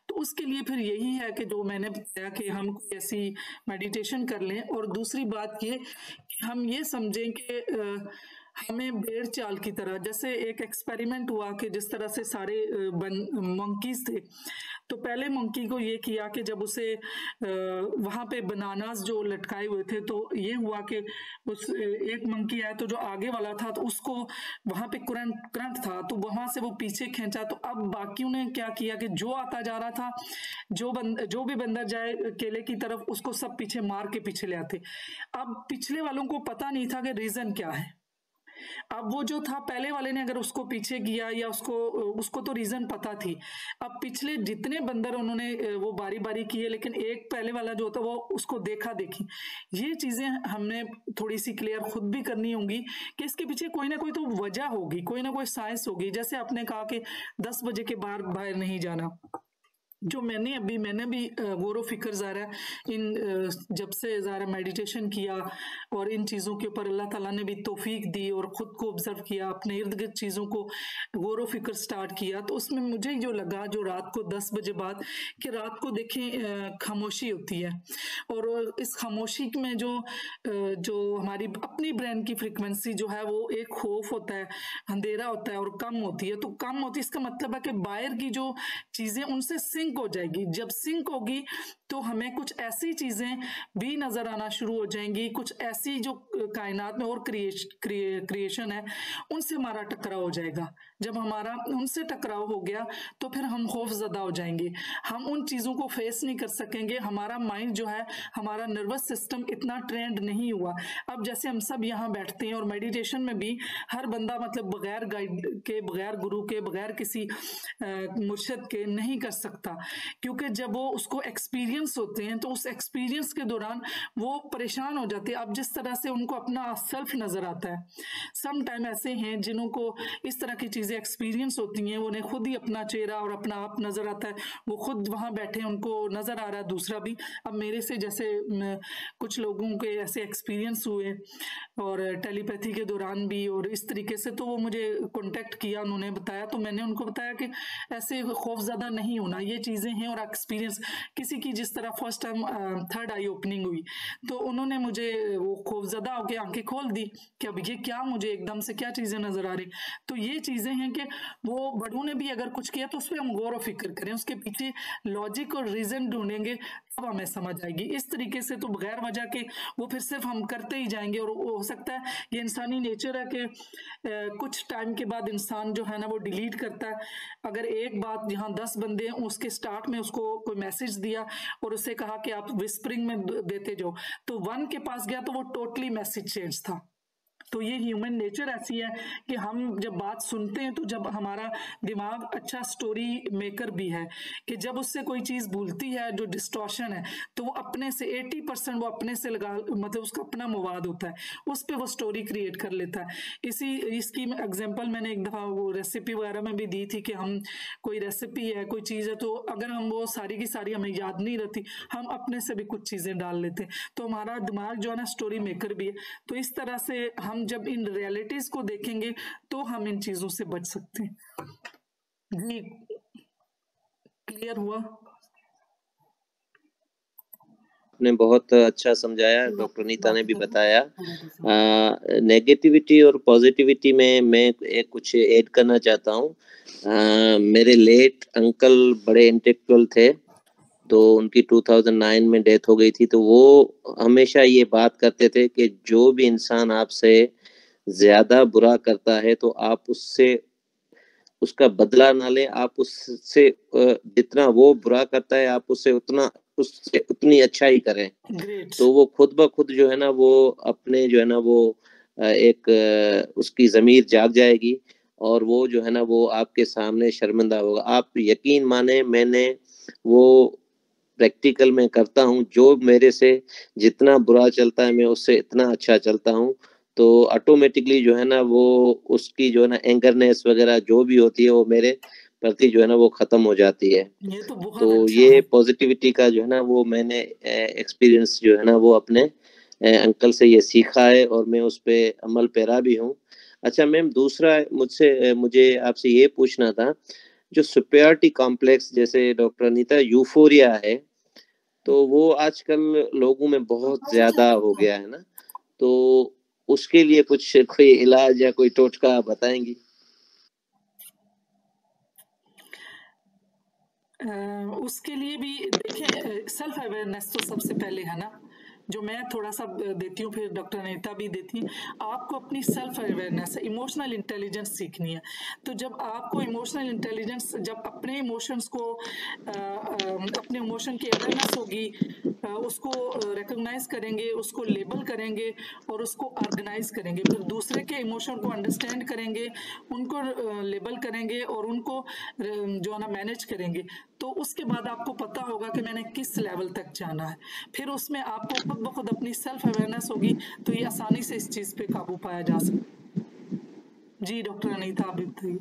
तो उसके लिए फिर यही है कि जो मैंने बताया कि हम ऐसी मेडिटेशन कर लें। और दूसरी बात ये कि हम ये समझें कि हमें भेड़ चाल की तरह, जैसे एक एक्सपेरिमेंट हुआ कि जिस तरह से सारे मंकीज थे, तो पहले मंकी को ये किया कि जब उसे वहां पे बनानास जो लटकाए हुए थे, तो ये हुआ कि उस एक मंकी आया तो जो आगे वाला था तो उसको वहां पे करंट था, तो वहां से वो पीछे खींचा। तो अब बाकियों ने क्या किया कि जो आता जा रहा था, जो भी बंदर जाए केले की तरफ, उसको सब पीछे मार के पीछे ले आते। अब पिछले वालों को पता नहीं था कि रीजन क्या है। अब वो जो था पहले वाले ने अगर उसको पीछे किया, या उसको तो रीजन पता थी। अब पिछले जितने बंदर उन्होंने वो बारी बारी किए, लेकिन एक पहले वाला जो होता वो उसको देखा देखी। ये चीजें हमने थोड़ी सी क्लियर खुद भी करनी होंगी कि इसके पीछे कोई ना कोई तो वजह होगी, कोई ना कोई साइंस होगी। जैसे आपने कहा कि 10 बजे के बाहर नहीं जाना, जो मैंने भी गौर फिक्र ज़ारा इन जब से ज़ारा मेडिटेशन किया और इन चीज़ों के ऊपर अल्लाह ताला ने भी तौफीक दी और ख़ुद को ऑब्जर्व किया, अपने इर्द गिर्द चीज़ों को गौर फिक्र स्टार्ट किया, तो उसमें मुझे जो लगा जो रात को 10 बजे बाद, कि रात को देखें खामोशी होती है, और इस खामोशी में जो हमारी अपनी ब्रेन की फ्रिक्वेंसी जो है, वो एक खौफ होता है, अंधेरा होता है और कम होती है। तो कम होती है, इसका मतलब है कि बाहर की जो चीज़ें उनसे सिंक हो जाएगी। जब सिंक होगी तो हमें कुछ ऐसी चीजें भी नजर आना शुरू हो जाएंगी, कुछ ऐसी जो कायनात में और क्रिएशन है उनसे हमारा टकराव हो जाएगा। जब हमारा उनसे टकराव हो गया तो फिर हम खौफजदा हो जाएंगे, हम उन चीजों को फेस नहीं कर सकेंगे। हमारा माइंड जो है, हमारा नर्वस सिस्टम इतना ट्रेंड नहीं हुआ। अब जैसे हम सब यहाँ बैठते हैं और मेडिटेशन में भी हर बंदा मतलब बगैर गाइड के, बगैर गुरु के, बगैर किसी मुर्शिद के नहीं कर सकता, क्योंकि जब वो उसको एक्सपीरियंस होते हैं तो उस एक्सपीरियंस के दौरान वो परेशान हो जाते हैं। अब जिस तरह से उनको अपना सेल्फ नजर आता है, सम टाइम ऐसे हैं जिन्हों को इस तरह की चीजें एक्सपीरियंस होती हैं, उन्हें खुद ही अपना चेहरा और अपना आप नजर आता है, वो खुद वहां बैठे उनको नजर आ रहा है दूसरा भी। अब मेरे से जैसे कुछ लोगों के ऐसे एक्सपीरियंस हुए और टेलीपैथी के दौरान भी, और इस तरीके से तो वो मुझे कांटेक्ट किया, उन्होंने बताया, तो मैंने उनको बताया कि ऐसे खौफजदा नहीं होना, ये चीज चीज़ें हैं और एक्सपीरियंस, किसी की जिस तरह फर्स्ट टाइम थर्ड आई ओपनिंग हुई तो उन्होंने मुझे वो खौफजदा होकर आंखें खोल दी कि अब ये क्या, मुझे एकदम से क्या चीज़ें नज़र आ रही। तो ये चीज़ें हैं कि वो बड़ों ने भी अगर कुछ किया तो उस पर हम गौर व फिक्र करें, उसके पीछे लॉजिक और रीज़न ढूंढेंगे तब हमें समझ आएगी। इस तरीके से तो बगैर वजह के वो फिर सिर्फ हम करते ही जाएंगे और हो सकता है ये इंसानी नेचर है कि कुछ टाइम के बाद इंसान जो है ना वो डिलीट करता है। अगर एक बात जहाँ 10 बंदे हैं उसके स्टार्ट में उसको कोई मैसेज दिया और उससे कहा कि आप विस्परिंग में देते जाओ, तो 1 के पास गया तो वो टोटली मैसेज चेंज था। तो ये ह्यूमन नेचर ऐसी है कि हम जब बात सुनते हैं तो जब हमारा दिमाग अच्छा स्टोरी मेकर भी है कि जब उससे कोई चीज़ भूलती है जो डिस्टॉर्शन है तो वो अपने से 80% वो अपने से लगा, मतलब उसका अपना मवाद होता है, उस पर वो स्टोरी क्रिएट कर लेता है। इसकी एग्जांपल मैंने एक दफ़ा वो रेसिपी वगैरह में भी दी थी कि हम कोई रेसिपी है, कोई चीज़ है, तो अगर हम वो सारी की सारी हमें याद नहीं रहती, हम अपने से भी कुछ चीज़ें डाल लेते हैं, तो हमारा दिमाग जो है ना स्टोरी मेकर भी है। तो इस तरह से हम जब इन रियलिटीज को देखेंगे तो हम इन चीजों से बच सकते हैं। जी क्लियर हुआ? ने बहुत अच्छा समझाया, डॉक्टर नीता ने भी बताया। नेगेटिविटी और पॉजिटिविटी में मैं एक कुछ ऐड करना चाहता हूँ। मेरे लेट अंकल बड़े इंटेलेक्चुअल थे, तो उनकी 2009 में डेथ हो गई थी। तो वो हमेशा ये बात करते थे कि जो भी इंसान आपसे ज्यादा बुरा करता है तो आप उससे उसका बदला ना लें, आप उससे जितना वो बुरा करता है आप उससे उतनी अच्छा ही करें। तो वो खुद ब खुद जो है ना वो अपने जो है ना वो एक उसकी ज़मीर जाग जाएगी और वो जो है ना वो आपके सामने शर्मिंदा होगा। आप यकीन माने मैंने वो प्रैक्टिकल में करता हूँ, जो मेरे से जितना बुरा चलता है मैं उससे इतना अच्छा चलता हूँ। तो ऑटोमेटिकली जो है ना वो उसकी जो है ना एंगरनेस वगैरह जो भी होती है वो मेरे प्रति जो है ना वो खत्म हो जाती है। ये तो बहुत तो अच्छा ये है। पॉजिटिविटी का जो है ना वो मैंने एक्सपीरियंस जो है ना वो अपने अंकल से ये सीखा है और मैं उस पे अमल पैरा भी हूँ। अच्छा मैम, दूसरा मुझे आपसे ये पूछना था, जो सुपेरियरिटी कॉम्प्लेक्स जैसे डॉक्टर अनीता यूफोरिया है, तो वो आजकल लोगों में बहुत ज्यादा हो गया है ना, तो उसके लिए कुछ कोई इलाज या कोई टोटका बताएंगी? उसके लिए भी देखिए सेल्फ अवेयरनेस तो सबसे पहले है ना, जो मैं थोड़ा सा देती हूँ, फिर डॉक्टर अनीता भी देती हैं। आपको अपनी सेल्फ अवेयरनेस, इमोशनल इंटेलिजेंस सीखनी है। तो जब आपको इमोशनल इंटेलिजेंस, जब अपने इमोशंस को अपने इमोशन की अवेयरनेस होगी, उसको रिकॉग्नाइज करेंगे, उसको लेबल करेंगे और उसको ऑर्गेनाइज करेंगे, फिर दूसरे के इमोशन को अंडरस्टैंड करेंगे, उनको लेबल करेंगे और उनको जो है ना मैनेज करेंगे, तो उसके बाद आपको पता होगा कि मैंने किस लेवल तक जाना है। फिर उसमें आपको खुद ब खुद अपनी सेल्फ अवेयरनेस होगी तो ये आसानी से इस चीज पे काबू पाया जा सकता। जी डॉक्टर अनीता आप बताइए।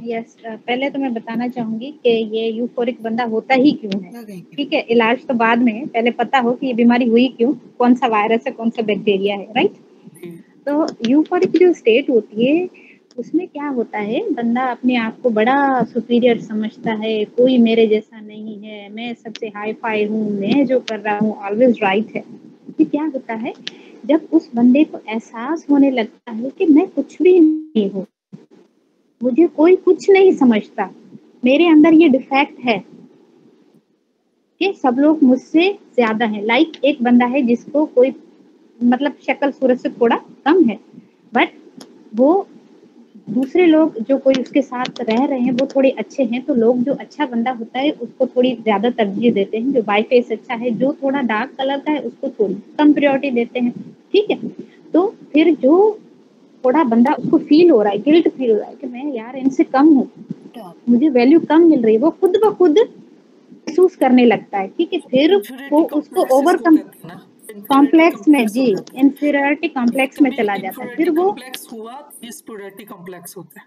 यस, पहले तो मैं बताना चाहूंगी कि ये यूफोरिक बंदा होता ही क्यों है। ठीक है, इलाज तो बाद में, पहले पता हो कि ये बीमारी हुई क्यों, कौन सा वायरस है, कौन सा बैक्टीरिया है, राइट। तो यूफोरिक जो स्टेट होती है उसमें क्या होता है, बंदा अपने आप को बड़ा सुपीरियर समझता है, कोई मेरे जैसा नहीं है, मैं सबसे हाई फाई हूँ, मैं जो कर रहा हूँ ऑलवेज राइट है। ये क्या होता है, जब उस बंदे को एहसास होने लगता है कि मैं कुछ भी नहीं हूँ, मुझे कोई कुछ नहीं समझता, मेरे अंदर ये डिफेक्ट है कि सब लोग मुझसे ज्यादा हैं। लाइक एक बंदा है जिसको कोई मतलब शक्ल सूरत से थोड़ा कम है, बट वो दूसरे लोग जो कोई उसके साथ रह रहे हैं वो थोड़े अच्छे हैं, तो लोग जो अच्छा बंदा होता है उसको थोड़ी ज्यादा तरजीह देते हैं, जो बाई फेस अच्छा है, जो थोड़ा डार्क कलर का है उसको थोड़ी कम प्रायोरिटी देते हैं। ठीक है, तो फिर जो थोड़ा बंदा उसको फील हो रहा है, गिल्ट फील हो रहा है कि मैं यार इनसे कम हूँ, मुझे वैल्यू कम मिल रही है, वो खुद ब खुद महसूस करने लगता है। ठीक है, फिर वो उसको ओवरकम कॉम्प्लेक्स में, जी इंफीरियरिटी कॉम्प्लेक्स में चला जाता है, फिर वो हुआ इंफीरियरिटी कॉम्प्लेक्स होता है।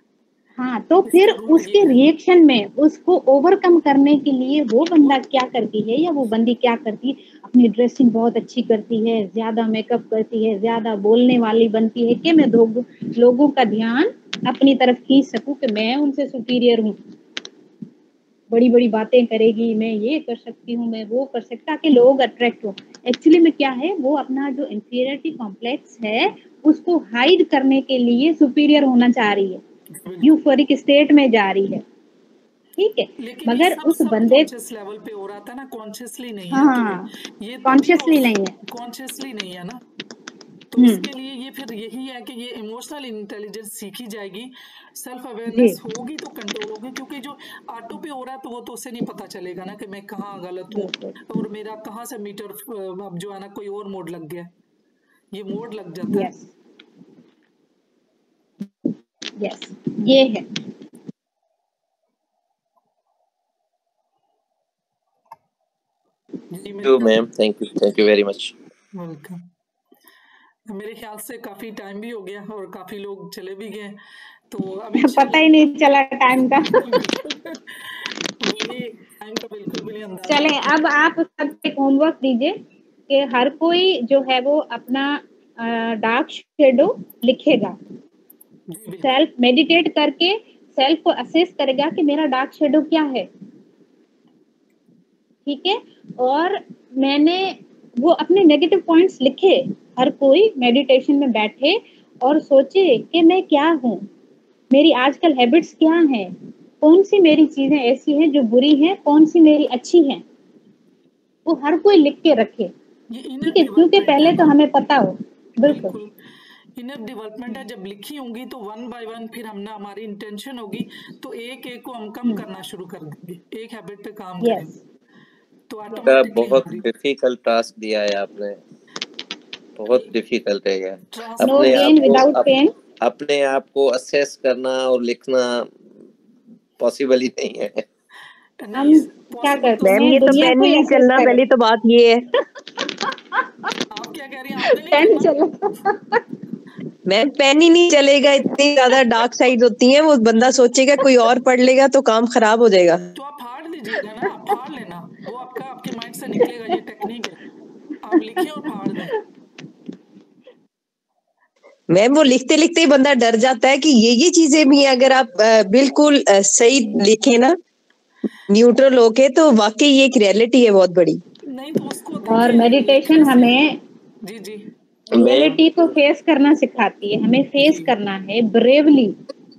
हाँ, तो फिर उसके रिएक्शन में उसको ओवरकम करने के लिए वो बंदा क्या करती है या वो बंदी क्या करती है, अपनी ड्रेसिंग बहुत अच्छी करती है, ज्यादा मेकअप करती है, ज्यादा बोलने वाली बनती है कि मैं लोगों का ध्यान अपनी तरफ खींच सकूं कि मैं उनसे सुपीरियर हूँ। बड़ी बड़ी बातें करेगी, मैं ये कर सकती हूँ, मैं वो कर सकता, ताकि लोग अट्रैक्ट हो। एक्चुअली में क्या है, वो अपना जो इंफीरियरिटी कॉम्प्लेक्स है उसको हाइड करने के लिए सुपीरियर होना चाह रही है, यूफोरिक स्टेट में जा रही है, ठीक है। लेकिन ये मगर सब उस सब बंदे, कॉन्शियस लेवल पे हो रहा था ना, कॉन्शियसली नहीं है। तो हाँ, ये तभी कॉन्शियसली नहीं है। कॉन्शियसली नहीं है ना, तो हम्म, उसके लिए ये फिर यही है कि ये इमोशनल इंटेलिजेंस सीखी जाएगी, सेल्फ जी, अवेयरनेस होगी तो कंट्रोल होगी। क्योंकि जो ऑटो पे हो रहा है तो वो तो उसे नहीं पता चलेगा ना कि मैं कहाँ गलत हूँ बिल्कुल, और मेरा कहाँ से मीटर अब जो है ना कोई और मोड लग गया, ये मोड लग जाता है। यस यस, ये है। जी यू मेरे ma'am, thank you very much. Welcome. मेरे ख्याल से काफी टाइम भी हो गया और काफी लोग चले भी गए, तो अब पता ही नहीं चला टाइम का। वही टाइम का बिल्कुल भी नहीं अंदाजा चलें, होता। अब आप सबको एक होमवर्क दीजिए कि हर कोई जो है वो अपना डार्क शेडो लिखेगा, जी बिल्कुल। सेल्फ मेडिटेट करके सेल्फ को असेस करेगा कि मेरा डार्क शेडो क्या है, ठीक है। और मैंने वो अपने नेगेटिव पॉइंट्स लिखे, हर कोई मेडिटेशन में बैठे और सोचे कि मैं क्या हूँ, मेरी आजकल हैबिट्स क्या हैं, कौन सी मेरी चीजें ऐसी हैं जो बुरी हैं, कौन सी मेरी अच्छी हैं, वो हर कोई लिख के रखे, ये इनर ठीक है, क्योंकि डेवलपमेंट पहले है तो ना, हमें पता हो। बिल्कुल, बिल्कुल इनर डेवलपमेंट है। जब लिखी होंगी तो वन बाय वन फिर हमने हमारी इंटेंशन होगी तो एक एक को हम कम करना शुरू कर देंगे, एक हैबिट पे काम यस, करेंगे तो का ऑटोमेटिकली बहुत हमारी डिफिकल्ट टास्क दिया है आपने, बहुत डिफिकल्ट है ये। ट्रांसफर नो अपने आप गेन को विदाउट पेन। अपने आप को असेस करना और लिखना पॉसिबल ही नहीं है। नहीं, हम क्या पॉसिबल तो करते मैम हैं, ये तो दुनिया पेन को ही ही नहीं असेस चलना, करें। पहली तो बात ये है। आप क्या कह रही हैं, आपने नहीं पेन करना? चलो। मैम पेन ही नहीं चलेगा, इतनी ज्यादा डार्क साइड होती हैं, वो बंदा सोचेगा कोई और पढ़ लेगा तो काम खराब हो जाएगा। तो आप फाड़ लीजिएगा ना, आप फाड़ लेना, वो आपके माइंड से निकलेगा, ये टेक्निक है, आप लिखिए और फाड़ दें। मैम वो लिखते लिखते ही बंदा डर जाता है कि ये चीजें भी हैं। अगर आप बिल्कुल सही लिखे ना, न्यूट्रल होके, तो वाकई ये एक रियलिटी है बहुत बड़ी। नहीं तो उसको और देखिए मेडिटेशन लिखने से। हमें जी जी मैम रियलिटी को फेस करना सिखाती है, हमें फेस जी करना है ब्रेवली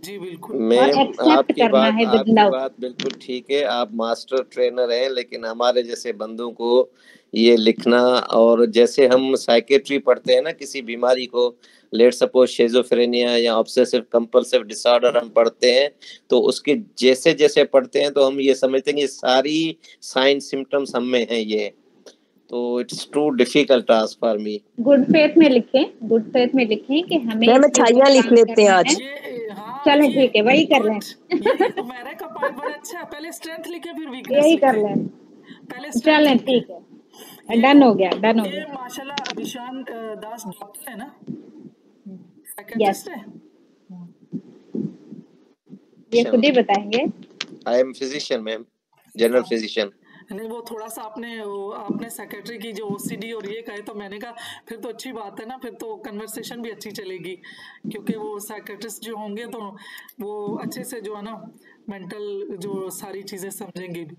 जी बिल्कुल। और मैम एक्सेप्ट करना है विद आपकी लव। बात बिल्कुल ठीक है, आप मास्टर ट्रेनर हैं, लेकिन हमारे जैसे बंदों को ये लिखना, और जैसे हम साइकेट्री पढ़ते हैं ना किसी बीमारी को, लेट सपोज शेजोफ्रेनिया या ऑब्सेसिव कंपल्सिव डिसऑर्डर हम पढ़ते हैं, तो उसके जैसे जैसे पढ़ते हैं तो हम ये समझते हैं कि सारी साइन सिम्टम्स हम में हैं ये, तो it's too difficult task for me. Good faith में लिखें, गुड फेथ में लिखें कि हमें मैम इसके ऊपर अच्छाइयाँ लिख काम लेते हैं करना है। आज। हाँ चलें, ये ठीक है, वही कर गुड, लें। ये तुम्हारे का पॉइंट बड़ा अच्छा है, पहले स्ट्रेंथ लिखे फिर वीकनेस यही कर लिखे, लें। पहले स्ट्रेंथ चलें, लिखे। ठीक है, ये डन हो गया, डन हो ये गया। माशाल्लाह अभिशान दास डॉक्टर है ना, यस, साइकेट्रिस्ट है। ये खुद ही बताएंगे। I am physician ma'am, general physician. नहीं वो थोड़ा सा आपने सेक्रेटरी की जो ओसीडी और ये कहे तो मैंने कहा फिर तो अच्छी बात है ना, फिर तो कन्वर्सेशन भी अच्छी चलेगी, क्योंकि वो सेक्रेटरिस्ट जो होंगे तो वो अच्छे से जो है ना मेंटल जो सारी चीजें समझेंगे भी।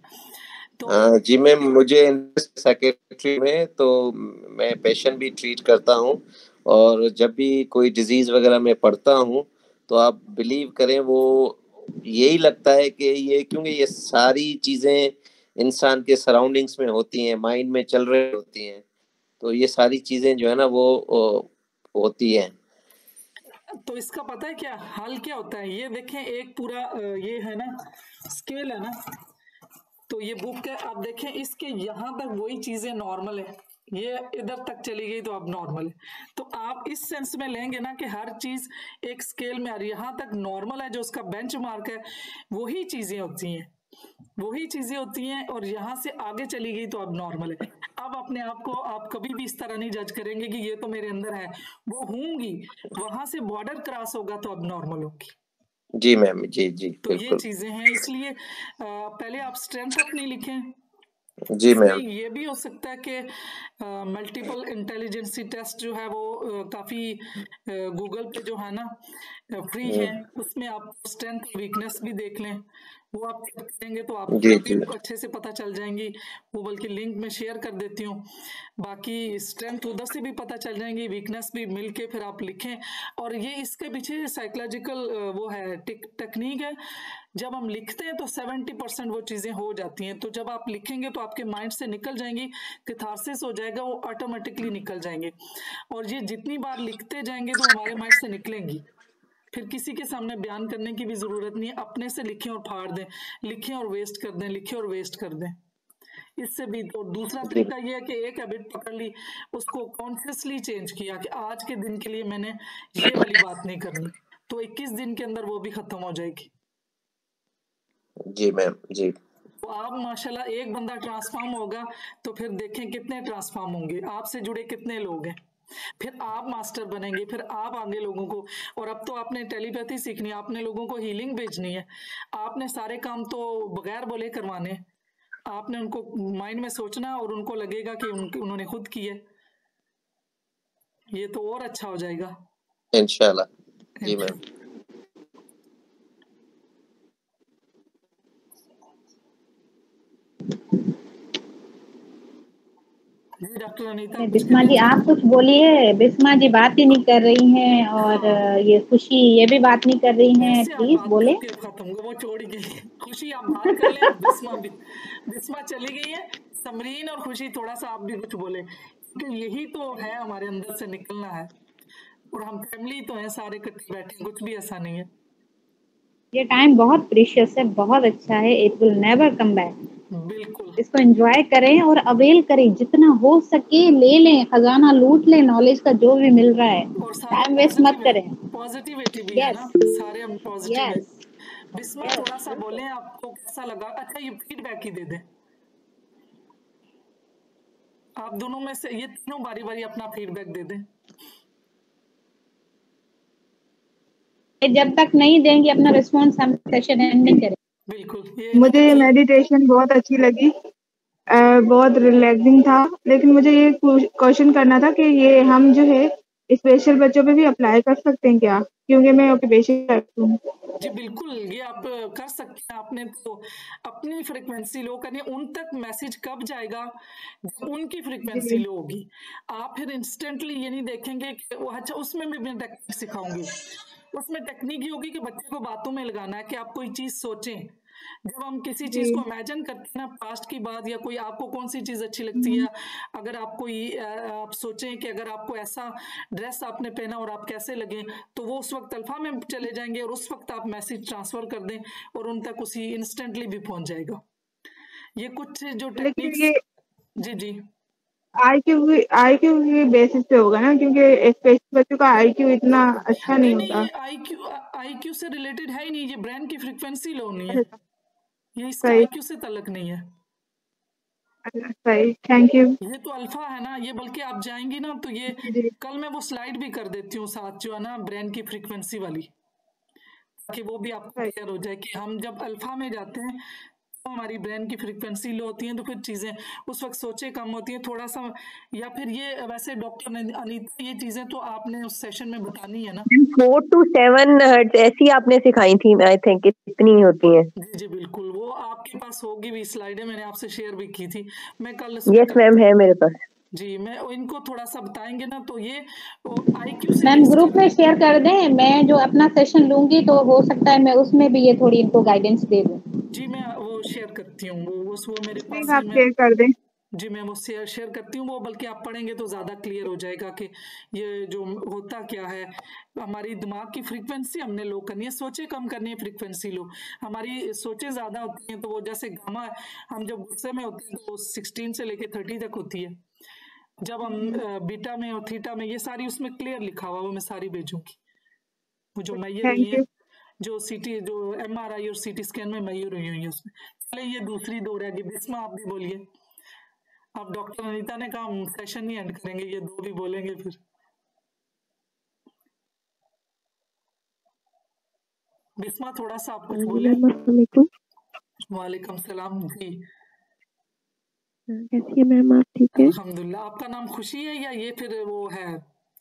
तो जी मैम, मुझे इंटरेस्ट सेक्रेटरी में, तो मैं पेशेंट भी ट्रीट करता हूँ, और जब भी कोई डिजीज वगैरह में पढ़ता हूँ तो आप बिलीव करें वो यही लगता है कि ये, क्योंकि ये सारी चीजें इंसान के सराउंडिंग्स में होती हैं, माइंड में चल रही होती हैं, तो ये सारी चीजें जो है ना वो होती हैं। तो इसका पता है क्या हाल क्या होता है, ये देखें एक पूरा ये है ना स्केल है ना, तो ये बुक है, आप देखें इसके यहाँ तक वही चीजें नॉर्मल है, ये इधर तक चली गई तो अब नॉर्मल है। तो आप इस सेंस में लेंगे ना कि हर चीज एक स्केल में आ रही है, यहाँ तक नॉर्मल है, जो उसका बेंचमार्क है वही चीजें होती हैं, वही चीजें होती हैं, और यहाँ से आगे चली गई तो अब नॉर्मल है। अब अपने आप को आप कभी भी इस तरह नहीं जज करेंगे कि ये तो मेरे अंदर है, वो होंगी, वहां से बॉर्डर क्रॉस होगा तो अब नॉर्मल होगी। जी मैम, जी जी तो ये बिल्कुल। चीजें हैं, इसलिए पहले आप स्ट्रेंथ अपनी लिखें। जी इसमें मैम। ये भी हो सकता है कि मल्टीपल इंटेलिजेंसी टेस्ट जो है वो काफी गूगल पे जो है ना फ्री है, उसमें आप स्ट्रेंथ वीकनेस भी देख लें, वो आप चेक करेंगे तो आपको जी भी जी अच्छे से पता चल जाएंगी। वो बल्कि लिंक में शेयर कर देती हूँ। बाकी स्ट्रेंथ उधर से भी पता चल जाएंगी, वीकनेस भी मिल के फिर आप लिखें। और ये इसके पीछे साइकोलॉजिकल वो है, टेक्निक है। जब हम लिखते हैं तो 70% वो चीज़ें हो जाती हैं। तो जब आप लिखेंगे तो आपके माइंड से निकल जाएंगी, कैथारसिस हो जाएगा, वो ऑटोमेटिकली निकल जाएंगे। और ये जितनी बार लिखते जाएंगे तो हमारे माइंड से निकलेंगी। फिर किसी के सामने बयान करने की भी जरूरत नहीं है, अपने से लिखें और फाड़ दें, लिखें और वेस्ट कर दें, लिखें और वेस्ट कर दें। इससे भी तो दूसरा जी तरीका ये है कि एक हैबिट पकड़ ली, उसको कॉन्शियसली चेंज किया कि आज के दिन के लिए मैंने ये वाली बात नहीं करनी, तो 21 दिन के अंदर वो भी खत्म हो जाएगी। जी मैम जी तो आप माशाल्लाह एक बंदा ट्रांसफॉर्म होगा तो फिर देखें कितने ट्रांसफॉर्म होंगे, आपसे जुड़े कितने लोग हैं, फिर आप मास्टर बनेंगे, फिर आप आगे लोगों को। और अब तो आपने टेलीपैथी सीखनी है, आपने लोगों को हीलिंग भेजनी है, आपने सारे काम तो बगैर बोले करवाने। आपने उनको माइंड में सोचना और उनको लगेगा कि उन्होंने खुद किए, ये तो और अच्छा हो जाएगा। इंशाल्लाह। जी मैम। जी डॉक्टर अनीता कुछ बिस्मा कहना जी चाहें? आप कुछ बोलिए। बिस्मा जी बात ही नहीं कर रही हैं और हाँ ये खुशी ये भी बात नहीं कर रही हैं, इससे आज प्लीज बात बोले। करके खत्म होगा, वो छोड़ गई। खुशी आप बात कर ले, बिस्मा चली गई है। समरीन और खुशी थोड़ा सा आप भी कुछ बोले, क्योंकि यही तो है, हमारे अंदर से निकलना है। और हम फैमिली तो है, सारे इकट्ठे बैठे हैं, कुछ भी ऐसा नहीं है। ये टाइम बहुत प्रीशियस है, बहुत अच्छा है, it will never come back. बिल्कुल इसको एंजॉय करें और अवेल करें, जितना हो सके ले लें, खजाना लूट लें, नॉलेज का जो भी मिल रहा है, और सारे टाइम वेस्ट मत पॉजिटिव है, करें। पॉजिटिविटी भी है ना, यस सारे हम पॉजिटिव है। यस बिस्मा यस थोड़ा सा बोले, आपको कैसा लगा? अच्छा ये फीडबैक ही दे दें, आप दोनों में से ये तीनों बारी बारी अपना फीडबैक दे दें। जब तक नहीं देंगे अपना रिस्पॉन्स हम सेशन एंड नहीं करें। बिल्कुल, ये मुझे ये इन्होंने मेडिटेशन बहुत अच्छी लगी, बहुत रिलैक्सिंग था। लेकिन मुझे ये क्वेश्चन करना था कि ये हम जो है स्पेशल बच्चों पे भी अप्लाई कर सकते हैं क्या? क्योंकि मैं ऑक्यूपेशन हूँ। जी बिल्कुल, ये आप कर सकते हैं। आपने तो अपनी फ्रिक्वेंसी लो करनी है, उन तक मैसेज कब जाएगा जब उनकी फ्रिक्वेंसी जी लो होगी। आप फिर इंस्टेंटली ये नहीं देखेंगे कि अच्छा उसमें भी मैं टेक्निक सिखाऊंगी। उसमें टेक्निक ये होगी कि बच्चे को बातों में लगाना है कि आप कोई चीज सोचें। जब हम किसी चीज को जी इमेजिन करते हैं ना, पास्ट की बात, या कोई आपको कौन सी चीज अच्छी लगती है, अगर आप कोई आप सोचें कि अगर आपको ऐसा ड्रेस आपने पहना और आप कैसे लगे, तो वो उस वक्त अल्फा में चले जाएंगे और उस वक्त आप मैसेज ट्रांसफर कर दें और उन तक उसी इंस्टेंटली भी पहुंच जाएगा। ये कुछ जो लेकिन टेक्निक्स। ये जी जी आईक्यू के बेसिस पे होगा ना, क्योंकि स्पेशल बच्चों का आईक्यू इतना अच्छा नहीं नहीं नहीं, होता। ये आईक्यू से रिलेटेड है ही नहीं, ये ब्रेन की फ्रिक्वेंसी लो नहीं है, अच्छा, ये इसका सही आईक्यू से तल्लक नहीं है। सही, थैंक यू। ये तो अल्फा है ना, ये बल्कि आप जाएंगी ना तो ये जी जी कल मैं वो स्लाइड भी कर देती हूँ साथ, जो है ना ब्रेन की फ्रीक्वेंसी वाली, ताकि वो भी आपको सही। क्लियर हो जाए कि हम जब अल्फा में जाते हैं तो हमारी ब्रेन की फ्रीक्वेंसी लो होती है, तो फिर चीजें उस वक्त सोचे कम होती हैं थोड़ा सा। या फिर ये वैसे डॉक्टर अनीता, ये चीजें तो आपने उस सेशन में बतानी है ना। 4 to 7 ऐसी आपने सिखाई थी, आई थिंक इतनी होती हैं। जी जी बिल्कुल, वो आपके पास होगी भी स्लाइडें, मैंने आपसे शेयर भी की थी। मैं कल यस मैम, है मेरे पास। जी मैं इनको थोड़ा सा बताएंगे ना, तो ये आईक्यू से मैम बेस ग्रुप कर। में शेयर कर दें, मैं जो अपना सेशन लूंगी तो हो सकता है मैं उसमें भी ये थोड़ी इनको गाइडेंस दे दूं। जी मैं वो शेयर करती हूँ, वो मेरे प्लीज पास है। आप मैं शेयर कर दें। जी मैं वो शेयर करती हूँ, वो बल्कि आप पढ़ेंगे तो ज़्यादा क्लियर हो जाएगा कि ये जो होता क्या है। हमारी दिमाग की फ्रीक्वेंसी हमने लो करनी है, सोचे कम करनी है, फ्रीक्वेंसी लो। हमारी सोचे ज़्यादा होती हैं, तो वो जैसे गामा, हम जब गुस्से में होते हैं तो 16 से लेके 30 तक होती है। जब हम बीटा में और थीटा में, ये सारी उसमें क्लियर लिखा हुआ, वो मैं सारी भेजूंगी। वो जो मैयर हुई थैंक है, यू। जो MRI और CT स्कैन में मैयर हुई है उसमें। चले ये दूसरी दो रहेगी। बिस्मा आप भी बोलिए। अब डॉक्टर अनीता ने कहा हम सेशन नहीं एंड करेंगे, ये दो भी बोलेंगे फिर। बिस्मा थोड़ा सा आप कुछ बोले। मैम अस्सलाम वालेकुम। वालेकुम सलाम जी। कैसी है मैम, आप ठीक है? अल्हम्दुलिल्लाह। आपका नाम खुशी है या ये फिर वो है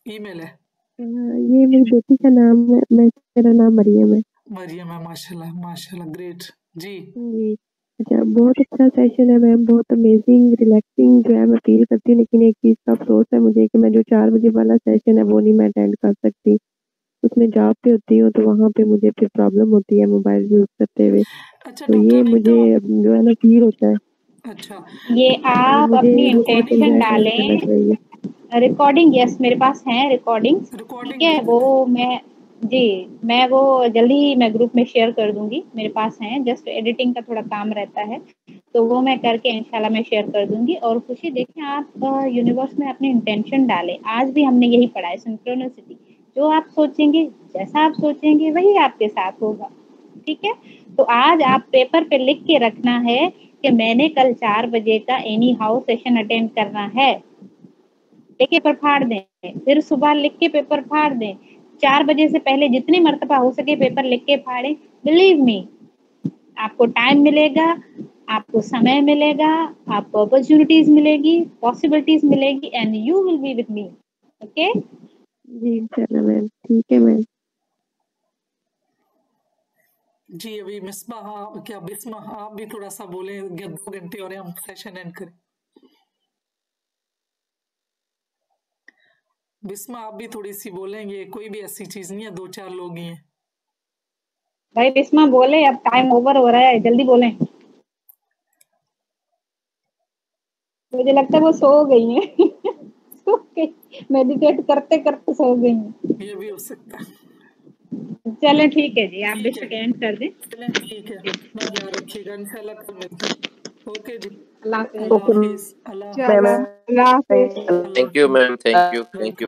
ईमेल है? ये मेरी बेटी का नाम है, मेरा नाम मरियम है। मरियम है, माशाल्लाह माशाल्लाह, ग्रेट। जी जी। अच्छा, बहुत अच्छा सेशन है मैम, बहुत अमेजिंग, रिलैक्सिंग जो है मैं फ़ील करती हूँ, लेकिन एक चीज़ का अफ़सोस है मुझे कि मैं जो 4 बजे वाला सेशन है वो नहीं मैं अटेंड कर सकती। उसमें जॉब पे होती हूँ तो वहाँ पे मुझे फिर प्रॉब्लम होती है मोबाइल यूज़ करते हुए, अच्छा तो डॉक्टर ये अनीता, मुझे जो है ना फ़ील होता है। अच्छा ये तो आप मुझे अपनी ये सेशन जो इंटेंशन है अटेंड करना डालें। चाहिए। रिकॉर्डिंग यस मेरे पास है रिकॉर्डिंग्स, ठीक रिकॉर्डिंग है, भेज वो देना। मैं वो जल्दी ही मैं ग्रुप में शेयर कर दूंगी, मेरे पास हैं, जस्ट एडिटिंग का थोड़ा काम रहता है तो वो मैं करके इंशाल्लाह मैं शेयर कर दूंगी। और खुशी देखिए, आप यूनिवर्स में अपनी इंटेंशन डालें। आज भी हमने यही पढ़ा है, सिंक्रोनिसिटी, जो आप सोचेंगे, जैसा आप सोचेंगे वही आपके साथ होगा, ठीक है। तो आज आप पेपर पे लिख के रखना है कि मैंने कल 4 बजे का एनी हाउ सेशन अटेंड करना है, लेके पेपर फाड़ दें, फिर सुबह लिख के पेपर फाड़ दें। 4 बजे से पहले जितनी मर्तबा हो सके पेपर लिख के फाड़ें। बिलीव मी, आपको टाइम मिलेगा, आपको समय मिलेगा, आपको अपॉर्चुनिटीज मिलेगी, पॉसिबिलिटीज मिलेगी and you will be with me, okay. जी, इंशाल्लाह मैम, ठीक है मैम। जी अभी मिसबा, हाँ क्या बिस्मा, आप भी थोड़ा सा बोले, 2 घंटे और हम सेशन एंड करें। बिस्मा आप भी थोड़ी सी बोलेंगे, कोई भी ऐसी चीज नहीं है, 2-4 लोग ही हैं। भाई बिस्मा बोले, अब टाइम ओवर हो रहा है, जल्दी बोलें। मुझे लगता है वो सो गई हैं सो गई, मेडिटेट करते करते सो गई हैं। ये भी हो सकता है। चलें ठीक है जी, आप ठीक है, बेशक एंड कर दें। चलें ठीक है, अपना ध्यान रखिएगा, इंशाल्लाह कल मिलते हैं। ओके जी, अल्लाह हाफ़िज़। अल्लाह ओके हाफिज, अल्लाह चलो, हाफिज, अल्लाह हाफिज। अल्लाह थैंक यू हाफिज, ma'am, thank you, thank you. Welcome.